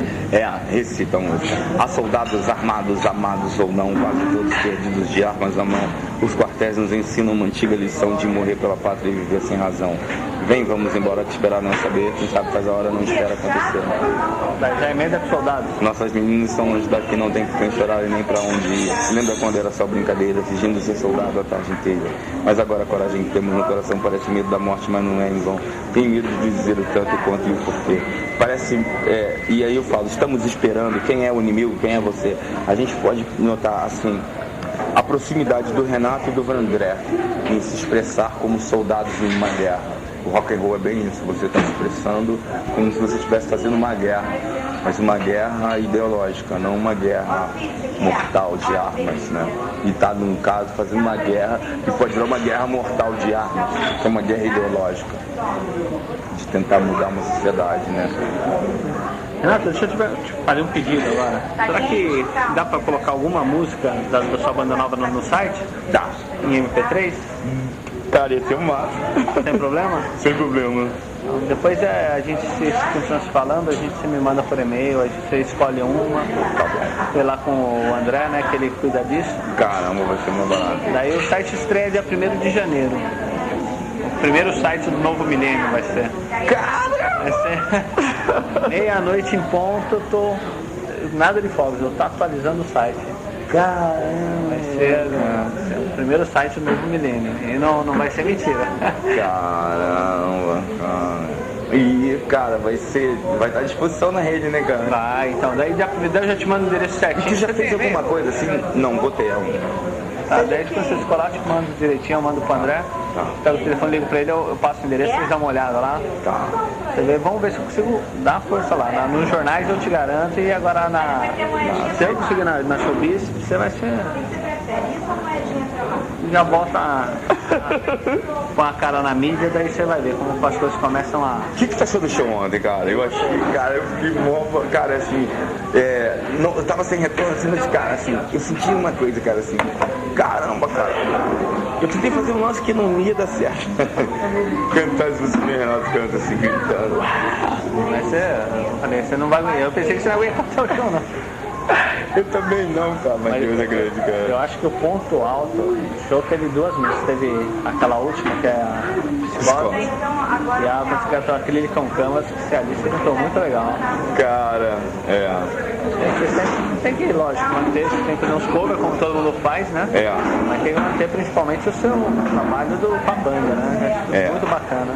Recita a música. Há soldados armados, amados ou não, quase todos perdidos de armas à mão. Os quartéis nos ensinam uma antiga lição de morrer pela pátria e viver sem razão. Vem, vamos embora, te esperar não saber. Quem sabe faz a hora, não espera acontecer. Já emenda com soldados. Nossas meninas estão longe daqui, não tem quem chorar e nem pra onde ir. Lembra quando era só brincadeira, fingindo ser soldado a tarde inteira. Mas agora a coragem que temos no coração parece medo da morte, mas não é em vão. Tem medo de dizer o tanto quanto e o porquê. Parece, e aí eu falo, estamos esperando quem é o inimigo, quem é você. A gente pode notar assim a proximidade do Renato e do Vandré em se expressar como soldados em uma guerra. O rock and roll é bem isso, você está se expressando como se você estivesse fazendo uma guerra, mas uma guerra ideológica, não uma guerra mortal de armas, né? E está, num caso, fazendo uma guerra que pode virar uma guerra mortal de armas, que é uma guerra ideológica, de tentar mudar uma sociedade, né? Renato, deixa eu te fazer um pedido agora. Será que dá pra colocar alguma música da sua banda nova no site? Tá. Em MP3? Cara, ia ser um máximo. Sem problema? Sem problema. Então, depois a gente se continua se falando, a gente se me manda por e-mail, você escolhe uma. Foi lá com o André, né, que ele cuida disso. Caramba, vai ser uma barato. Daí o site estreia dia 1º de janeiro. O primeiro site do novo milênio vai ser. Caramba! Vai ser meia-noite em ponto, eu tô... Nada de fogos, eu tô atualizando o site. Caramba! Vai ser o primeiro site do novo milênio. E não vai ser mentira. Caramba, cara. E, cara, vai estar à disposição na rede, né, cara? Vai, então, daí eu já te mando o endereço certinho. E tu já fez alguma coisa assim? Não, botei ainda. Tá, daí quando você escolar, eu te mando direitinho, eu mando pro André. Tá. Pego o telefone, ligo pra ele, eu passo o endereço, vocês dão uma olhada lá. Tá. Você vê, vamos ver se eu consigo dar força lá. Nos jornais eu te garanto, e agora se eu conseguir na Showbiz, você vai ser... Já bota com a cara na mídia, daí você vai ver como as coisas começam a... O que você achou do show ontem, cara? Eu achei, cara, eu fiquei mó, cara, assim, não, eu tava sem retorno, assim, mas, cara, assim, eu senti uma coisa, cara, assim, caramba, cara, eu tentei fazer um lance que não ia dar certo. Cantar as músicas que o Renato canta, assim, gritando. Mas você não vai... Eu pensei que você não ia cantar o show, não. Eu também não, cara, mas Deus é grande, cara. Eu acho que o ponto alto do show teve duas músicas. Teve aquela última, que é a Psicose, e a música Acrílica com Canvas, que ali você cantou muito legal. Cara, Você sempre tem que, lógico, manter, você tem que fazer uns covers, como todo mundo faz, né? Mas tem que manter principalmente o seu trabalho com a banda, né? Muito bacana.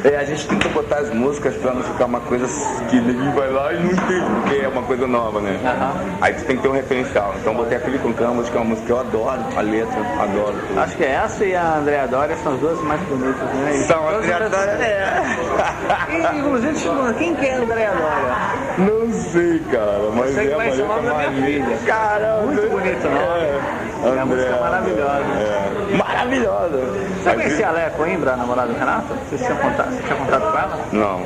A gente tenta botar as músicas pra não ficar uma coisa que ninguém vai lá e não entende, porque é uma coisa nova, né? Aí tu tem que ter um referencial. Então botei aquele com Canvas, que é uma música que eu adoro, a letra, adoro. Acho que essa e a Andrea Doria são as duas mais bonitas, né? São a Andrea Doria, Inclusive, quem que é a Andrea Doria? Não sei, cara, mas sei que vai ser o nome da minha filha. Caramba! Muito bonito o nome. É uma música maravilhosa. Maravilhosa! Você conhecia a Léa Coimbra, a namorada do Renato? Você tinha contato com ela? Não.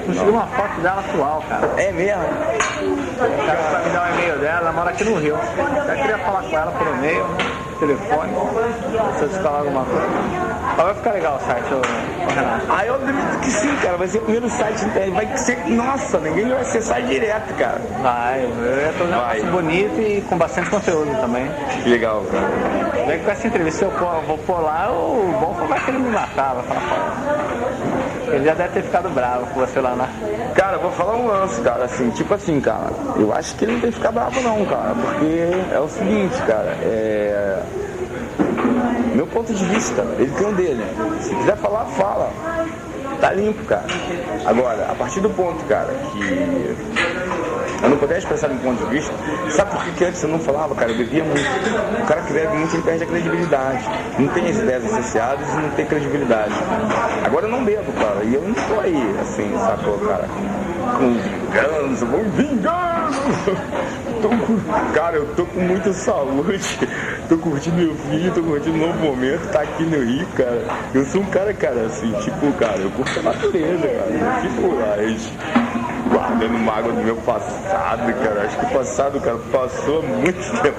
Consegui uma foto dela atual, cara. É mesmo? O cara pra me dar o e-mail dela, ela mora aqui no Rio. Eu queria falar com ela por e-mail, telefone, se eu descolar alguma coisa. Mas vai ficar legal o site, ô Renato. Eu acredito que sim, cara. Vai ser o primeiro site, vai ser... Nossa, ninguém vai acessar direto, cara. Vai, eu ia fazer um negócio bonito e com bastante conteúdo também. Que legal, cara. Daí com essa entrevista eu vou pôr lá, o bom vai querer me matar, vai falar. Ele já deve ter ficado bravo com você lá, né? Cara, eu vou falar um lance, cara, assim, tipo assim, cara, eu acho que ele não tem que ficar bravo não, cara, porque é o seguinte, cara, meu ponto de vista, ele tem um dele, se quiser falar, fala, tá limpo, cara. Agora, a partir do ponto, cara, que eu não puder expressar meu ponto de vista, sabe por que antes eu não falava, cara? Eu bebia muito. O cara que bebe muito, ele perde a credibilidade. Não tem as ideias associadas e não tem credibilidade. Agora eu não bebo, cara, e eu não tô aí, assim, sacou, cara? Com vingança, vamos vingança! Cara, eu tô com muita saúde, tô curtindo meu filho, tô curtindo um novo momento, tá aqui no Rio, cara. Eu sou um cara, assim, tipo, cara, eu curto a natureza, cara, eu fico lá, guardando mágoa do meu passado, cara. Acho que o passado, cara, passou há muito tempo.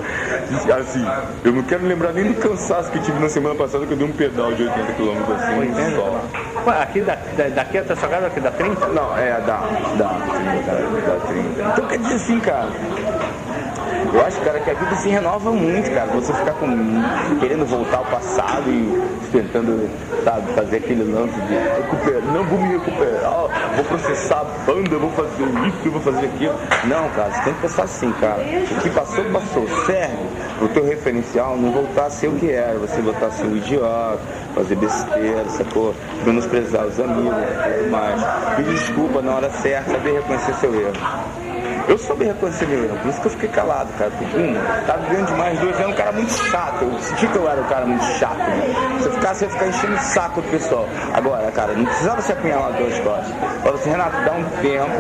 Assim, eu não quero lembrar nem do cansaço que eu tive na semana passada, que eu dei um pedal de 80 km assim, 80? só. Pô, aqui daqui até sua casa, aqui dá 30? Não, dá 30, cara, dá 30. Então quer dizer assim, cara, eu acho, cara, que a vida se renova muito, cara. Você ficar querendo voltar ao passado e tentando, sabe, fazer aquele lance de recuperar, não vou me recuperar, vou processar a banda, vou fazer isso, vou fazer aquilo. Não, cara, você tem que pensar assim, cara. O que passou, passou. Serve pro teu referencial não voltar a ser o que era. Você voltar a ser um idiota, fazer besteira, sacou? Menosprezar os amigos e tudo mais. Pedir desculpa na hora certa, saber reconhecer seu erro. Eu soube reconhecer meu erro, por isso que eu fiquei calado, cara. Porque, tava vivendo demais, eu era um cara muito chato. Eu senti que eu era um cara muito chato, né? Se eu ficasse, eu ia ficar enchendo o saco do pessoal. Agora, cara, não precisava se apunhalar pelas costas. Falei assim, Renato, dá um tempo,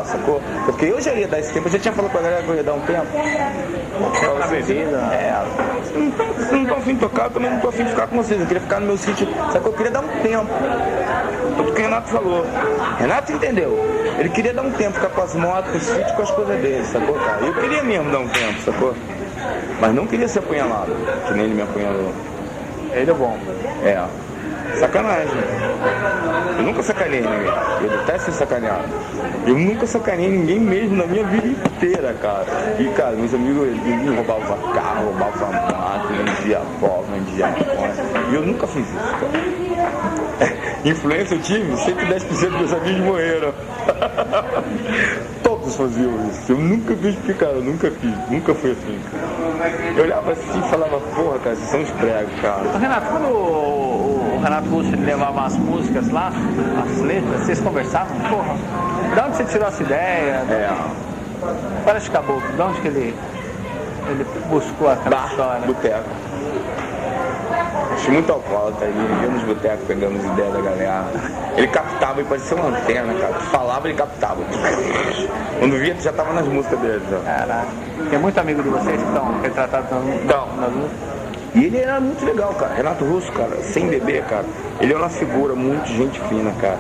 sacou? Porque eu já ia dar esse tempo, eu já tinha falado pra galera que eu ia dar um tempo. Na bebida. Não tô afim de tocar, eu também não tô afim de ficar com vocês. Eu queria ficar no meu sítio, sacou? Eu queria dar um tempo. Tudo que o Renato falou. Renato entendeu. Ele queria dar um tempo, ficar com as motos, com o sítio, com as coisas dele, sacou, cara? Eu queria mesmo dar um tempo, sacou? Mas não queria ser apunhalado, que nem ele me apunhalou. Ele é bom. Sacanagem. Eu nunca sacanei ninguém. Eu detesto ser sacaneado. Eu nunca sacanei ninguém mesmo na minha vida inteira, cara. E, cara, meus amigos, eles roubavam carro, roubavam mato, vendia pó, vendia maconha. E eu nunca fiz isso, cara. Influência eu tive, 110% dos meus amigos morreram. Todos faziam isso. Eu nunca fiz porque, cara, eu nunca fiz. Nunca fui assim. Eu olhava assim e falava, porra, cara, vocês são os pregos, cara. Renato, quando o Renato Russo levava as músicas lá, as letras, vocês conversavam? Porra, de onde você tirou essa ideia? Parece caboclo, de onde que ele buscou aquela história? Boteco. Acho muito alcoólatra, ele ia nos botecos, pegando as ideias da galera. Ele captava, ele parecia uma antena, cara. Tu falava, ele captava. Quando via, tu já tava nas músicas dele, já. Caraca. Tem muito amigo de vocês que estão retratados nas músicas? E ele era muito legal, cara. Renato Russo, cara, sem beber, cara. Ele é uma figura muito gente fina, cara.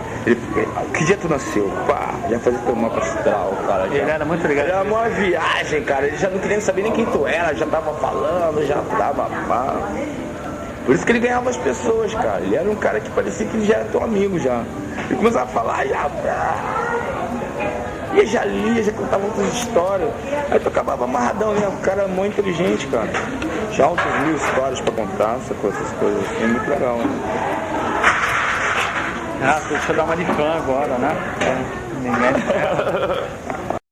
Que dia tu nasceu? Pá, já fazia teu mapa astral, cara. Ele era muito legal. Era uma viagem, cara. Ele já não queria saber nem quem tu era, já tava falando, já tava pá. Por isso que ele ganhava as pessoas, cara. Ele era um cara que parecia que ele já era teu amigo já. Ele começava a falar, e já lia, já contava outras histórias. Aí tu acabava amarradão, né? O cara é muito inteligente, cara. Já outras 1000 histórias pra contar, com essas coisas assim, muito legal, né? Deixa eu dar uma de fã agora, né? Ninguém